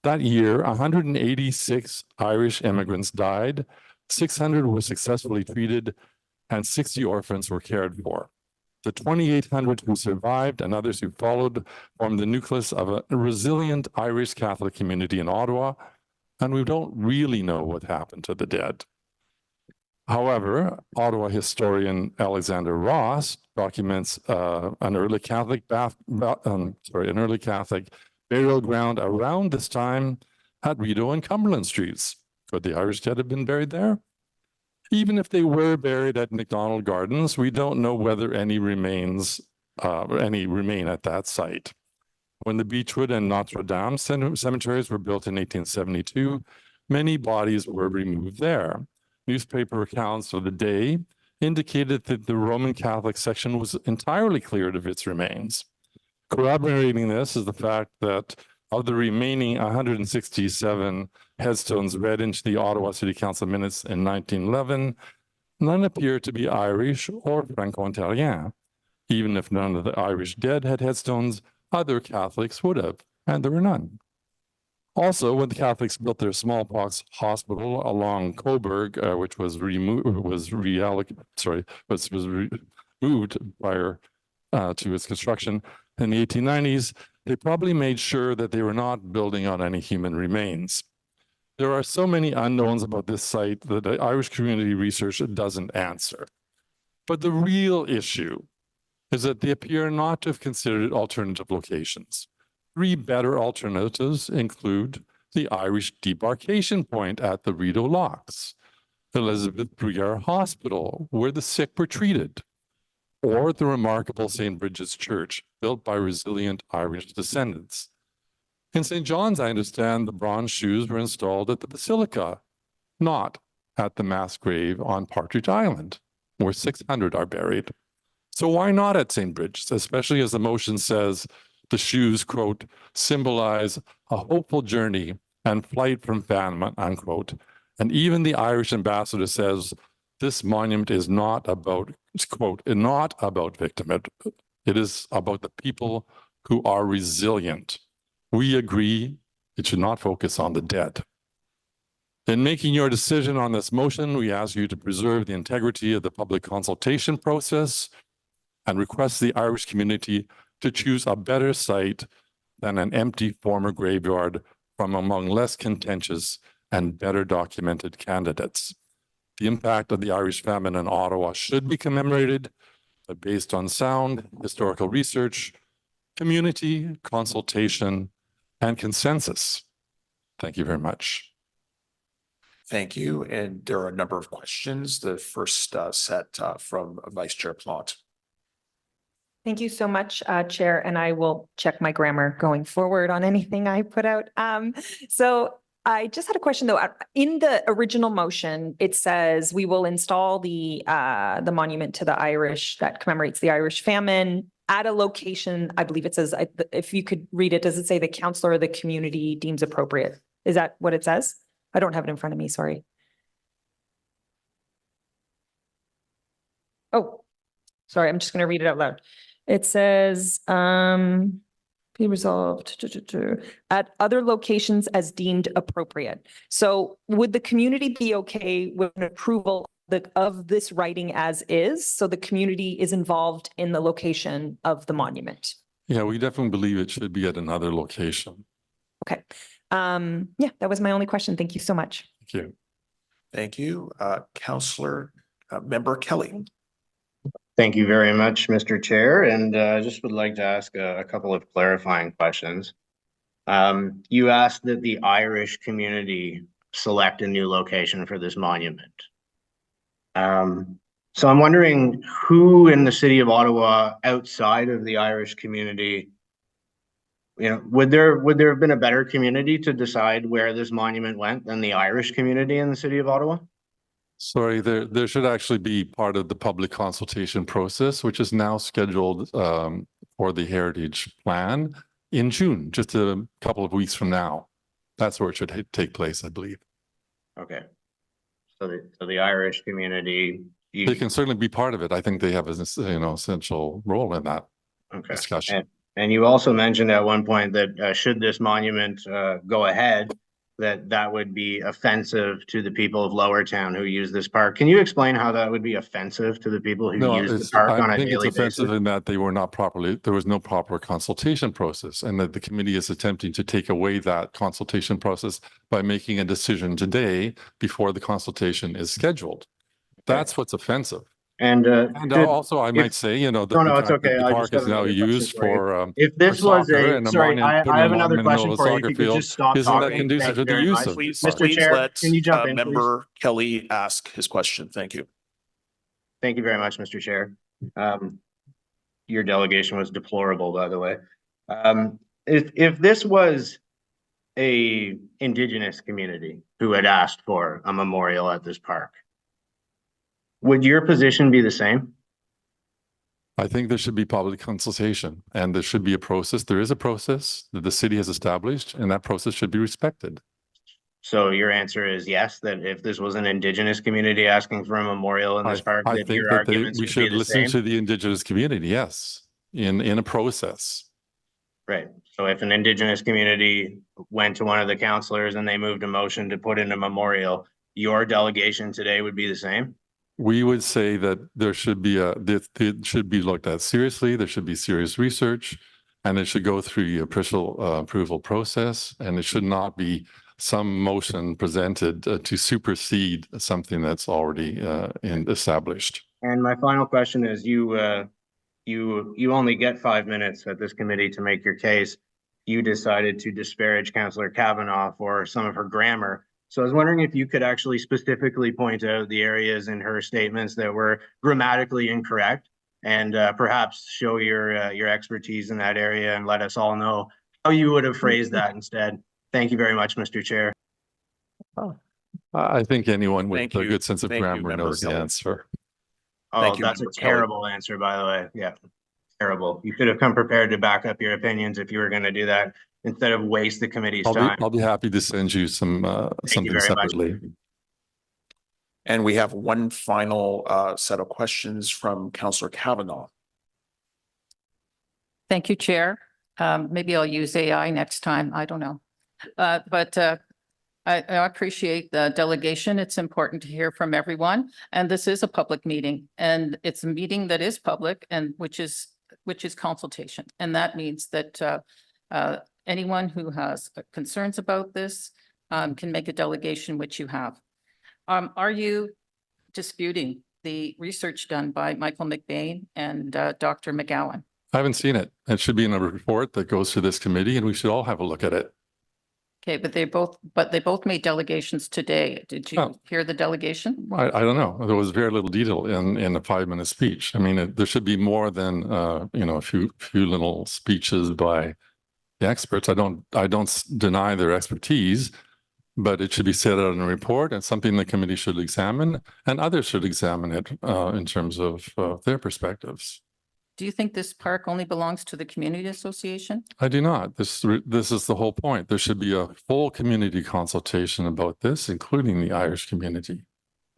That year, 186 Irish immigrants died, 600 were successfully treated, and 60 orphans were cared for. The 2,800 who survived and others who followed formed the nucleus of a resilient Irish Catholic community in Ottawa, and we don't really know what happened to the dead. However, Ottawa historian Alexander Ross documents an early Catholic burial ground around this time at Rideau and Cumberland Streets. Could the Irish dead have been buried there? Even if they were buried at McDonald Gardens, we don't know whether any remain at that site. When the Beechwood and Notre Dame cemeteries were built in 1872, many bodies were removed there. Newspaper accounts of the day indicated that the Roman Catholic section was entirely cleared of its remains. Corroborating this is the fact that of the remaining 167 headstones read into the Ottawa City Council minutes in 1911, none appear to be Irish or Franco-Ontarien. Even if none of the Irish dead had headstones, other Catholics would have, and there were none. Also, when the Catholics built their smallpox hospital along Coburg, which was removed prior to its construction in the 1890s, they probably made sure that they were not building on any human remains. There are so many unknowns about this site that the Irish community research doesn't answer. But the real issue is that they appear not to have considered alternative locations. 3 better alternatives include the Irish debarkation point at the Rideau Locks, Elizabeth Bruyère Hospital, where the sick were treated, or the remarkable St. Bridget's Church, built by resilient Irish descendants. In St. John's, I understand the bronze shoes were installed at the Basilica, not at the mass grave on Partridge Island, where 600 are buried. So why not at St. Bridget's, especially as the motion says the shoes, quote, symbolize a hopeful journey and flight from famine, unquote. And even the Irish ambassador says this monument is not about, quote, not about victimhood. It is about the people who are resilient. We agree it should not focus on the dead. In making your decision on this motion, we ask you to preserve the integrity of the public consultation process and request the Irish community to choose a better site than an empty former graveyard from among less contentious and better documented candidates. The impact of the Irish famine in Ottawa should be commemorated, but based on sound historical research, community consultation, and consensus. Thank you very much.
Thank you. And there are a number of questions. The first set from Vice Chair Plante.
Thank you so much, Chair, and I will check my grammar going forward on anything I put out. So I just had a question though. In the original motion, it says we will install the monument to the Irish that commemorates the Irish famine at a location. I believe it says, if you could read it, does it say the council or the community deems appropriate? Is that what it says? I don't have it in front of me, sorry. Oh, sorry, I'm just going to read it out loud. It says, be resolved at other locations as deemed appropriate. So would the community be okay with an approval of this writing as is? So the community is involved in the location of the monument.
Yeah, we definitely believe it should be at another location.
Okay. Yeah, that was my only question. Thank you so much.
Thank you.
Thank you. Councillor Member Kelly.
Thank you very much, Mr. Chair, and just would like to ask a couple of clarifying questions. You asked that the Irish community select a new location for this monument. So I'm wondering who in the city of Ottawa outside of the Irish community, would there have been a better community to decide where this monument went than the Irish community in the city of Ottawa?
Sorry, there should actually be part of the public consultation process, which is now scheduled for the heritage plan in June, just a couple of weeks from now. That's where it should take place, I believe.
Okay. So the Irish community,
they can certainly be part of it. I think they have an essential role in that discussion.
And you also mentioned at one point that should this monument go ahead, that would be offensive to the people of Lowertown who use this park. Can you explain how that would be offensive to the people who use the park on a daily basis?
I think it's offensive in that there was no proper consultation process, and that the committee is attempting to take away that consultation process by making a decision today before the consultation is scheduled. That's what's offensive.
And
also, I might say, the park is now used for
if this was
a
sorry, I have another question for you. If you could just stop
isn't that
talking.
conducive to the use of
Please let
can you jump in,
Member Kelly ask his question. Thank you.
Thank you very much, Mr. Chair. Your delegation was deplorable, by the way. If this was a Indigenous community who had asked for a memorial at this park, would your position be the same?
I think there should be public consultation, and there should be a process. There is a process that the city has established, and that process should be respected.
So your answer is yes, that if this was an Indigenous community asking for a memorial in this park,
I
that
think
your
that
arguments
we
would be
should
the
listen
same?
to the Indigenous community, yes, in a process.
Right. So if an Indigenous community went to one of the councillors and they moved a motion to put in a memorial, your delegation today would be the same?
We would say that there should be it should be looked at seriously. There should be serious research, and it should go through the official approval process. And it should not be some motion presented to supersede something that's already established.
And my final question is: you only get 5 minutes at this committee to make your case. You decided to disparage Councillor Kavanagh for some of her grammar. So I was wondering if you could actually specifically point out the areas in her statements that were grammatically incorrect, and perhaps show your expertise in that area and let us all know how you would have phrased that instead. Thank you very much, Mr. Chair.
I think anyone with a good sense of grammar knows the answer.
Oh, that's a terrible answer, by the way. Yeah, terrible. You should have come prepared to back up your opinions if you were going to do that, instead of waste the committee's time.
I'll be happy to send you something separately.
And we have one final set of questions from Councillor Kavanagh.
Thank you, Chair. Maybe I'll use AI next time. I don't know. But I appreciate the delegation. It's important to hear from everyone. And this is a public meeting, and it's a meeting that is public, and which is consultation. And that means that anyone who has concerns about this can make a delegation, which you have. Are you disputing the research done by Michael McBain and Dr. McGowan?
I haven't seen it. It should be in a report that goes to this committee, and we should all have a look at it.
Okay, but they both made delegations today. Did you
Oh.
hear the delegation?
I don't know. There was very little detail in a 5-minute speech. I mean, there should be more than, a few little speeches by the experts. I don't deny their expertise, but it should be set out in a report and something the committee should examine, and others should examine it in terms of their perspectives.
Do you think this park only belongs to the community association?
I do not. This is the whole point. There should be a full community consultation about this, including the Irish community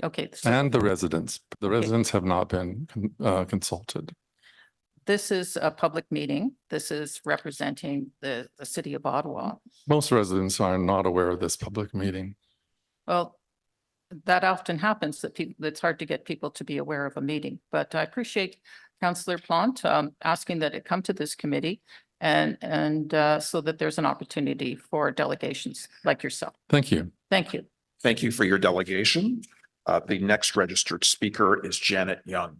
Okay.
and the residents. The residents have not been consulted.
This is a public meeting. This is representing the city of Ottawa.
Most residents are not aware of this public meeting.
Well, that often happens that it's hard to get people to be aware of a meeting, but I appreciate Councillor Plante asking that it come to this committee and so that there's an opportunity for delegations like yourself.
Thank you.
Thank you.
Thank you for your delegation. The next registered speaker is Janet Young.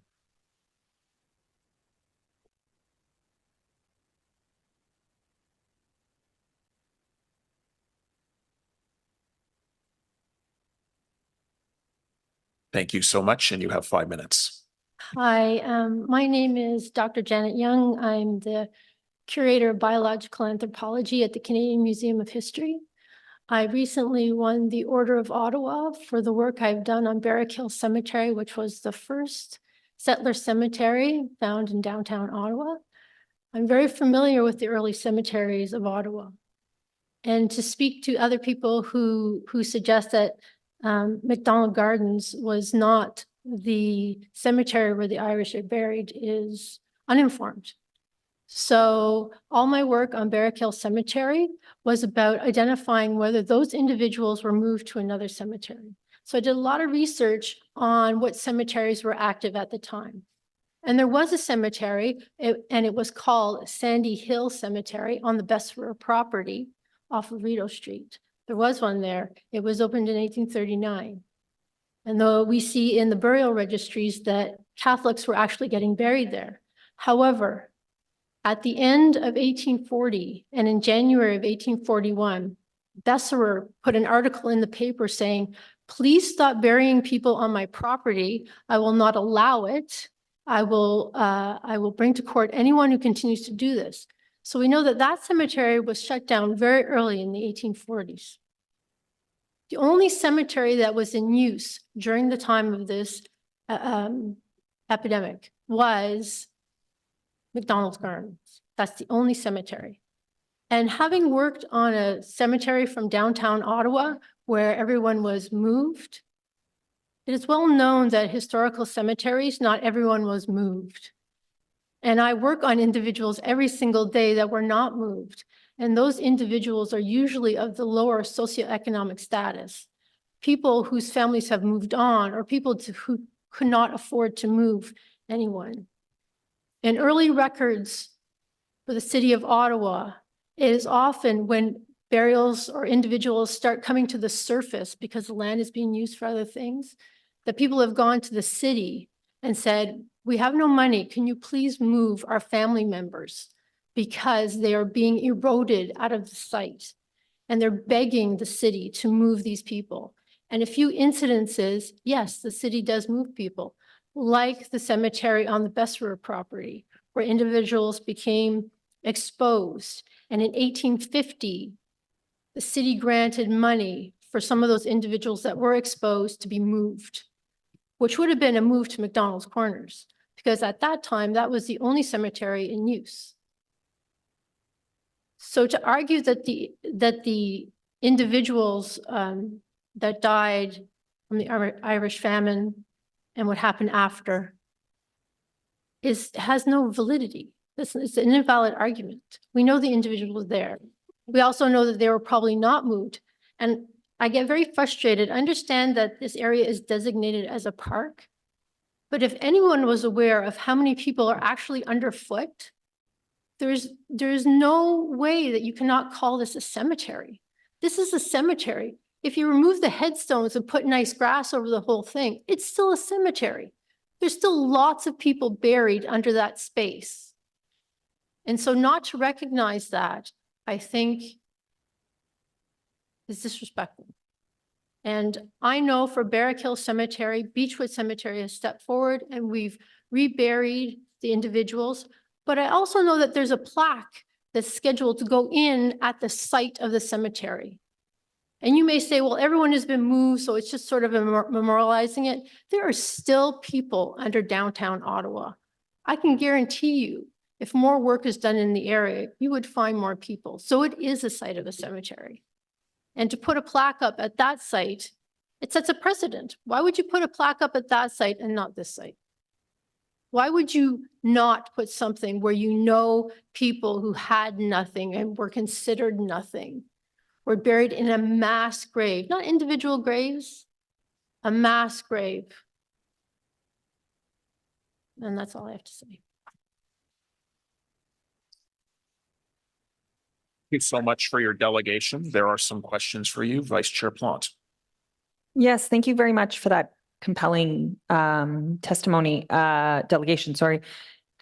Thank you so much, and you have 5 minutes.
Hi, my name is Dr. Janet Young. I'm the curator of biological anthropology at the Canadian Museum of History. I recently won the Order of Ottawa for the work I've done on Barrack Hill Cemetery, which was the first settler cemetery found in downtown Ottawa. I'm very familiar with the early cemeteries of Ottawa. And to speak to other people who suggest that McDonald Gardens was not the cemetery where the Irish are buried is uninformed. So all my work on Barrack Hill Cemetery was about identifying whether those individuals were moved to another cemetery. So I did a lot of research on what cemeteries were active at the time. And there was a cemetery, and it was called Sandy Hill Cemetery on the Besserer property off of Rideau Street. There was one there. It was opened in 1839. And though we see in the burial registries that Catholics were actually getting buried there. However, at the end of 1840 and in January of 1841, Besserer put an article in the paper saying, please stop burying people on my property. I will not allow it. I will bring to court anyone who continues to do this. So we know that that cemetery was shut down very early in the 1840s. The only cemetery that was in use during the time of this epidemic was McDonald's Gardens. That's the only cemetery. And having worked on a cemetery from downtown Ottawa where everyone was moved, it is well known that historical cemeteries, not everyone was moved. And I work on individuals every single day that were not moved. And those individuals are usually of the lower socioeconomic status, people whose families have moved on or people who could not afford to move anyone. In early records for the city of Ottawa, it is often when burials or individuals start coming to the surface because the land is being used for other things, that people have gone to the city and said, we have no money, can you please move our family members? Because they are being eroded out of the site. And they're begging the city to move these people. And a few incidences, yes, the city does move people, like the cemetery on the Besserer property, where individuals became exposed. And in 1850, the city granted money for some of those individuals that were exposed to be moved, which would have been a move to McDonald's Corners, because at that time, that was the only cemetery in use. So to argue that the individuals that died from the Irish famine and what happened after has no validity. It's an invalid argument. We know the individual was there. We also know that they were probably not moved. And I get very frustrated. I understand that this area is designated as a park, but if anyone was aware of how many people are actually underfoot, there's no way that you cannot call this a cemetery. This is a cemetery. If you remove the headstones and put nice grass over the whole thing, it's still a cemetery. There's still lots of people buried under that space. And so not to recognize that, I think is disrespectful. And I know for Barrack Hill Cemetery, Beechwood Cemetery has stepped forward and we've reburied the individuals. But I also know that there's a plaque that's scheduled to go in at the site of the cemetery. And you may say, well, everyone has been moved, so it's just sort of memorializing it. There are still people under downtown Ottawa. I can guarantee you, if more work is done in the area, you would find more people. So it is a site of a cemetery. And to put a plaque up at that site, it sets a precedent. Why would you put a plaque up at that site and not this site? Why would you not put something where you know people who had nothing and were considered nothing were buried in a mass grave, not individual graves, a mass grave? And that's all I have to say.
Thank you so much for your delegation. There are some questions for you, Vice Chair Plant.
Yes, thank you very much for that compelling testimony, delegation, sorry.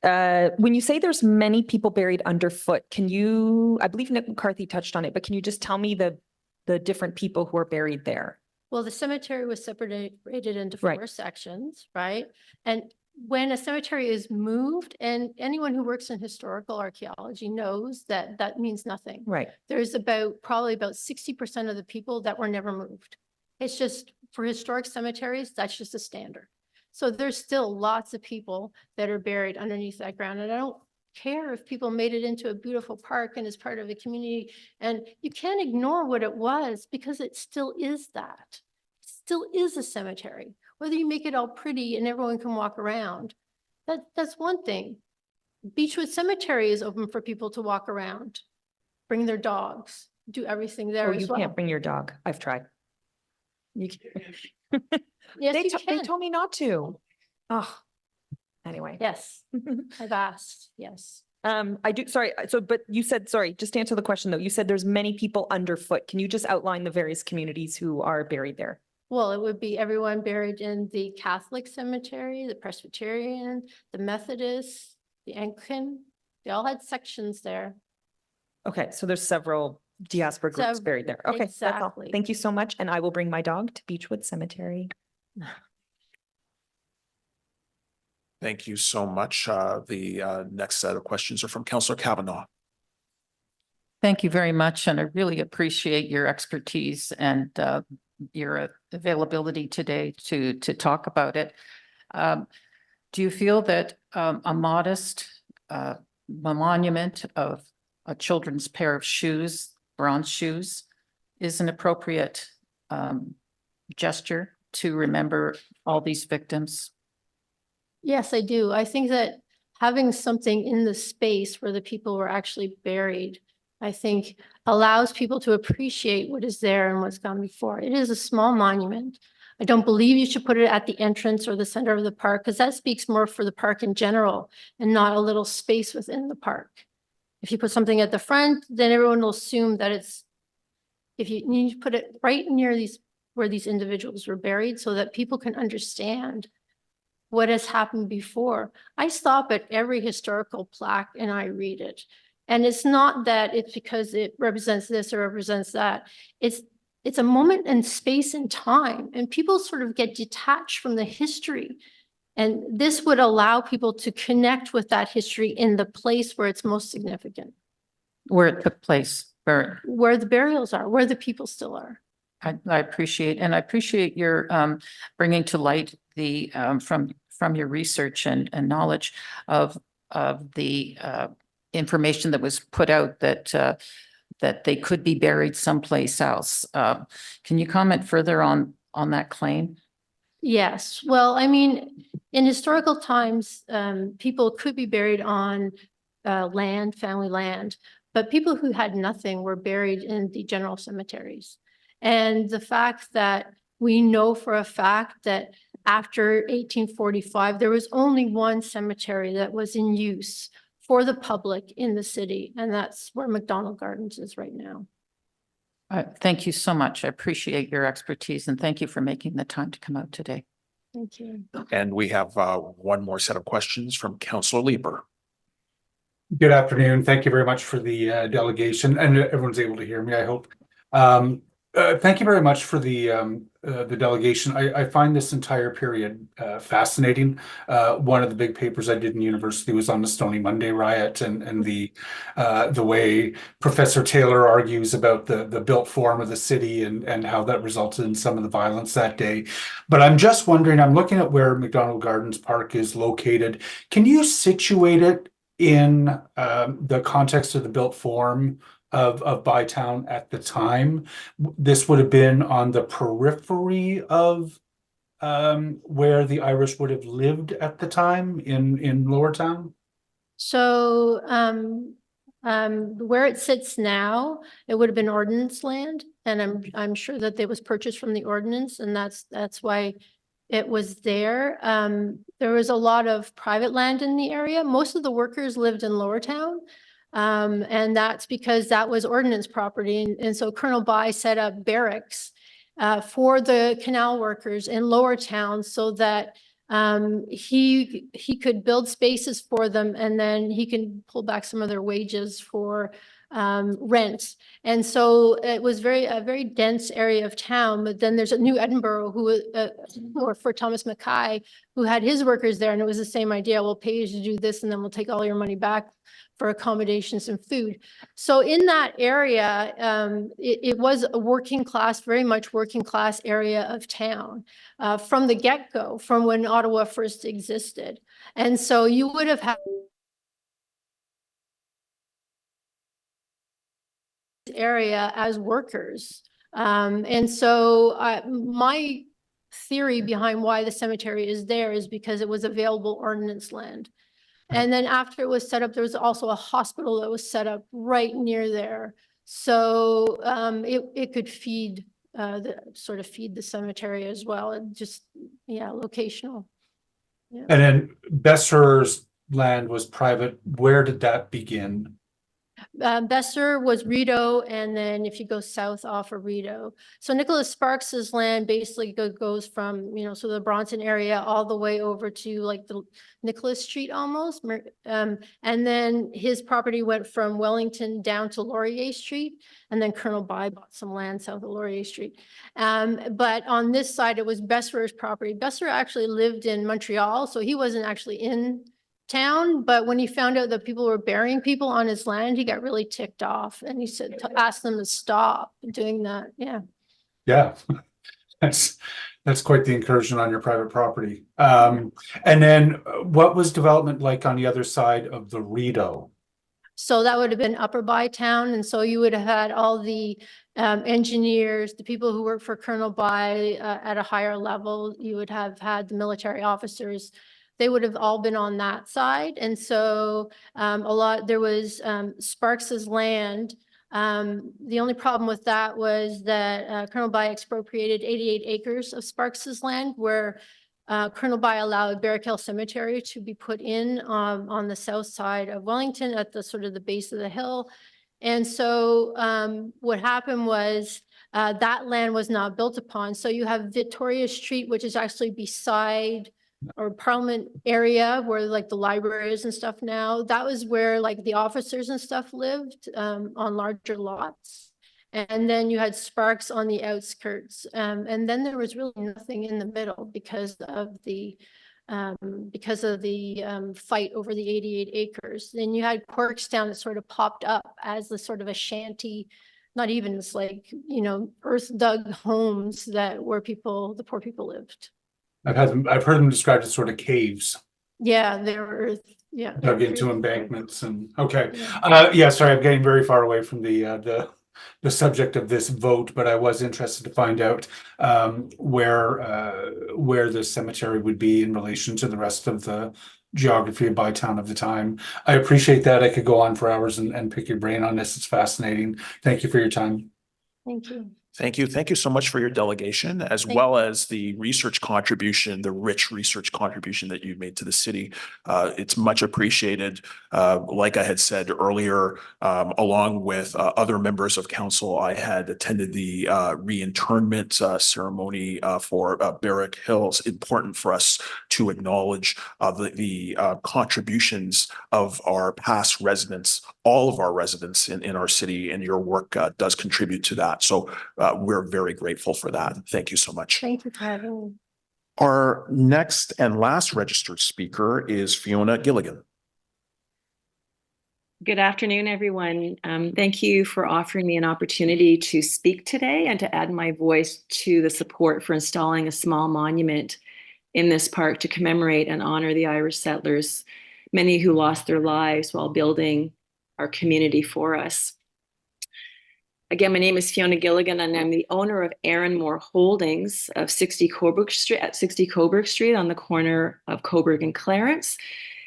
When you say there's many people buried underfoot, can you, I believe Nick McCarthy touched on it, but can you just tell me the different people who are buried there?
Well, the cemetery was separated into four sections, right? And when a cemetery is moved, and anyone who works in historical archaeology knows that that means nothing.
Right.
There's probably about 60% of the people that were never moved. It's just, for historic cemeteries, that's just a standard. So there's still lots of people that are buried underneath that ground. And I don't care if people made it into a beautiful park and is part of a community. And you can't ignore what it was, because it still is that. It still is a cemetery. Whether you make it all pretty and everyone can walk around, that's one thing. Beechwood Cemetery is open for people to walk around, bring their dogs, do everything there as well.
You can't bring your dog. I've tried. You can.
Yes,
They told me not to. Oh, anyway.
Yes, I've asked, yes.
I do, sorry. So, but you said, sorry, just to answer the question though, you said there's many people underfoot. Can you just outline the various communities who are buried there?
Well, it would be everyone buried in the Catholic cemetery, the Presbyterian, the Methodist, the Anglican. They all had sections there.
Okay, so there's several diaspora groups buried there. Okay, that's all.
Exactly.
Thank you so much. And I will bring my dog to Beechwood Cemetery.
Thank you so much. The next set of questions are from Councillor Kavanaugh.
Thank you very much, and I really appreciate your expertise and your availability today to talk about it. Do you feel that a modest monument of a children's pair of shoes, bronze shoes, is an appropriate gesture to remember all these victims?
Yes, I do. I think that having something in the space where the people were actually buried, I think allows people to appreciate what is there and what's gone before. It is a small monument. I don't believe you should put it at the entrance or the center of the park, because that speaks more for the park in general and not a little space within the park. If you put something at the front, then everyone will assume that it's, if you need to put it right near where these individuals were buried so that people can understand what has happened before. I stop at every historical plaque and I read it. And it's not that it's because it represents this or represents that. It's a moment in space and time, and people sort of get detached from the history. And this would allow people to connect with that history in the place where it's most significant.
Where it took place,
where the burials are, where the people still are.
I appreciate your bringing to light the from your research and knowledge of the information that was put out that that they could be buried someplace else. Can you comment further on that claim?
Yes. Well, I mean, in historical times, people could be buried on land, family land, but people who had nothing were buried in the general cemeteries. And the fact that we know for a fact that after 1845, there was only one cemetery that was in use for the public in the city, and that's where McDonald Gardens is right now.
Thank you so much. I appreciate your expertise, and thank you for making the time to come out today.
Thank you.
And we have one more set of questions from Councillor Lieber.
Good afternoon. Thank you very much for the delegation, and everyone's able to hear me, I hope. Thank you very much for the delegation. I find this entire period fascinating. One of the big papers I did in university was on the Stony Monday riot and the way Professor Taylor argues about the built form of the city and how that resulted in some of the violence that day. But I'm just wondering, I'm looking at where McDonald Gardens Park is located. Can you situate it in the context of the built form of Bytown at the time? This would have been on the periphery of where the Irish would have lived at the time in Lower Town?
So where it sits now, it would have been ordinance land, and I'm sure that it was purchased from the ordinance, and that's why it was there. There was a lot of private land in the area. Most of the workers lived in Lower Town. And that's because that was ordinance property. And so Colonel By set up barracks for the canal workers in Lower Town so that he could build spaces for them, and then he can pull back some of their wages for rent. And so it was a very dense area of town. But then there's a New Edinburgh or for Thomas Mackay, who had his workers there, and it was the same idea. We'll pay you to do this, and then we'll take all your money back for accommodations and food. So in that area, it was a working class, very much working class area of town from the get-go, from when Ottawa first existed. And so you would have had area as workers. And so my theory behind why the cemetery is there is because it was available ordinance land. And then after it was set up, there was also a hospital that was set up right near there. So it could feed the cemetery as well. And just, yeah, locational. Yeah.
And then Besser's land was private. Where did that begin?
Besser was Rideau, and then if you go south off of Rideau. So Nicholas Sparks's land basically goes from, so the Bronson area all the way over to like the Nicholas Street almost. And then his property went from Wellington down to Laurier Street, and then Colonel By bought some land south of Laurier Street. But on this side, it was Besser's property. Besser actually lived in Montreal, so he wasn't actually in town, but when he found out that people were burying people on his land, he got really ticked off, and he said to ask them to stop doing that. Yeah,
that's quite the incursion on your private property. And then what was development like on the other side of the Rideau?
So that would have been Upper Bytown, and so you would have had all the engineers, the people who work for Colonel By at a higher level. You would have had the military officers. They would have all been on that side. And so there was Sparks's land. The only problem with that was that Colonel By expropriated 88 acres of Sparks's land, where Colonel By allowed Barrack Hill Cemetery to be put in on the south side of Wellington at the base of the hill. And so what happened was that land was not built upon. So you have Victoria Street, which is actually beside or Parliament area where like the library is and stuff now. That was where like the officers and stuff lived on larger lots. And then you had Sparks on the outskirts. And then there was really nothing in the middle because of the fight over the 88 acres. Then you had Corkstown that sort of popped up as the sort of a shanty, not even, it's like, earth dug homes where the poor people lived.
I've heard them described as sort of caves.
Yeah, they were
dug into embankments and okay.
Yeah.
Sorry, I'm getting very far away from the subject of this vote, but I was interested to find out where the cemetery would be in relation to the rest of the geography of Bytown of the time. I appreciate that. I could go on for hours and pick your brain on this. It's fascinating. Thank you for your time.
Thank you.
Thank you. Thank you so much for your delegation, as well as the research contribution, the rich research contribution that you've made to the city. It's much appreciated. Like I had said earlier, along with other members of council, I had attended the reinterment ceremony for Barrack Hill. It's important for us to acknowledge the contributions of our past residents, all of our residents in our city, and your work does contribute to that. So we're very grateful for that. Thank you so much.
Thank you for having me.
Our next and last registered speaker is Fiona Gilligan.
Good afternoon, everyone. Thank you for offering me an opportunity to speak today and to add my voice to the support for installing a small monument in this park to commemorate and honor the Irish settlers, many who lost their lives while building our community for us. Again, my name is Fiona Gilligan, and I'm the owner of Aaron Moore Holdings of 60 Coburg Street at 60 Coburg Street on the corner of Coburg and Clarence.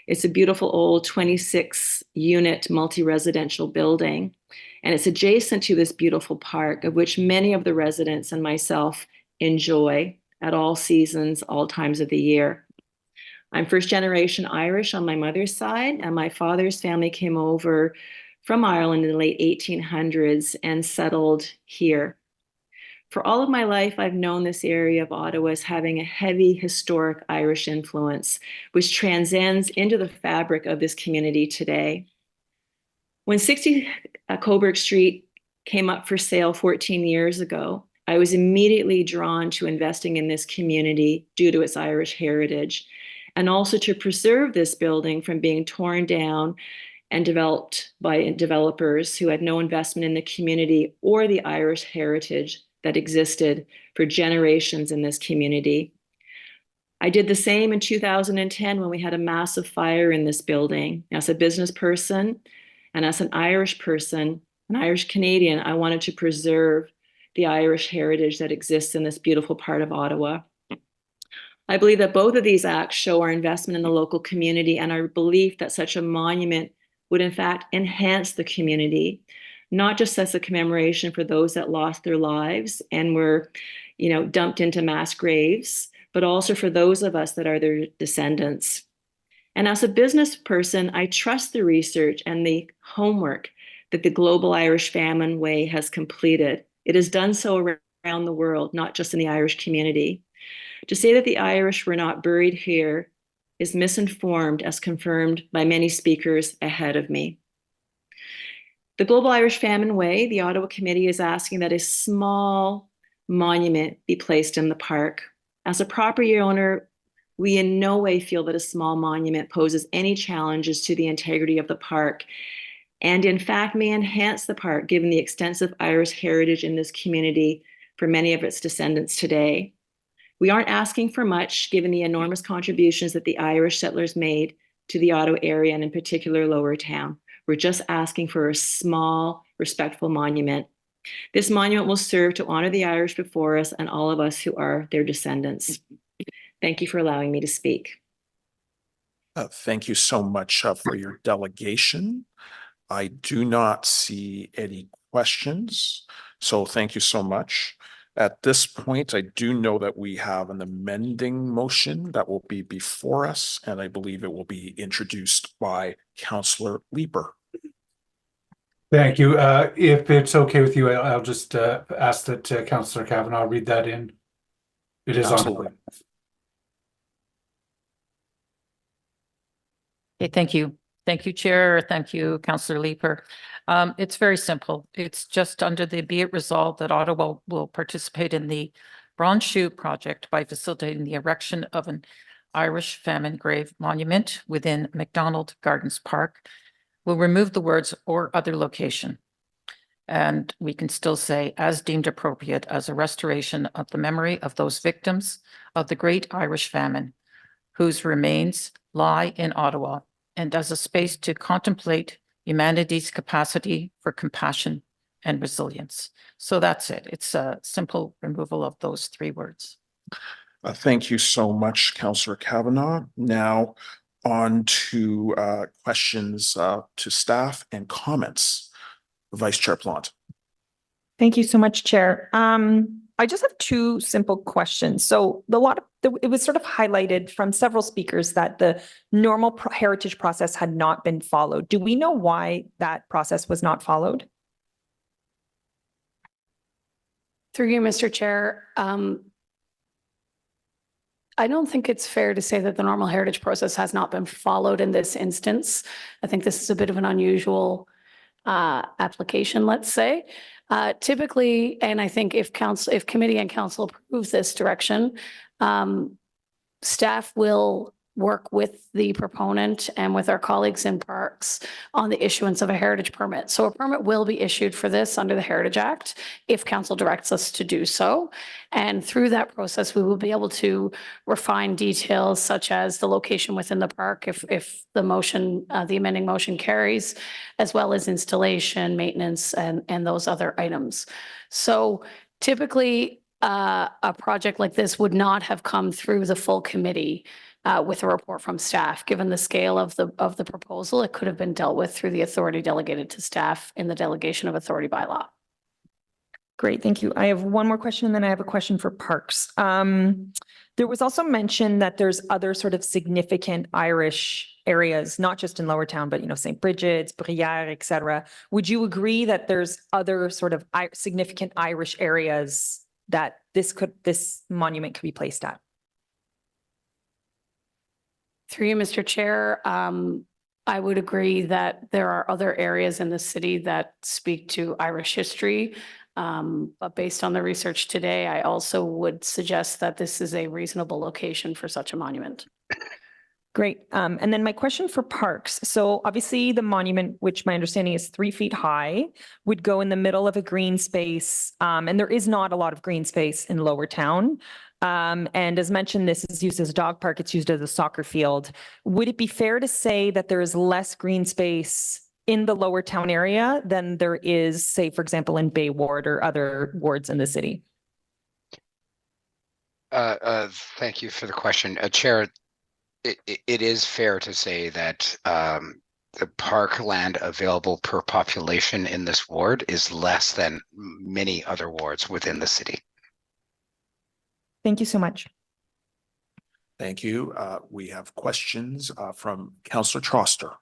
It's a beautiful old 26-unit multi-residential building, and it's adjacent to this beautiful park, of which many of the residents and myself enjoy at all seasons, all times of the year. I'm first-generation Irish on my mother's side, and my father's family came over from Ireland in the late 1800s and settled here. For all of my life, I've known this area of Ottawa as having a heavy historic Irish influence, which transcends into the fabric of this community today. When 60 Coburg Street came up for sale 14 years ago, I was immediately drawn to investing in this community due to its Irish heritage, and also to preserve this building from being torn down and developed by developers who had no investment in the community or the Irish heritage that existed for generations in this community. I did the same in 2010 when we had a massive fire in this building. As a business person and as an Irish person, an Irish Canadian, I wanted to preserve the Irish heritage that exists in this beautiful part of Ottawa. I believe that both of these acts show our investment in the local community and our belief that such a monument would in fact enhance the community, not just as a commemoration for those that lost their lives and were, dumped into mass graves, but also for those of us that are their descendants. And as a business person, I trust the research and the homework that the Global Irish Famine Way has completed. It has done so around the world, not just in the Irish community. To say that the Irish were not buried here is misinformed, as confirmed by many speakers ahead of me. The Global Irish Famine Way, the Ottawa Committee is asking that a small monument be placed in the park. As a property owner, we in no way feel that a small monument poses any challenges to the integrity of the park, and in fact may enhance the park given the extensive Irish heritage in this community for many of its descendants today. We aren't asking for much given the enormous contributions that the Irish settlers made to the Ottawa area and in particular Lower Town. We're just asking for a small, respectful monument. This monument will serve to honor the Irish before us and all of us who are their descendants. Thank you for allowing me to speak.
Thank you so much for your delegation. I do not see any questions, so thank you so much. At this point, I do know that we have an amending motion that will be before us, and I believe it will be introduced by Councillor Leeper.
Thank you. If it's okay with you, I'll just ask that Councillor Kavanagh read that in. It is
Absolutely.
on.
Okay, thank you. Thank you, Chair. Thank you, Councillor Leeper. It's very simple. It's just under the be it resolved that Ottawa will participate in the Bronze Shoe project by facilitating the erection of an Irish famine grave monument within McDonald Gardens Park. We'll remove the words or other location. And we can still say as deemed appropriate as a restoration of the memory of those victims of the Great Irish Famine whose remains lie in Ottawa, and as a space to contemplate humanity's capacity for compassion and resilience. So that's it. It's a simple removal of those three words.
Thank you so much, Councillor Kavanagh. Now on to questions to staff and comments. Vice Chair Plant.
Thank you so much, Chair. I just have two simple questions. So it was sort of highlighted from several speakers that the normal heritage process had not been followed. Do we know why that process was not followed?
Through you, Mr. Chair, I don't think it's fair to say that the normal heritage process has not been followed in this instance. I think this is a bit of an unusual application, let's say. Typically, and I think if committee and council approves this direction, staff will work with the proponent and with our colleagues in parks on the issuance of a heritage permit. So a permit will be issued for this under the Heritage Act if council directs us to do so. And through that process, we will be able to refine details such as the location within the park if the motion, the amending motion carries, as well as installation, maintenance, and those other items. So typically, a project like this would not have come through the full committee with a report from staff. Given the scale of the proposal, it could have been dealt with through the authority delegated to staff in the delegation of authority bylaw.
Great, thank you. I have one more question and then I have a question for parks. There was also mention that there's other sort of significant Irish areas, not just in Lower Town, but St. Bridget's, Brière, et cetera. Would you agree that there's other sort of significant Irish areas that this monument could be placed at?
Through you, Mr. Chair, I would agree that there are other areas in the city that speak to Irish history. But based on the research today, I also would suggest that this is a reasonable location for such a monument.
Great. And then my question for parks. So obviously the monument, which my understanding is 3 feet high, would go in the middle of a green space. And there is not a lot of green space in Lower Town. And as mentioned, this is used as a dog park. It's used as a soccer field. Would it be fair to say that there is less green space in the Lower Town area than there is, say, for example, in Bay Ward or other wards in the city?
Thank you for the question. Chair, it is fair to say that the park land available per population in this ward is less than many other wards within the city.
Thank you so much.
Thank you. We have questions from Councillor Troster.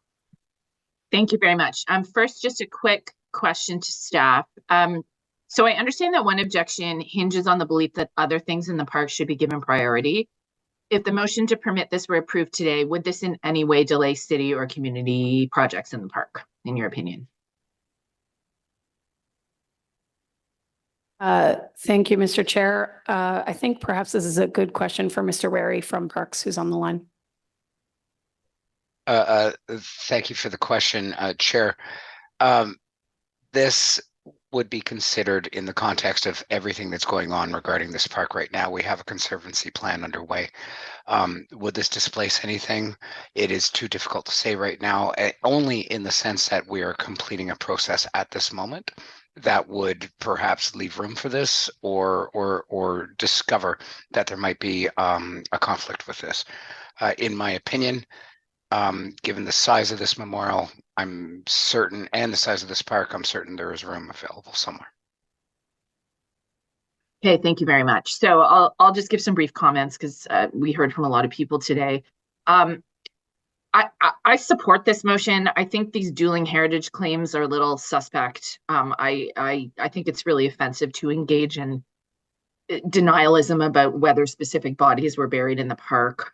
Thank you very much. First, just a quick question to staff. So I understand that one objection hinges on the belief that other things in the park should be given priority. If the motion to permit this were approved today, would this in any way delay city or community projects in the park, in your opinion?
Thank you, Mr. Chair. I think perhaps this is a good question for Mr. Wary from Parks, who's on the line.
Thank you for the question, Chair. This would be considered in the context of everything that's going on regarding this park right now. We have a conservancy plan underway. Would this displace anything? It is too difficult to say right now, only in the sense that we are completing a process at this moment that would perhaps leave room for this or discover that there might be a conflict with this. In my opinion, given the size of this memorial, I'm certain, and the size of this park, I'm certain there is room available somewhere.
Okay, thank you very much. So I'll just give some brief comments because we heard from a lot of people today. I support this motion. I think these dueling heritage claims are a little suspect. I think it's really offensive to engage in denialism about whether specific bodies were buried in the park.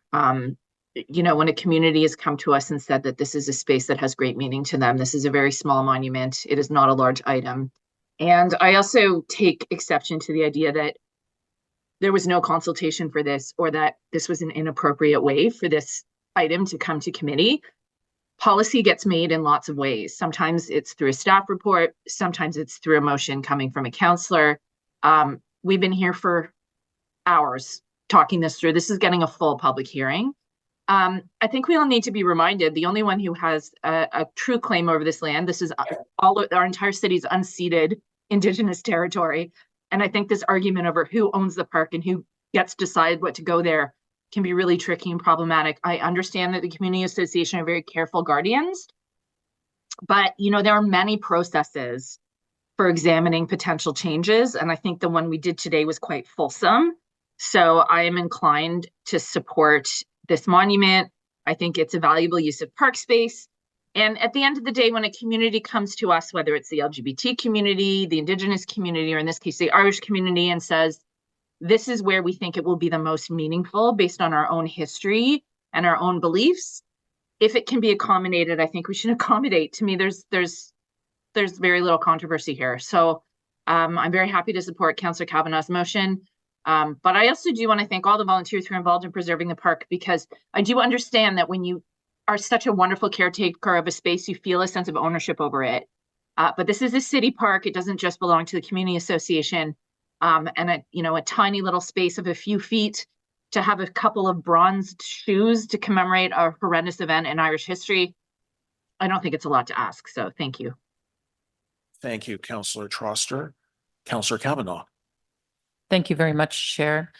You know, when a community has come to us and said that this is a space that has great meaning to them, this is a very small monument. It is not a large item. And I also take exception to the idea that there was no consultation for this or that this was an inappropriate way for this item to come to committee. Policy gets made in lots of ways. Sometimes it's through a staff report. Sometimes it's through a motion coming from a councillor. We've been here for hours talking this through. This is getting a full public hearing. I think we all need to be reminded the only one who has a true claim over this land, this is all of our entire city's unceded Indigenous territory. And I think this argument over who owns the park and who gets to decide what to go there can be really tricky and problematic. I understand that the community association are very careful guardians, but you know, there are many processes for examining potential changes. And I think the one we did today was quite fulsome. So I am inclined to support this monument. I think it's a valuable use of park space. And at the end of the day, when a community comes to us, whether it's the LGBT community, the Indigenous community, or in this case, the Irish community, and says, this is where we think it will be the most meaningful based on our own history and our own beliefs. If it can be accommodated, I think we should accommodate. To me, there's very little controversy here. So I'm very happy to support Councillor Kavanaugh's motion. But I also do want to thank all the volunteers who are involved in preserving the park, because I do understand that when you are such a wonderful caretaker of a space, you feel a sense of ownership over it. But this is a city park. It doesn't just belong to the community association. And a tiny little space of a few feet to have a couple of bronzed shoes to commemorate a horrendous event in Irish history, I don't think it's a lot to ask. So thank you.
Thank you, Councillor Troster. Councillor Kavanaugh.
Thank you very much, Chair.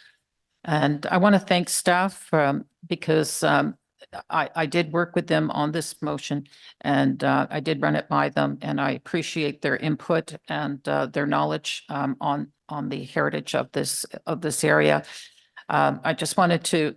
And I want to thank staff because I did work with them on this motion, and I did run it by them, and I appreciate their input and their knowledge on the heritage of this area. I just wanted to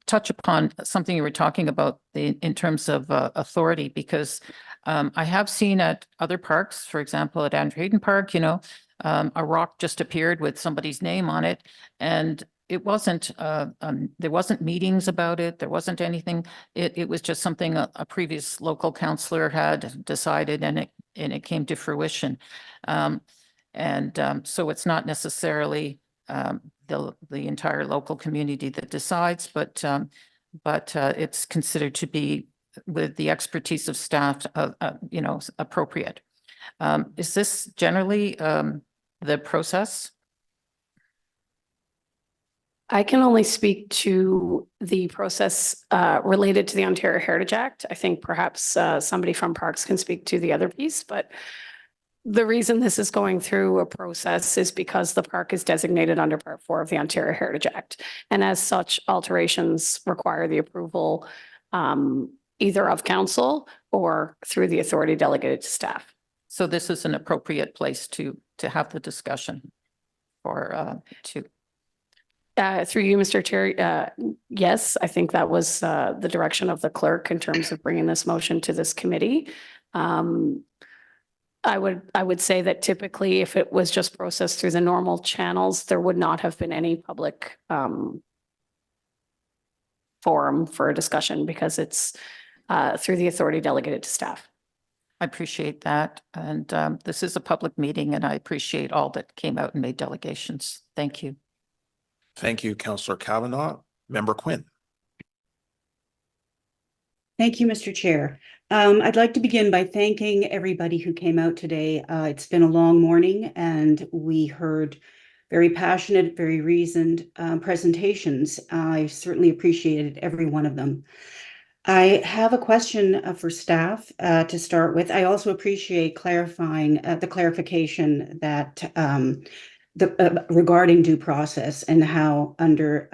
touch upon something you were talking about in terms of authority, because I have seen at other parks, for example, at Andrew Hayden Park, a rock just appeared with somebody's name on it, and it wasn't, there wasn't meetings about it. There wasn't anything. It was just something a previous local councillor had decided, and it came to fruition. So it's not necessarily the entire local community that decides, but it's considered to be, with the expertise of staff, appropriate. Is this generally the process?
I can only speak to the process related to the Ontario Heritage Act. I think perhaps somebody from Parks can speak to the other piece, but the reason this is going through a process is because the park is designated under Part 4 of the Ontario Heritage Act. And as such, alterations require the approval either of council or through the authority delegated to staff.
So this is an appropriate place to have the discussion for
through you, Mr. Chair. Yes, I think that was the direction of the clerk in terms of bringing this motion to this committee. I would say that typically, if it was just processed through the normal channels, there would not have been any public forum for a discussion, because it's through the authority delegated to staff.
I appreciate that. And this is a public meeting, and I appreciate all that came out and made delegations. Thank you.
Thank you, Councillor Kavanaugh. Member Quinn.
Thank you, Mr. Chair. I'd like to begin by thanking everybody who came out today. It's been a long morning, and we heard very passionate, very reasoned presentations. I certainly appreciated every one of them. I have a question for staff to start with. I also appreciate clarifying the clarification that regarding due process, and how under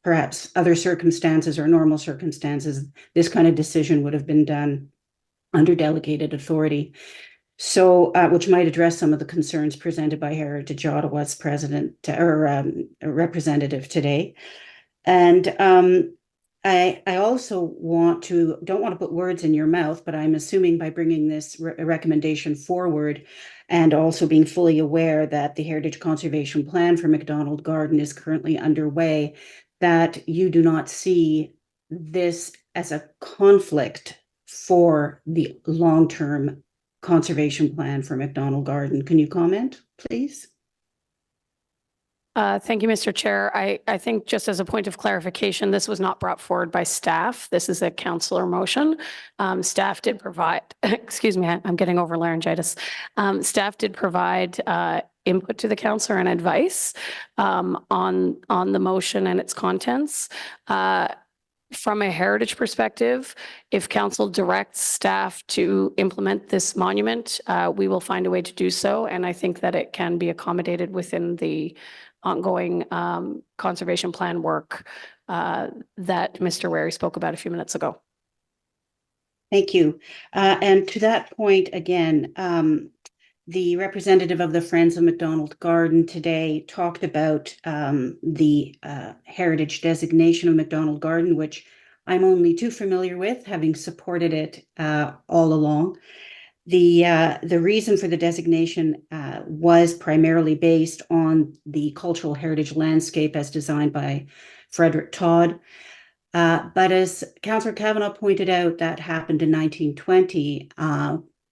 perhaps other circumstances or normal circumstances, this kind of decision would have been done under delegated authority. So, which might address some of the concerns presented by Heritage Ottawa's president or representative today. And I also don't want to put words in your mouth, but I'm assuming by bringing this recommendation forward, and also being fully aware that the Heritage Conservation Plan for McDonald Garden is currently underway, that you do not see this as a conflict for the long-term conservation plan for McDonald Garden. Can you comment, please?
Thank you, Mr. Chair. I think, just as a point of clarification, this was not brought forward by staff. This is a councillor motion. Staff did provide, excuse me, I'm getting over laryngitis. Staff did provide input to the councillor and advice on the motion and its contents. From a heritage perspective, if council directs staff to implement this monument, we will find a way to do so. And I think that it can be accommodated within the ongoing conservation plan work that Mr. Wary spoke about a few minutes ago.
Thank you. And to that point again, the representative of the Friends of McDonald Garden today talked about the heritage designation of McDonald Garden, which I'm only too familiar with, having supported it all along. The reason for the designation was primarily based on the cultural heritage landscape as designed by Frederick Todd. But as Councillor Kavanagh pointed out, that happened in 1920,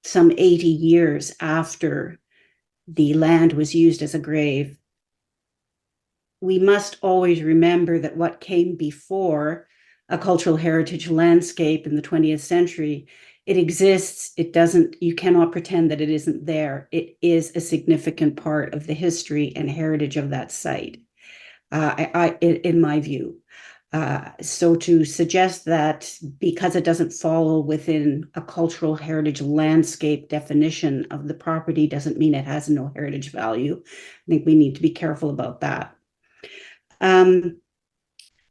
some 80 years after the land was used as a grave. We must always remember that what came before a cultural heritage landscape in the 20th century, it exists, it doesn't, you cannot pretend that it isn't there. It is a significant part of the history and heritage of that site, in my view. So to suggest that because it doesn't fall within a cultural heritage landscape definition of the property doesn't mean it has no heritage value. I think we need to be careful about that.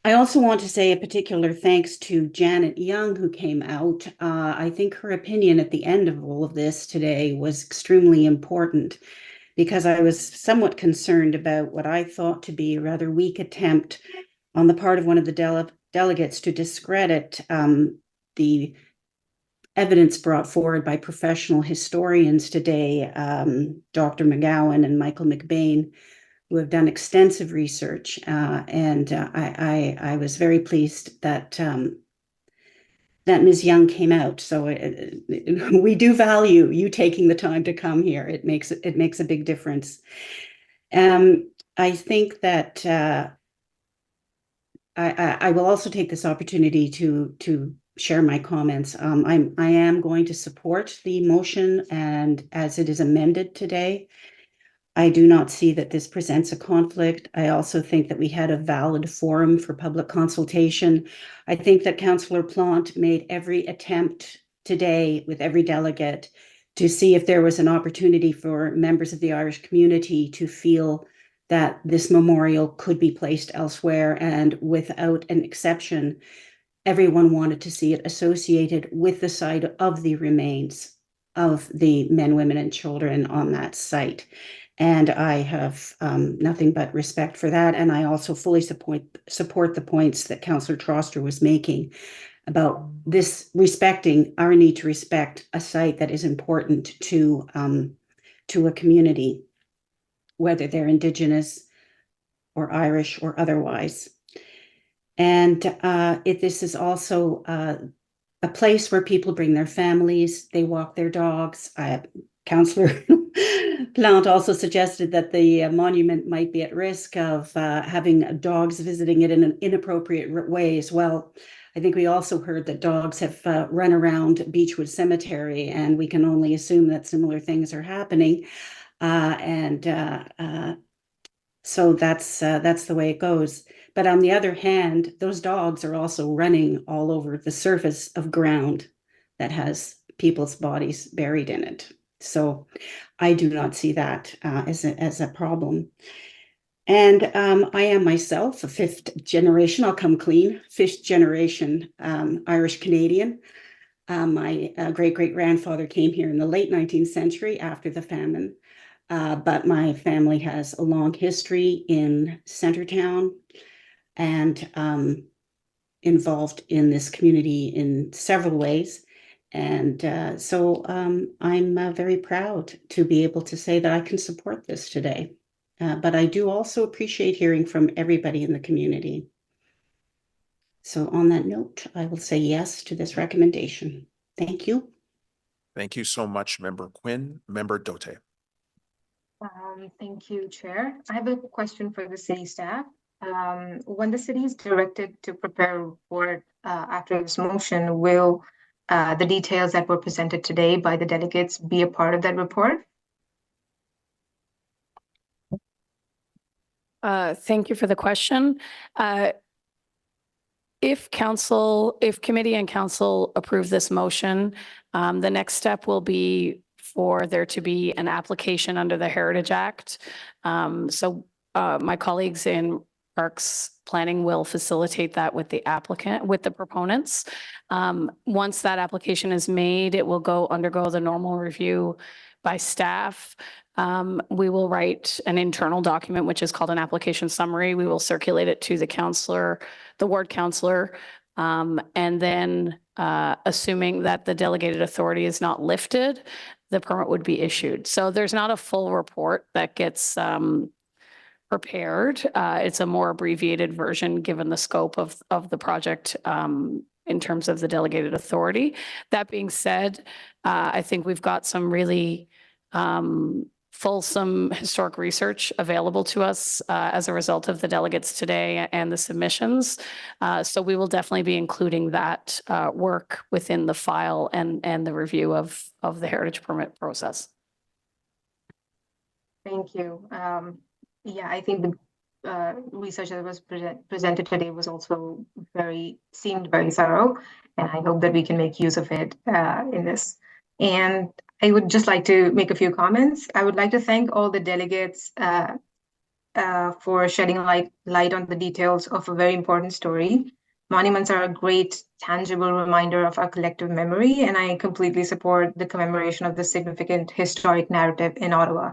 I also want to say a particular thanks to Janet Young, who came out. I think her opinion at the end of all of this today was extremely important, because I was somewhat concerned about what I thought to be a rather weak attempt on the part of one of the delegates to discredit the evidence brought forward by professional historians today, Dr. McGowan and Michael McBain, who have done extensive research. I was very pleased that that Ms. Young came out. So we do value you taking the time to come here. It makes a big difference. I think that I will also take this opportunity to share my comments. I am going to support the motion and as it is amended today. I do not see that this presents a conflict. I also think that we had a valid forum for public consultation. I think that Councillor Plante made every attempt today with every delegate to see if there was an opportunity for members of the Irish community to feel that this memorial could be placed elsewhere, and without an exception, everyone wanted to see it associated with the site of the remains of the men, women, and children on that site. And I have nothing but respect for that. And I also fully support the points that Councillor Troster was making about this, respecting our need to respect a site that is important to a community, whether they're Indigenous or Irish or otherwise. And this is also a place where people bring their families, they walk their dogs. Councillor Plante also suggested that the monument might be at risk of having dogs visiting it in inappropriate ways. Well, I think we also heard that dogs have run around Beechwood Cemetery, and we can only assume that similar things are happening. So that's the way it goes. But on the other hand, those dogs are also running all over the surface of ground that has people's bodies buried in it. So I do not see that as a problem. And I am myself a fifth generation, I'll come clean, fifth generation Irish Canadian. My great-great-grandfather came here in the late 19th century after the famine. But my family has a long history in Centertown and involved in this community in several ways. And so I'm very proud to be able to say that I can support this today. But I do also appreciate hearing from everybody in the community. So on that note, I will say yes to this recommendation. Thank you.
Thank you so much, Member Quinn. Member Dote.
Thank you, Chair. I have a question for the city staff. When the city is directed to prepare a report after this motion, will the details that were presented today by the delegates be a part of that report?
Thank you for the question. If committee and council approve this motion, the next step will be for there to be an application under the Heritage Act. My colleagues in Parks Planning will facilitate that with the applicant, with the proponents. Once that application is made, it will undergo the normal review by staff. We will write an internal document, which is called an application summary. We will circulate it to the ward councillor, and then assuming that the delegated authority is not lifted, the permit would be issued. So there's not a full report that gets prepared. It's a more abbreviated version given the scope of the project in terms of the delegated authority. That being said, I think we've got some really fulsome historic research available to us as a result of the delegates today and the submissions. So we will definitely be including that work within the file and the review of the heritage permit process.
Thank you. Yeah, I think the research that was presented today was also seemed very thorough, and I hope that we can make use of it in this. And I would just like to make a few comments. I would like to thank all the delegates for shedding light on the details of a very important story. Monuments are a great tangible reminder of our collective memory, and I completely support the commemoration of the significant historic narrative in Ottawa.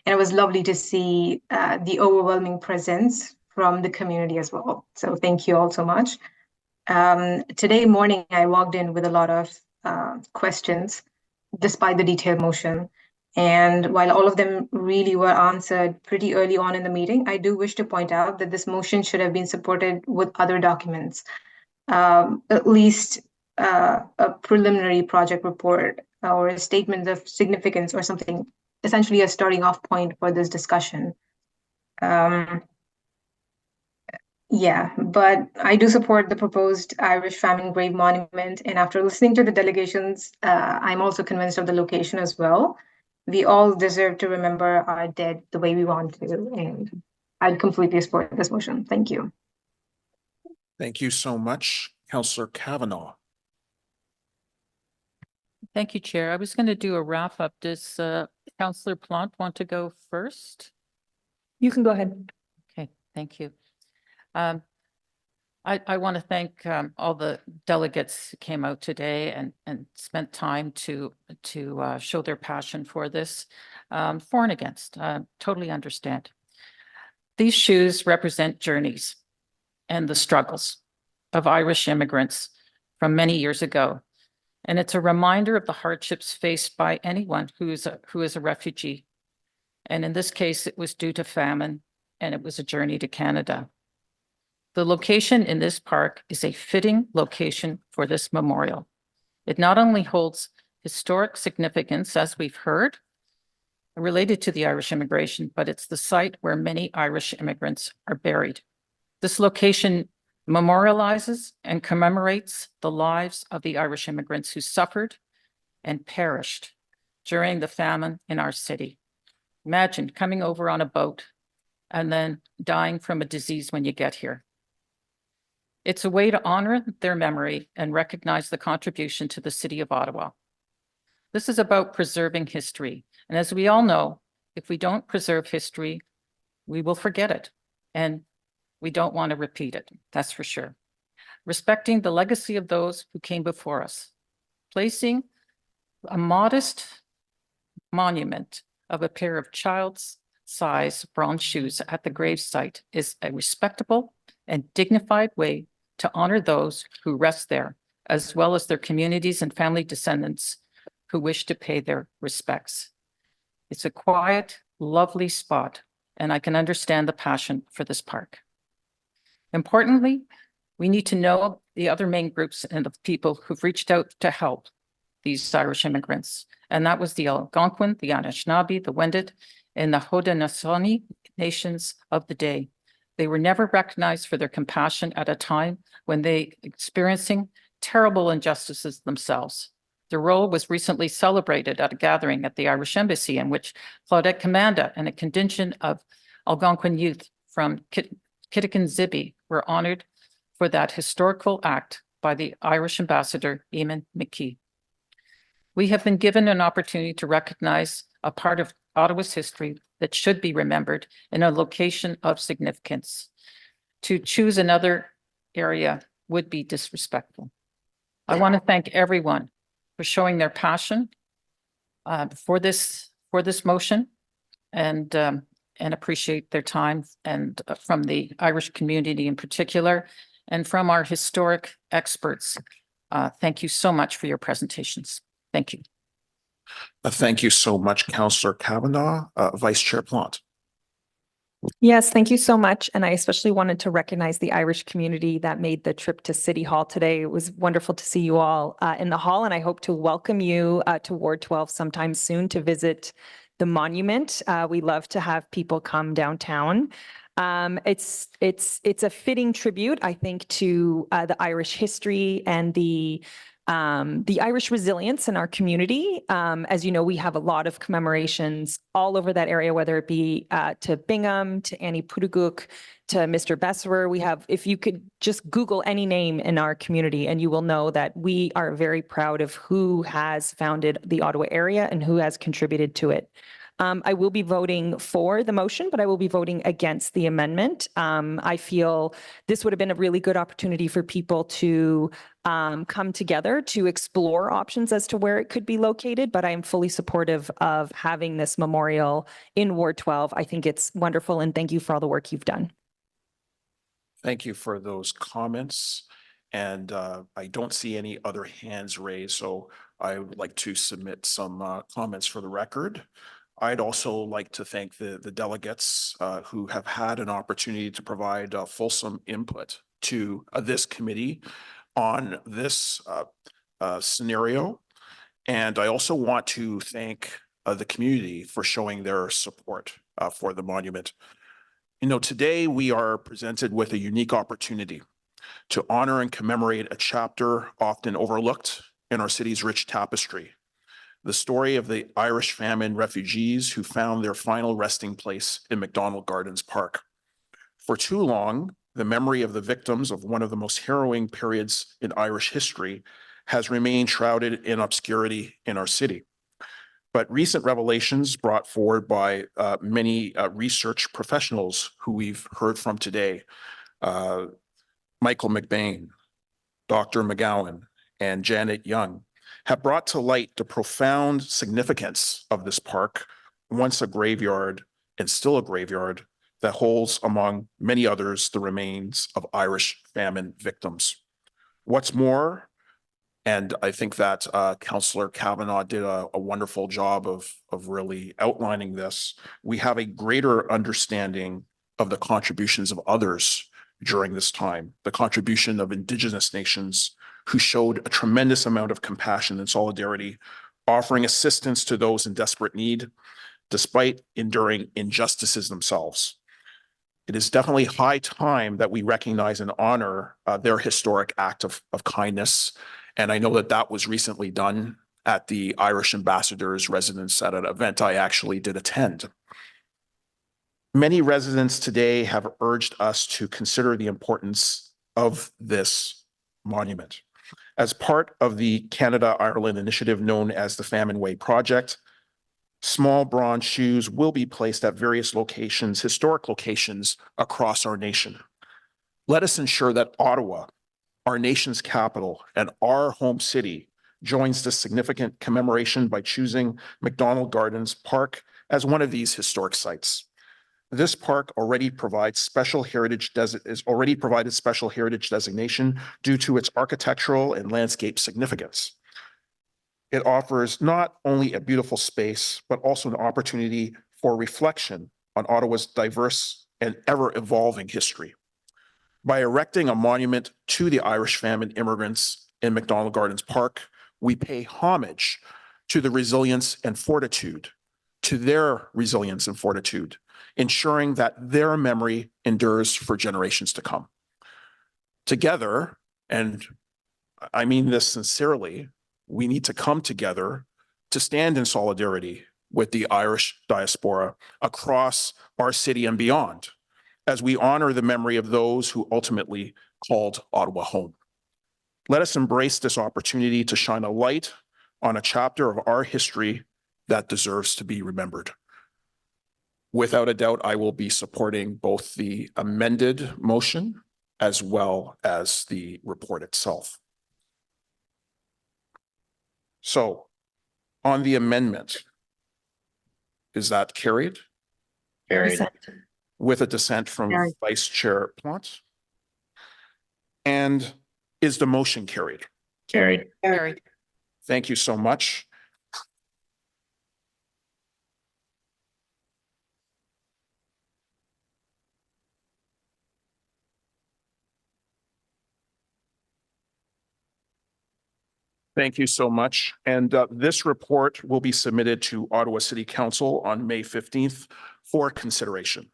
And it was lovely to see the overwhelming presence from the community as well. So thank you all so much. Today morning, I walked in with a lot of questions, despite the detailed motion. And while all of them really were answered pretty early on in the meeting, I do wish to point out that this motion should have been supported with other documents, at least a preliminary project report or a statement of significance or something, essentially a starting off point for this discussion. Yeah, but I do support the proposed Irish famine grave monument. And after listening to the delegations, I'm also convinced of the location as well. We all deserve to remember our dead the way we want to. And I'd completely support this motion. Thank you.
Thank you so much, Councillor Kavanaugh.
Thank you, Chair. I was going to do a wrap up. Does Councillor Plante want to go first?
You can go ahead.
Okay, thank you. I want to thank all the delegates who came out today and spent time to show their passion for this, for and against. Totally understand. These shoes represent journeys and the struggles of Irish immigrants from many years ago. And it's a reminder of the hardships faced by anyone who is a refugee. And in this case, it was due to famine, and it was a journey to Canada. The location in this park is a fitting location for this memorial. It not only holds historic significance, as we've heard, related to the Irish immigration, but it's the site where many Irish immigrants are buried. This location memorializes and commemorates the lives of the Irish immigrants who suffered and perished during the famine in our city. Imagine coming over on a boat and then dying from a disease when you get here. It's a way to honor their memory and recognize the contribution to the city of Ottawa. This is about preserving history. And as we all know, if we don't preserve history, we will forget it. And we don't want to repeat it, that's for sure. Respecting the legacy of those who came before us. Placing a modest monument of a pair of child's size bronze shoes at the grave site is a respectable and dignified way to honor those who rest there, as well as their communities and family descendants who wish to pay their respects. It's a quiet, lovely spot, and I can understand the passion for this park. Importantly, we need to know the other main groups and the people who've reached out to help these Irish immigrants. And that was the Algonquin, the Anishinaabe, the Wendat, and the Haudenosaunee nations of the day. They were never recognized for their compassion at a time when they experiencing terrible injustices themselves. Their role was recently celebrated at a gathering at the Irish Embassy in which Claudette Commanda and a contingent of Algonquin youth from Kittikin-Zibi were honored for that historical act by the Irish ambassador, Eamon McKee. We have been given an opportunity to recognize a part of Ottawa's history that should be remembered in a location of significance. To choose another area would be disrespectful. I want to thank everyone for showing their passion for this motion and appreciate their time, and from the Irish community in particular, and from our historic experts. Thank you so much for your presentations. Thank you.
Thank you so much, Councillor Kavanaugh. Vice Chair Plante.
Yes, thank you so much. And I especially wanted to recognize the Irish community that made the trip to City Hall today. It was wonderful to see you all in the hall, and I hope to welcome you to Ward 12 sometime soon to visit the monument. We love to have people come downtown. It's a fitting tribute, I think, to the Irish history and the Irish resilience in our community. As you know, we have a lot of commemorations all over that area, whether it be to Bingham, to Annie Putuguk, to Mr. Besserer. We have, if you could just Google any name in our community, and you will know that we are very proud of who has founded the Ottawa area and who has contributed to it. I will be voting for the motion, but I will be voting against the amendment. I feel this would have been a really good opportunity for people to come together to explore options as to where it could be located, but I am fully supportive of having this memorial in Ward 12. I think it's wonderful, and thank you for all the work you've done.
Thank you for those comments. And I don't see any other hands raised, so I would like to submit some comments for the record. I'd also like to thank the delegates who have had an opportunity to provide fulsome input to this committee on this scenario. And I also want to thank the community for showing their support for the monument. You know, today we are presented with a unique opportunity to honor and commemorate a chapter often overlooked in our city's rich tapestry. The story of the Irish famine refugees who found their final resting place in McDonald Gardens Park. For too long, the memory of the victims of one of the most harrowing periods in Irish history has remained shrouded in obscurity in our city. But recent revelations brought forward by many research professionals who we've heard from today, Michael McBain, Dr. McGowan, and Janet Young, have brought to light the profound significance of this park, once a graveyard and still a graveyard that holds, among many others, the remains of Irish famine victims. What's more, and I think that Councillor Kavanagh did a wonderful job of really outlining this, we have a greater understanding of the contributions of others during this time, the contribution of Indigenous nations who showed a tremendous amount of compassion and solidarity, offering assistance to those in desperate need, despite enduring injustices themselves. It is definitely high time that we recognize and honor their historic act of kindness. And I know that that was recently done at the Irish ambassador's residence at an event I actually did attend. Many residents today have urged us to consider the importance of this monument. As part of the Canada-Ireland initiative known as the Famine Way Project, small bronze shoes will be placed at various locations, historic locations across our nation. Let us ensure that Ottawa, our nation's capital and our home city, joins this significant commemoration by choosing McDonald Gardens Park as one of these historic sites. This park already provides special heritage designation due to its architectural and landscape significance. It offers not only a beautiful space, but also an opportunity for reflection on Ottawa's diverse and ever-evolving history. By erecting a monument to the Irish famine immigrants in McDonald Gardens Park, we pay homage to the resilience and fortitude, to their resilience and fortitude, ensuring that their memory endures for generations to come. Together, and I mean this sincerely, we need to come together to stand in solidarity with the Irish diaspora across our city and beyond, as we honor the memory of those who ultimately called Ottawa home. Let us embrace this opportunity to shine a light on a chapter of our history that deserves to be remembered. Without a doubt, I will be supporting both the amended motion as well as the report itself. So, on the amendment, is that carried?
Carried.
With a dissent from Vice Chair Plante? And is the motion carried?
Carried.
Carried.
Thank you so much. Thank you so much. And this report will be submitted to Ottawa City Council on May 15th for consideration.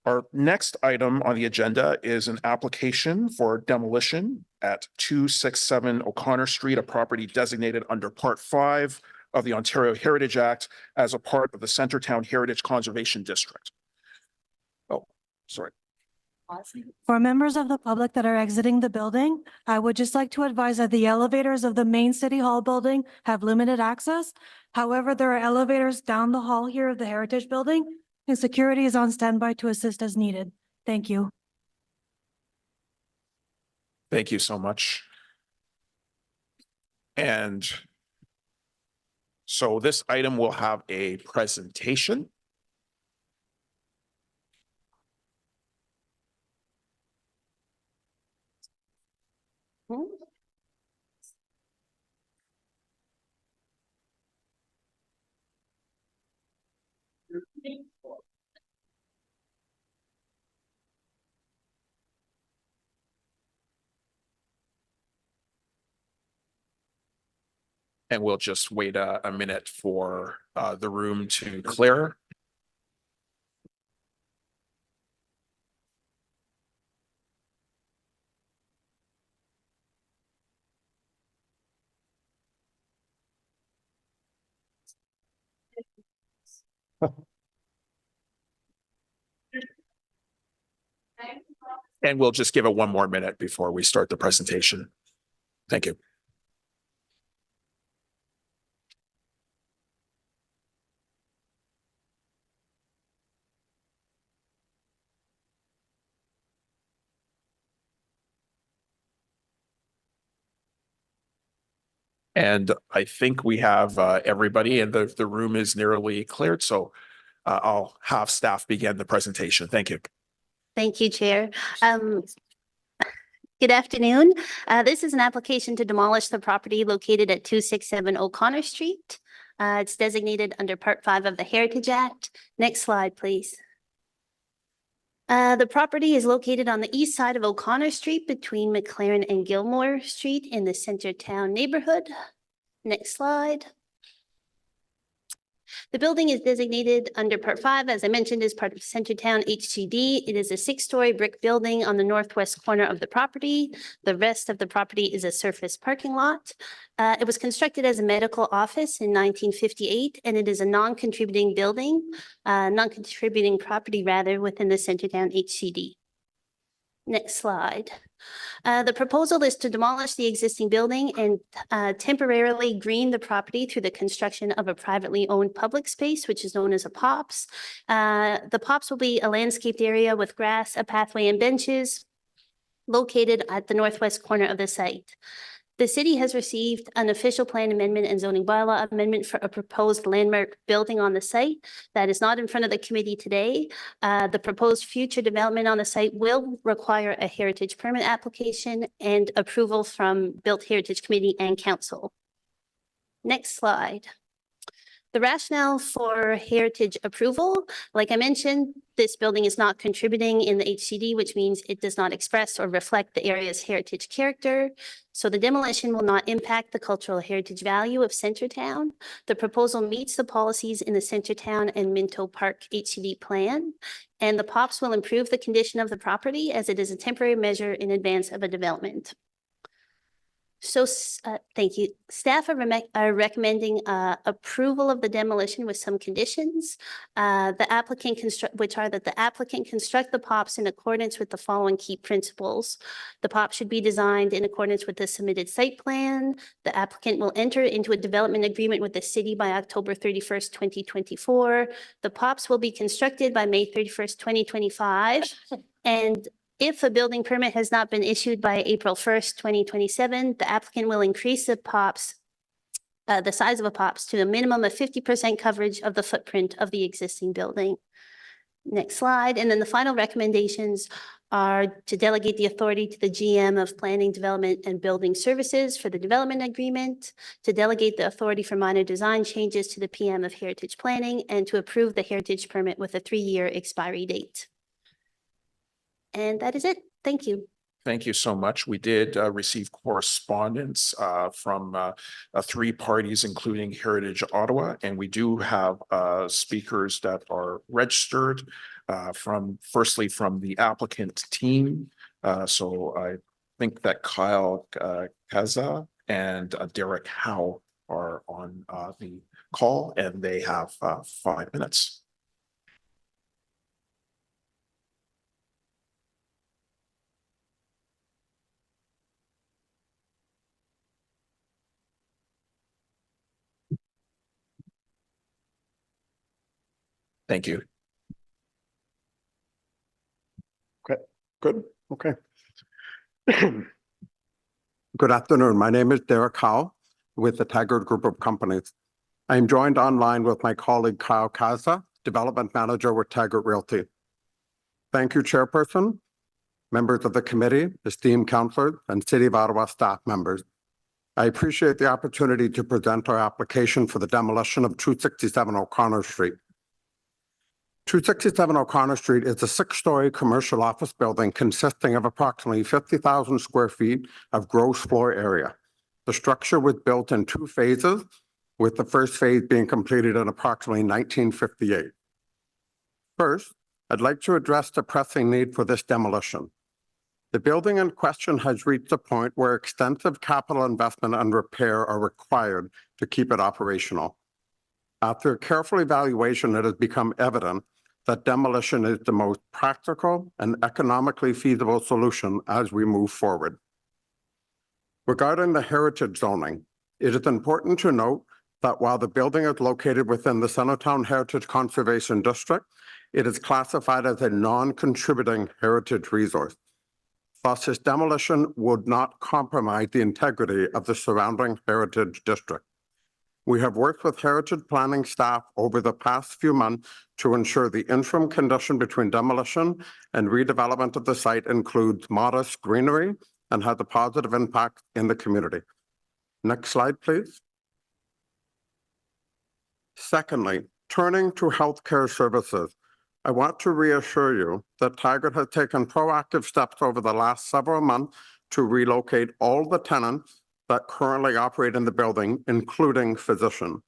Our next item on the agenda is an application for demolition at 267 O'Connor Street, a property designated under Part 5 of the Ontario Heritage Act as a part of the Centretown Heritage Conservation District. Oh, sorry.
For members of the public that are exiting the building, I would just like to advise that the elevators of the main City Hall building have limited access. However, there are elevators down the hall here of the Heritage Building, and security is on standby to assist as needed. Thank you.
Thank you so much. And so this item will have a presentation. And we'll just wait a minute for the room to clear. And we'll just give it one more minute before we start the presentation. Thank you. And I think we have everybody, and the room is nearly cleared. So I'll have staff begin the presentation. Thank you.
Thank you, Chair. Good afternoon. This is an application to demolish the property located at 267 O'Connor Street. It's designated under Part 5 of the Heritage Act. Next slide, please. The property is located on the east side of O'Connor Street between McLaren and Gilmore Street in the Centretown neighborhood. Next slide. The building is designated under Part 5, as I mentioned, as part of Centretown HCD. It is a 6-story brick building on the northwest corner of the property. The rest of the property is a surface parking lot. It was constructed as a medical office in 1958, and it is a non-contributing building, non-contributing property rather, within the Centretown HCD. Next slide. The proposal is to demolish the existing building and temporarily green the property through the construction of a privately owned public space, which is known as a POPS. The POPS will be a landscaped area with grass, a pathway, and benches located at the northwest corner of the site. The city has received an official plan amendment and zoning bylaw amendment for a proposed landmark building on the site. That is not in front of the committee today. The proposed future development on the site will require a heritage permit application and approval from Built Heritage Committee and Council. Next slide. The rationale for heritage approval, like I mentioned, this building is not contributing in the HCD, which means it does not express or reflect the area's heritage character. So the demolition will not impact the cultural heritage value of Centretown. The proposal meets the policies in the Centretown and Minto Park HCD plan, and the POPS will improve the condition of the property as it is a temporary measure in advance of a development. So thank you. Staff are recommending approval of the demolition with some conditions. The applicant construct the POPs in accordance with the following key principles. The POP should be designed in accordance with the submitted site plan. The applicant will enter into a development agreement with the city by October 31st, 2024. The POPs will be constructed by May 31st, 2025. And if a building permit has not been issued by April 1st, 2027, the applicant will increase the POPs, the size of a POPs to a minimum of 50% coverage of the footprint of the existing building. Next slide. And then the final recommendations are to delegate the authority to the GM of Planning, Development, and Building Services for the development agreement, to delegate the authority for minor design changes to the PM of Heritage Planning, and to approve the heritage permit with a 3-year expiry date. And that is it. Thank you.
Thank you so much. We did receive correspondence from 3 parties, including Heritage Ottawa, and we do have speakers that are registered firstly from the applicant team. So I think that Kyle Kaza and Derek Howe are on the call, and they have 5 minutes. Thank you.
Okay, good. Okay. Good afternoon. My name is Derek Howe with the Taggart Group of Companies. I am joined online with my colleague Kyle Kaza, Development Manager with Taggart Realty. Thank you, Chairperson, members of the committee, esteemed councilors, and City of Ottawa staff members. I appreciate the opportunity to present our application for the demolition of 267 O'Connor Street. 267 O'Connor Street is a 6-story commercial office building consisting of approximately 50,000 square feet of gross floor area. The structure was built in 2 phases, with the first phase being completed in approximately 1958. First, I'd like to address the pressing need for this demolition. The building in question has reached a point where extensive capital investment and repair are required to keep it operational. After a careful evaluation, it has become evident that demolition is the most practical and economically feasible solution as we move forward. Regarding the heritage zoning, it is important to note that while the building is located within the Centertown Heritage Conservation District, it is classified as a non-contributing heritage resource. Thus, its demolition would not compromise the integrity of the surrounding heritage district. We have worked with heritage planning staff over the past few months to ensure the interim condition between demolition and redevelopment of the site includes modest greenery and has a positive impact in the community. Next slide, please. Secondly, turning to healthcare services, I want to reassure you that Taggart has taken proactive steps over the last several months to relocate all the tenants that currently operate in the building, including physicians.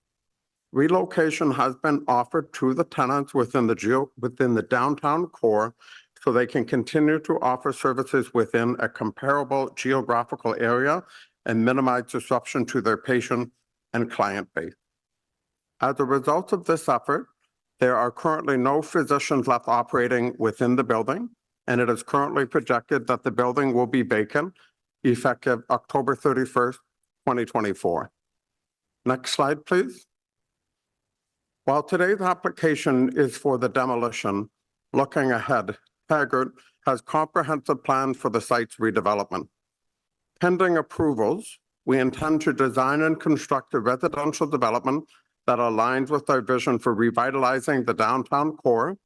Relocation has been offered to the tenants within the downtown core so they can continue to offer services within a comparable geographical area and minimize disruption to their patient and client base. As a result of this effort, there are currently no physicians left operating within the building, and it is currently projected that the building will be vacant effective October 31st, 2024. Next slide, please. While today's application is for the demolition, looking ahead, Taggart has comprehensive plans for the site's redevelopment. Pending approvals, we intend to design and construct a residential development that aligns with our vision for revitalizing the downtown core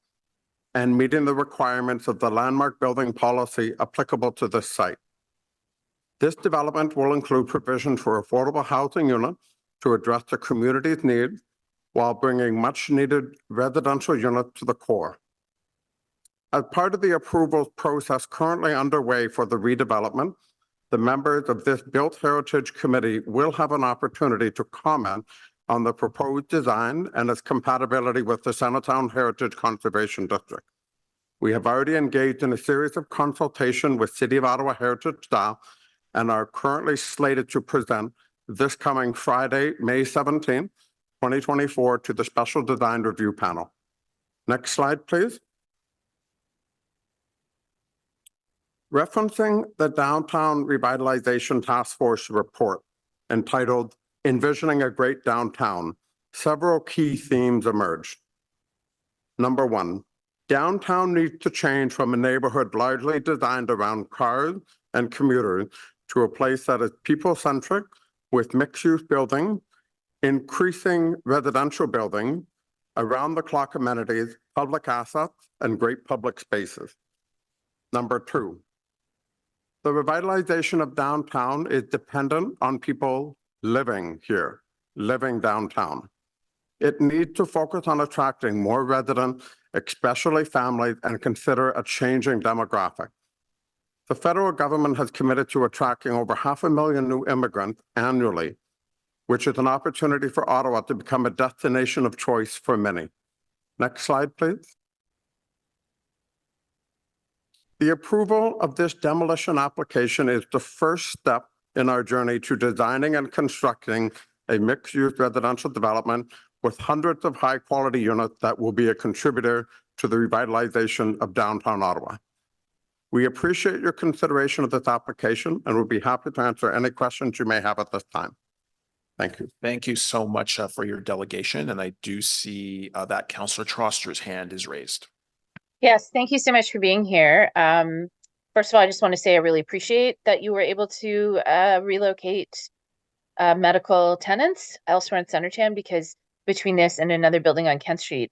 and meeting the requirements of the landmark building policy applicable to this site. This development will include provision for affordable housing units to address the community's needs while bringing much-needed residential units to the core. As part of the approvals process currently underway for the redevelopment, the members of this Built Heritage Committee will have an opportunity to comment on the proposed design and its compatibility with the Centertown Heritage Conservation District. We have already engaged in a series of consultation with City of Ottawa Heritage staff and are currently slated to present this coming Friday, May 17th, 2024 to the Special Design Review Panel. Next slide, please. Referencing the Downtown Revitalization Task Force report entitled Envisioning a Great Downtown, several key themes emerged. Number 1, downtown needs to change from a neighborhood largely designed around cars and commuters to a place that is people-centric with mixed-use building, increasing residential building, around-the-clock amenities, public assets, and great public spaces. Number 2, the revitalization of downtown is dependent on people living here, living downtown. It needs to focus on attracting more residents, especially families, and consider a changing demographic. The federal government has committed to attracting over 500,000 new immigrants annually, which is an opportunity for Ottawa to become a destination of choice for many. Next slide, please. The approval of this demolition application is the first step in our journey to designing and constructing a mixed-use residential development with hundreds of high-quality units that will be a contributor to the revitalization of downtown Ottawa. We appreciate your consideration of this application and will be happy to answer any questions you may have at this time. Thank you.
Thank you so much for your delegation. And I do see that Councillor Troster's hand is raised.
Yes, thank you so much for being here. First of all, I just want to say I really appreciate that you were able to relocate medical tenants elsewhere in Centertown, because between this and another building on Kent Street,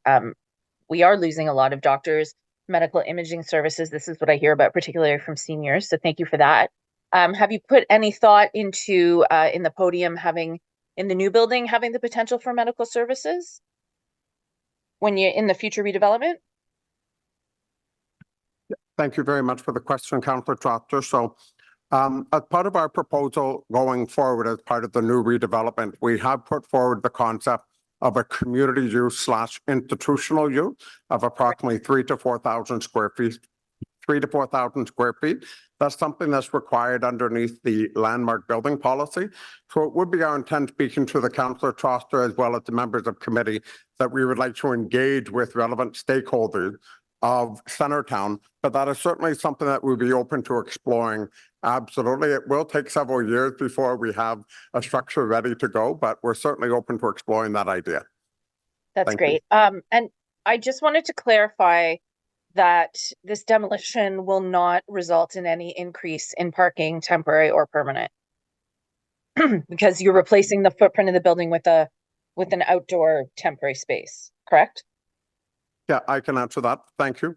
we are losing a lot of doctors, medical imaging services. This is what I hear about, particularly from seniors. So thank you for that. Have you put any thought into in the podium in the new building having the potential for medical services when you're in the future redevelopment?
Thank you very much for the question, Councillor Trotter. So as part of our proposal going forward as part of the new redevelopment, we have put forward the concept of a community use / institutional use of approximately 3,000 to 4,000 square feet. 3,000 to 4,000 square feet. That's something that's required underneath the landmark building policy. So it would be our intent, speaking to the Councillor Troster as well as the members of committee, that we would like to engage with relevant stakeholders of Centertown, but that is certainly something that we'll be open to exploring. Absolutely. It will take several years before we have a structure ready to go, but we're certainly open to exploring that idea.
That's great. And I just wanted to clarify that this demolition will not result in any increase in parking, temporary or permanent, because you're replacing the footprint of the building with an outdoor temporary space, correct?
Yeah, I can answer that. Thank you.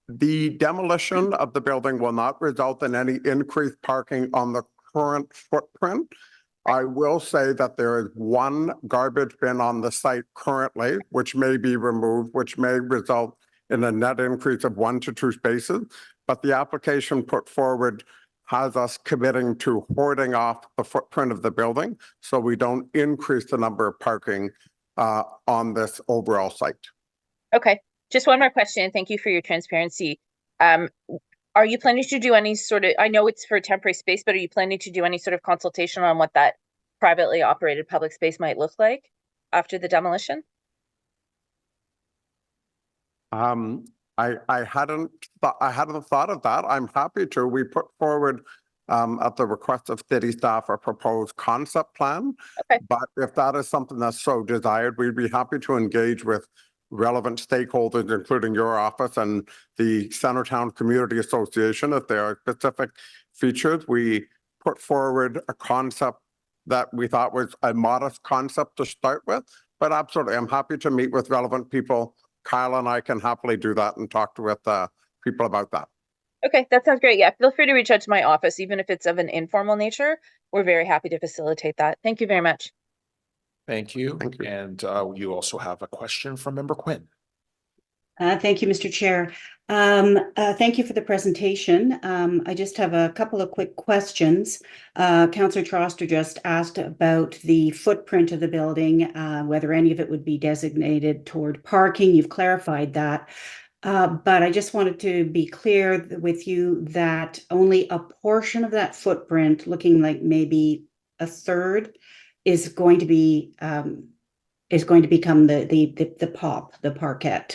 The demolition of the building will not result in any increased parking on the current footprint. I will say that there is one garbage bin on the site currently, which may be removed, which may result in a net increase of 1 to 2 spaces. But the application put forward has us committing to hoarding off the footprint of the building so we don't increase the number of parking on this overall site.
Okay, just one more question. Thank you for your transparency. Are you planning to do any sort of, I know it's for temporary space, but are you planning to do any sort of consultation on what that privately operated public space might look like after the demolition? I hadn't thought of that. I'm happy to. We put forward at the request of city staff a proposed concept plan. Okay. But if that is something that's so desired, we'd be happy to engage with relevant stakeholders, including your office and the Centertown Community Association. If there are specific features, we put forward a concept that we thought was a modest concept to start with. But absolutely, I'm happy to meet with relevant people. Kyle and I can happily do that and talk with people about that. Okay, that sounds great. Yeah, feel free to reach out to my office, even if it's of an informal nature. We're very happy to facilitate that. Thank you very much.
Thank you. And you also have a question from Member Quinn.
Thank you, Mr. Chair. Thank you for the presentation. I just have a couple of quick questions. Councillor Troster just asked about the footprint of the building, whether any of it would be designated toward parking. You've clarified that. But I just wanted to be clear with you that only a portion of that footprint, looking like maybe a third, is going to become the parquet.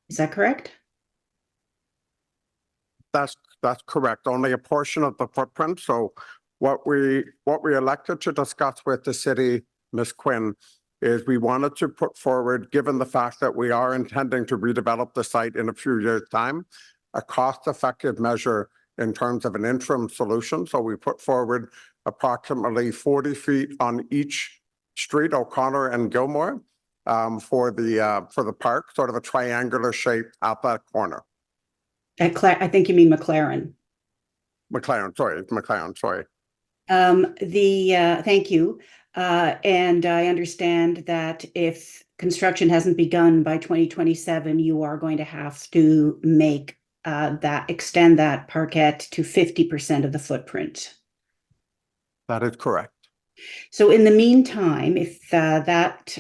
Is that correct?
That's correct. Only a portion of the footprint. So what we elected to discuss with the city, Ms. Quinn, is we wanted to put forward, given the fact that we are intending to redevelop the site in a few years' time, a cost-effective measure in terms of an interim solution. So we put forward approximately 40 feet on each street, O'Connor and Gilmore, for the park, sort of a triangular shape at that corner.
I think you mean McLaren.
McLaren, sorry.
Thank you. And I understand that if construction hasn't begun by 2027, you are going to have to make extend that parkette to 50% of the footprint.
That is correct.
So in the meantime, if that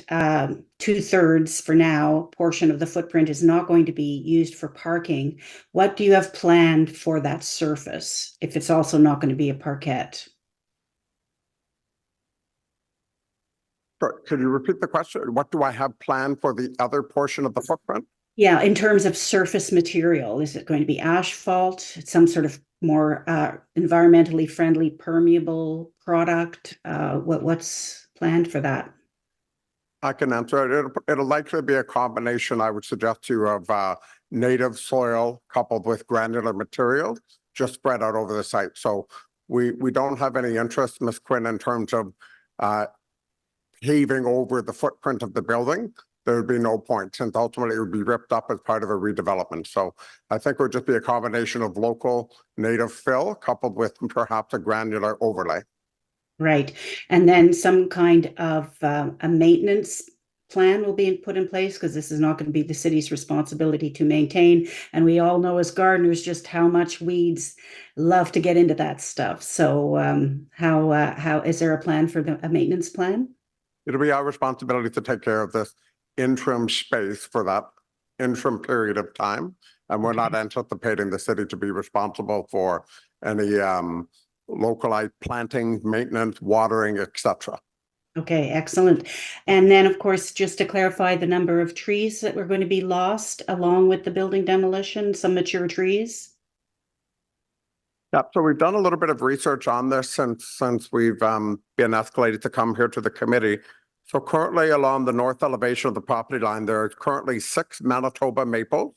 2/3 for now portion of the footprint is not going to be used for parking, what do you have planned for that surface if it's also not going to be a parkette?
Could you repeat the question? What do I have planned for the other portion of the footprint?
Yeah, in terms of surface material, is it going to be asphalt, some sort of more environmentally friendly permeable product? What's planned for that?
I can answer it. It'll likely be a combination, I would suggest to you, of native soil coupled with granular material just spread out over the site. So we don't have any interest, Ms. Quinn, in terms of paving over the footprint of the building. There would be no point, since ultimately it would be ripped up as part of a redevelopment. So I think it would just be a combination of local native fill coupled with perhaps a granular overlay.
Right. And then some kind of a maintenance plan will be put in place, because this is not going to be the city's responsibility to maintain. And we all know as gardeners just how much weeds love to get into that stuff. So how is there a plan for a maintenance plan?
It'll be our responsibility to take care of this interim space for that interim period of time. And we're not anticipating the city to be responsible for any localized planting, maintenance, watering, etc.
Okay, excellent. And then, of course, just to clarify the number of trees that were going to be lost along with the building demolition, some mature trees.
Yeah, so we've done a little bit of research on this since we've been escalated to come here to the committee. So currently along the north elevation of the property line, there are currently 6 Manitoba maples.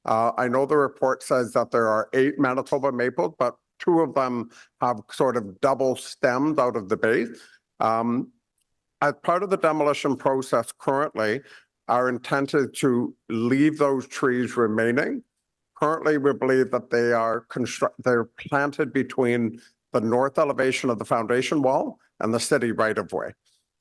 I know the report says that there are 8 Manitoba maples, but 2 of them have sort of double stems out of the base. As part of the demolition process currently, our intent is to leave those trees remaining. Currently, we believe that they're planted between the north elevation of the foundation wall and the city right-of-way.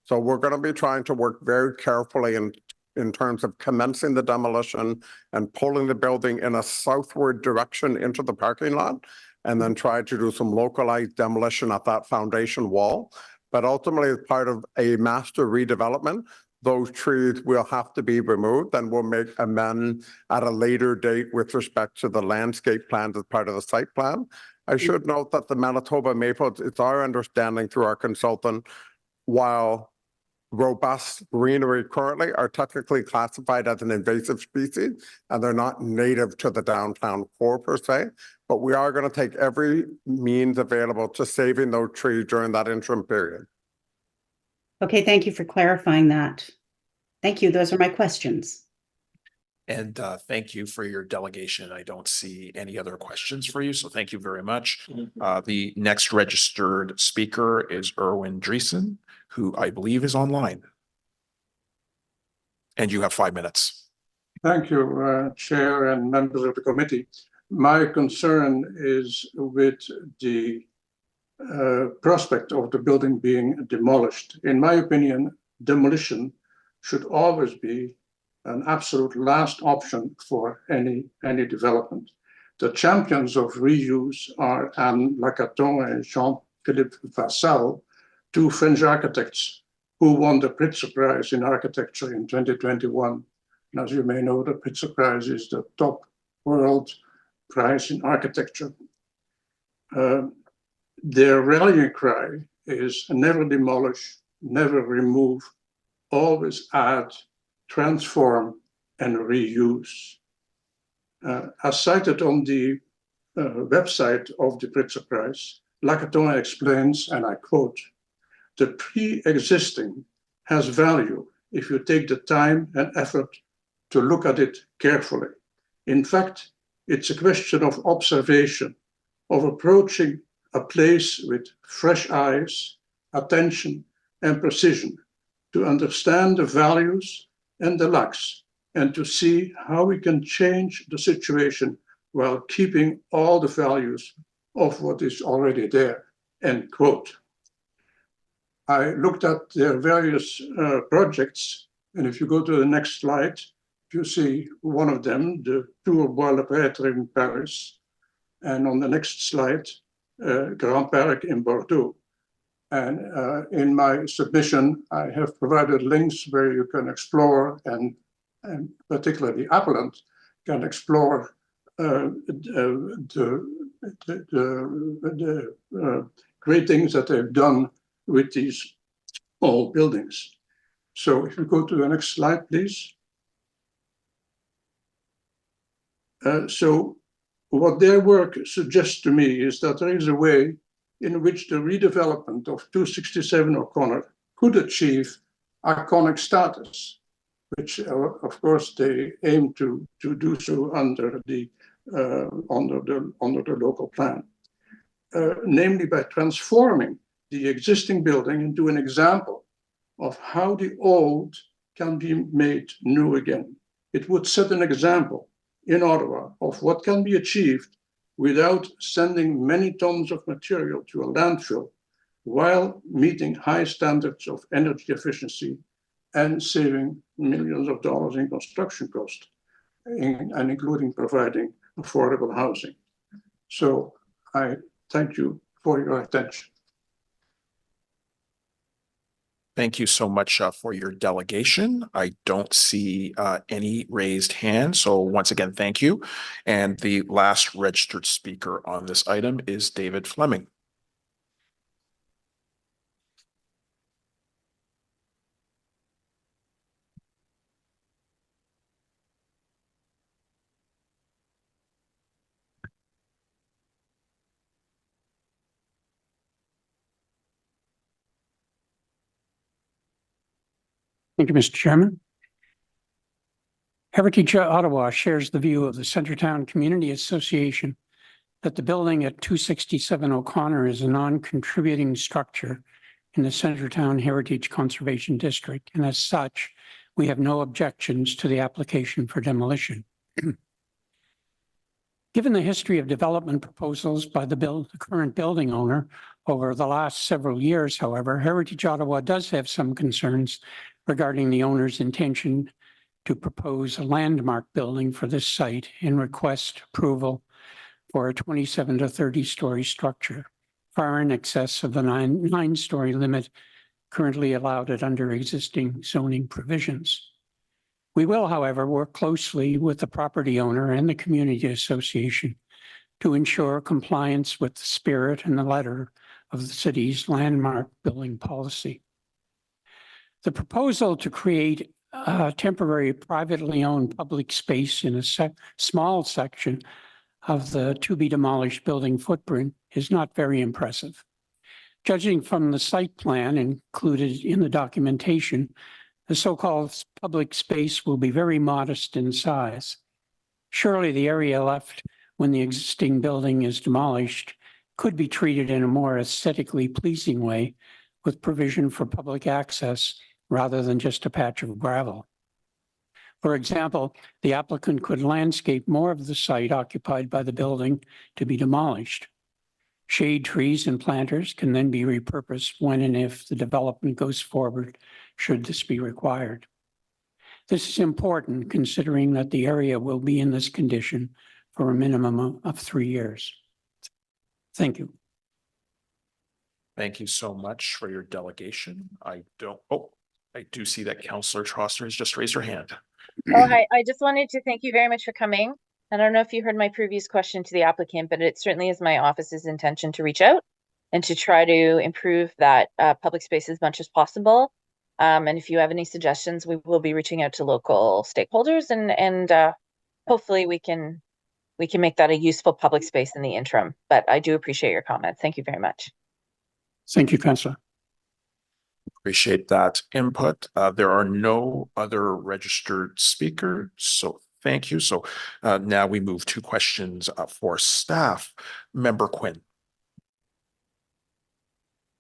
So we're going to be trying to work very carefully in terms of commencing the demolition and pulling the building in a southward direction into the parking lot, and then try to do some localized demolition at that foundation wall. But ultimately, as part of a master redevelopment, those trees will have to be removed, and we'll make amends at a later date with respect to the landscape plans as part of the site plan. I should note that the Manitoba maples, it's our understanding through our consultant, while robust greenery currently are technically classified as an invasive species, and they're not native to the downtown core per se, but we are going to take every means available to saving those trees during that interim period.
Okay, thank you for clarifying that. Thank you. Those are my questions.
And thank you for your delegation. I don't see any other questions for you, so thank you very much. The next registered speaker is Irwin Dreon, who I believe is online. And you have 5 minutes.
Thank you, Chair and members of the committee. My concern is with the prospect of the building being demolished. In my opinion, demolition should always be an absolute last option for any development. The champions of reuse are Anne Lacaton and Jean-Philippe Vassal, 2 French architects who won the Pritzker Prize in Architecture in 2021. And as you may know, the Pritzker Prize is the top world prize in architecture. Their rallying cry is never demolish, never remove, always add, transform, and reuse. As cited on the website of the Pritzker Prize, Lacaton explains, and I quote, "The pre-existing has value if you take the time and effort to look at it carefully. In fact, it's a question of observation, of approaching a place with fresh eyes, attention, and precision to understand the values and the lacks, and to see how we can change the situation while keeping all the values of what is already there," end quote. I looked at their various projects, and if you go to the next slide, you see one of them, the Tour Bois-le-Prêtre in Paris, and on the next slide, Grand Parc in Bordeaux. And in my submission, I have provided links where you can explore, and particularly the applicant can explore the great things that they've done with these old buildings. So if you go to the next slide, please. So what their work suggests to me is that there is a way in which the redevelopment of 267 O'Connor could achieve iconic status, which of course they aim to do so under the local plan, namely by transforming the existing building into an example of how the old can be made new again. It would set an example in Ottawa of what can be achieved without sending many tons of material to a landfill, while meeting high standards of energy efficiency and saving millions of dollars in construction costs, and including providing affordable housing. So I thank you for your attention.
Thank you so much for your delegation. I don't see any raised hands. So once again, thank you. And the last registered speaker on this item is David Fleming.
Thank you, Mr. Chairman. Heritage Ottawa shares the view of the Centretown Community Association that the building at 267 O'Connor is a non-contributing structure in the Centretown Heritage Conservation District, and as such, we have no objections to the application for demolition. Given the history of development proposals by the current building owner over the last several years, however, Heritage Ottawa does have some concerns regarding the owner's intention to propose a landmark building for this site and request approval for a 27 to 30-story structure, far in excess of the nine-story limit currently allowed it under existing zoning provisions. We will, however, work closely with the property owner and the community association to ensure compliance with the spirit and the letter of the city's landmark building policy. The proposal to create a temporary privately owned public space in a small section of the to-be-demolished building footprint is not very impressive. Judging from the site plan included in the documentation, the so-called public space will be very modest in size. Surely the area left when the existing building is demolished could be treated in a more aesthetically pleasing way with provision for public access rather than just a patch of gravel. For example, the applicant could landscape more of the site occupied by the building to be demolished. Shade trees and planters can then be repurposed when and if the development goes forward, should this be required. This is important considering that the area will be in this condition for a minimum of 3 years. Thank you.
Thank you so much for your delegation. I do see that Councillor Trosser has just raised her hand.
Oh, hi. I just wanted to thank you very much for coming. I don't know if you heard my previous question to the applicant, but it certainly is my office's intention to reach out and to try to improve that public space as much as possible. And if you have any suggestions, we will be reaching out to local stakeholders and hopefully we can make that a useful public space in the interim. But I do appreciate your comments. Thank you very much.
Thank you, Councillor.
Appreciate that input. There are no other registered speakers, so thank you. So now we move to questions for staff. Member Quinn.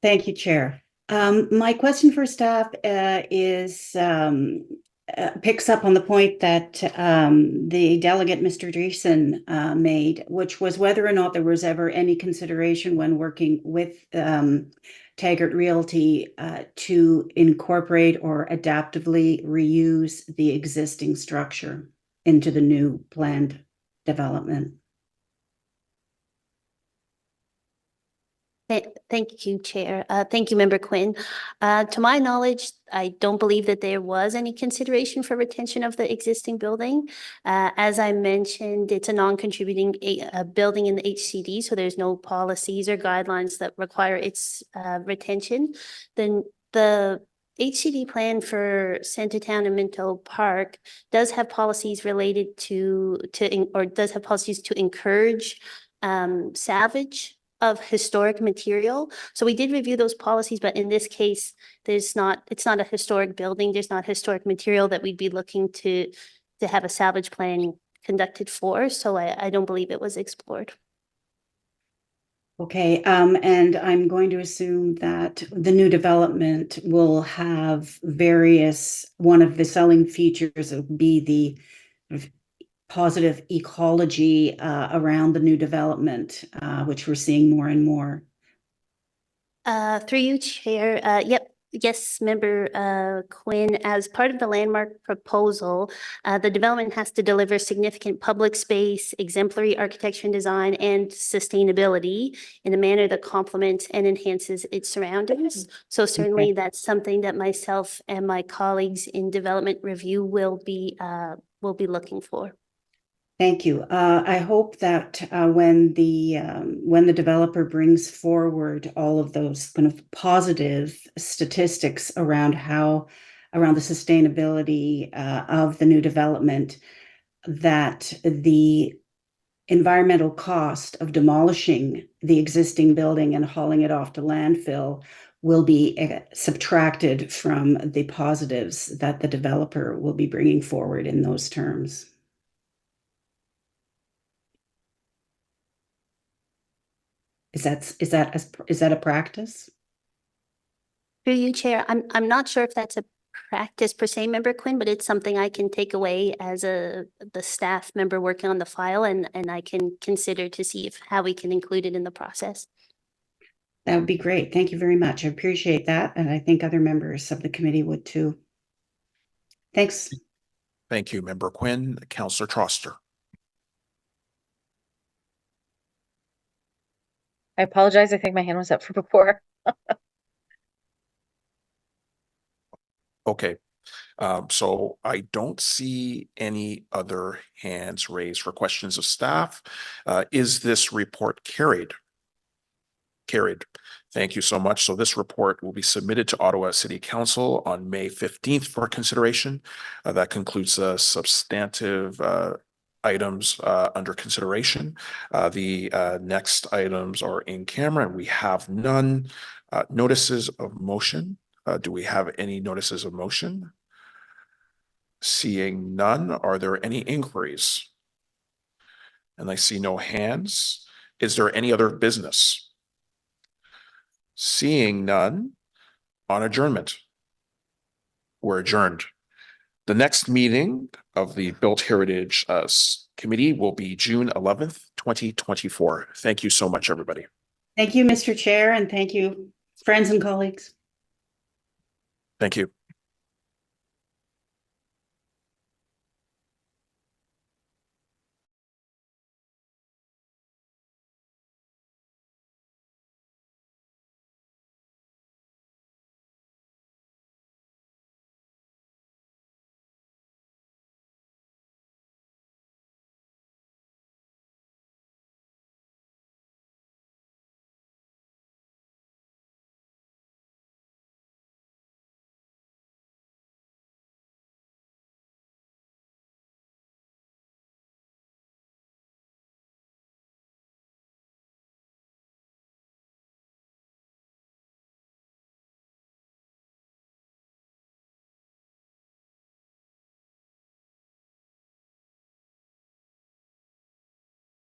Thank you, Chair. My question for staff is picks up on the point that the delegate, Mr. Dreon, made, which was whether or not there was ever any consideration when working with Taggart Realty to incorporate or adaptively reuse the existing structure into the new planned development.
Thank you, Chair. Thank you, Member Quinn. To my knowledge, I don't believe that there was any consideration for retention of the existing building. As I mentioned, it's a non-contributing building in the HCD, so there's no policies or guidelines that require its retention. Then the HCD plan for Centertown and Minto Park does have policies related to encourage salvage of historic material. So we did review those policies, but in this case, it's not a historic building. There's not historic material that we'd be looking to have a salvage plan conducted for. So I don't believe it was explored.
Okay, and I'm going to assume that the new development will have one of the selling features will be the positive ecology around the new development, which we're seeing more and more.
Through you, Chair. Yep. Yes, Member Quinn, as part of the landmark proposal, the development has to deliver significant public space, exemplary architecture and design, and sustainability in a manner that complements and enhances its surroundings. So certainly that's something that myself and my colleagues in development review will be looking for.
Thank you. I hope that when the developer brings forward all of those kind of positive statistics around the sustainability of the new development, that the environmental cost of demolishing the existing building and hauling it off to landfill will be subtracted from the positives that the developer will be bringing forward in those terms. Is that a practice?
Through you, Chair. I'm not sure if that's a practice per se, Member Quinn, but it's something I can take away as the staff member working on the file, and I can consider to see how we can include it in the process.
That would be great. Thank you very much. I appreciate that, and I think other members of the committee would too. Thanks.
Thank you, Member Quinn. Councillor Troster.
I apologize. I think my hand was up from before.
Okay. So I don't see any other hands raised for questions of staff. Is this report carried? Carried. Thank you so much. So this report will be submitted to Ottawa City Council on May 15th for consideration. That concludes the substantive items under consideration. The next items are in camera, and we have none. Notices of motion. Do we have any notices of motion? Seeing none, are there any inquiries? And I see no hands. Is there any other business? Seeing none, on adjournment. We're adjourned. The next meeting of the Built Heritage Committee will be June 11th, 2024. Thank you so much, everybody.
Thank you, Mr. Chair, and thank you, friends and colleagues.
Thank you.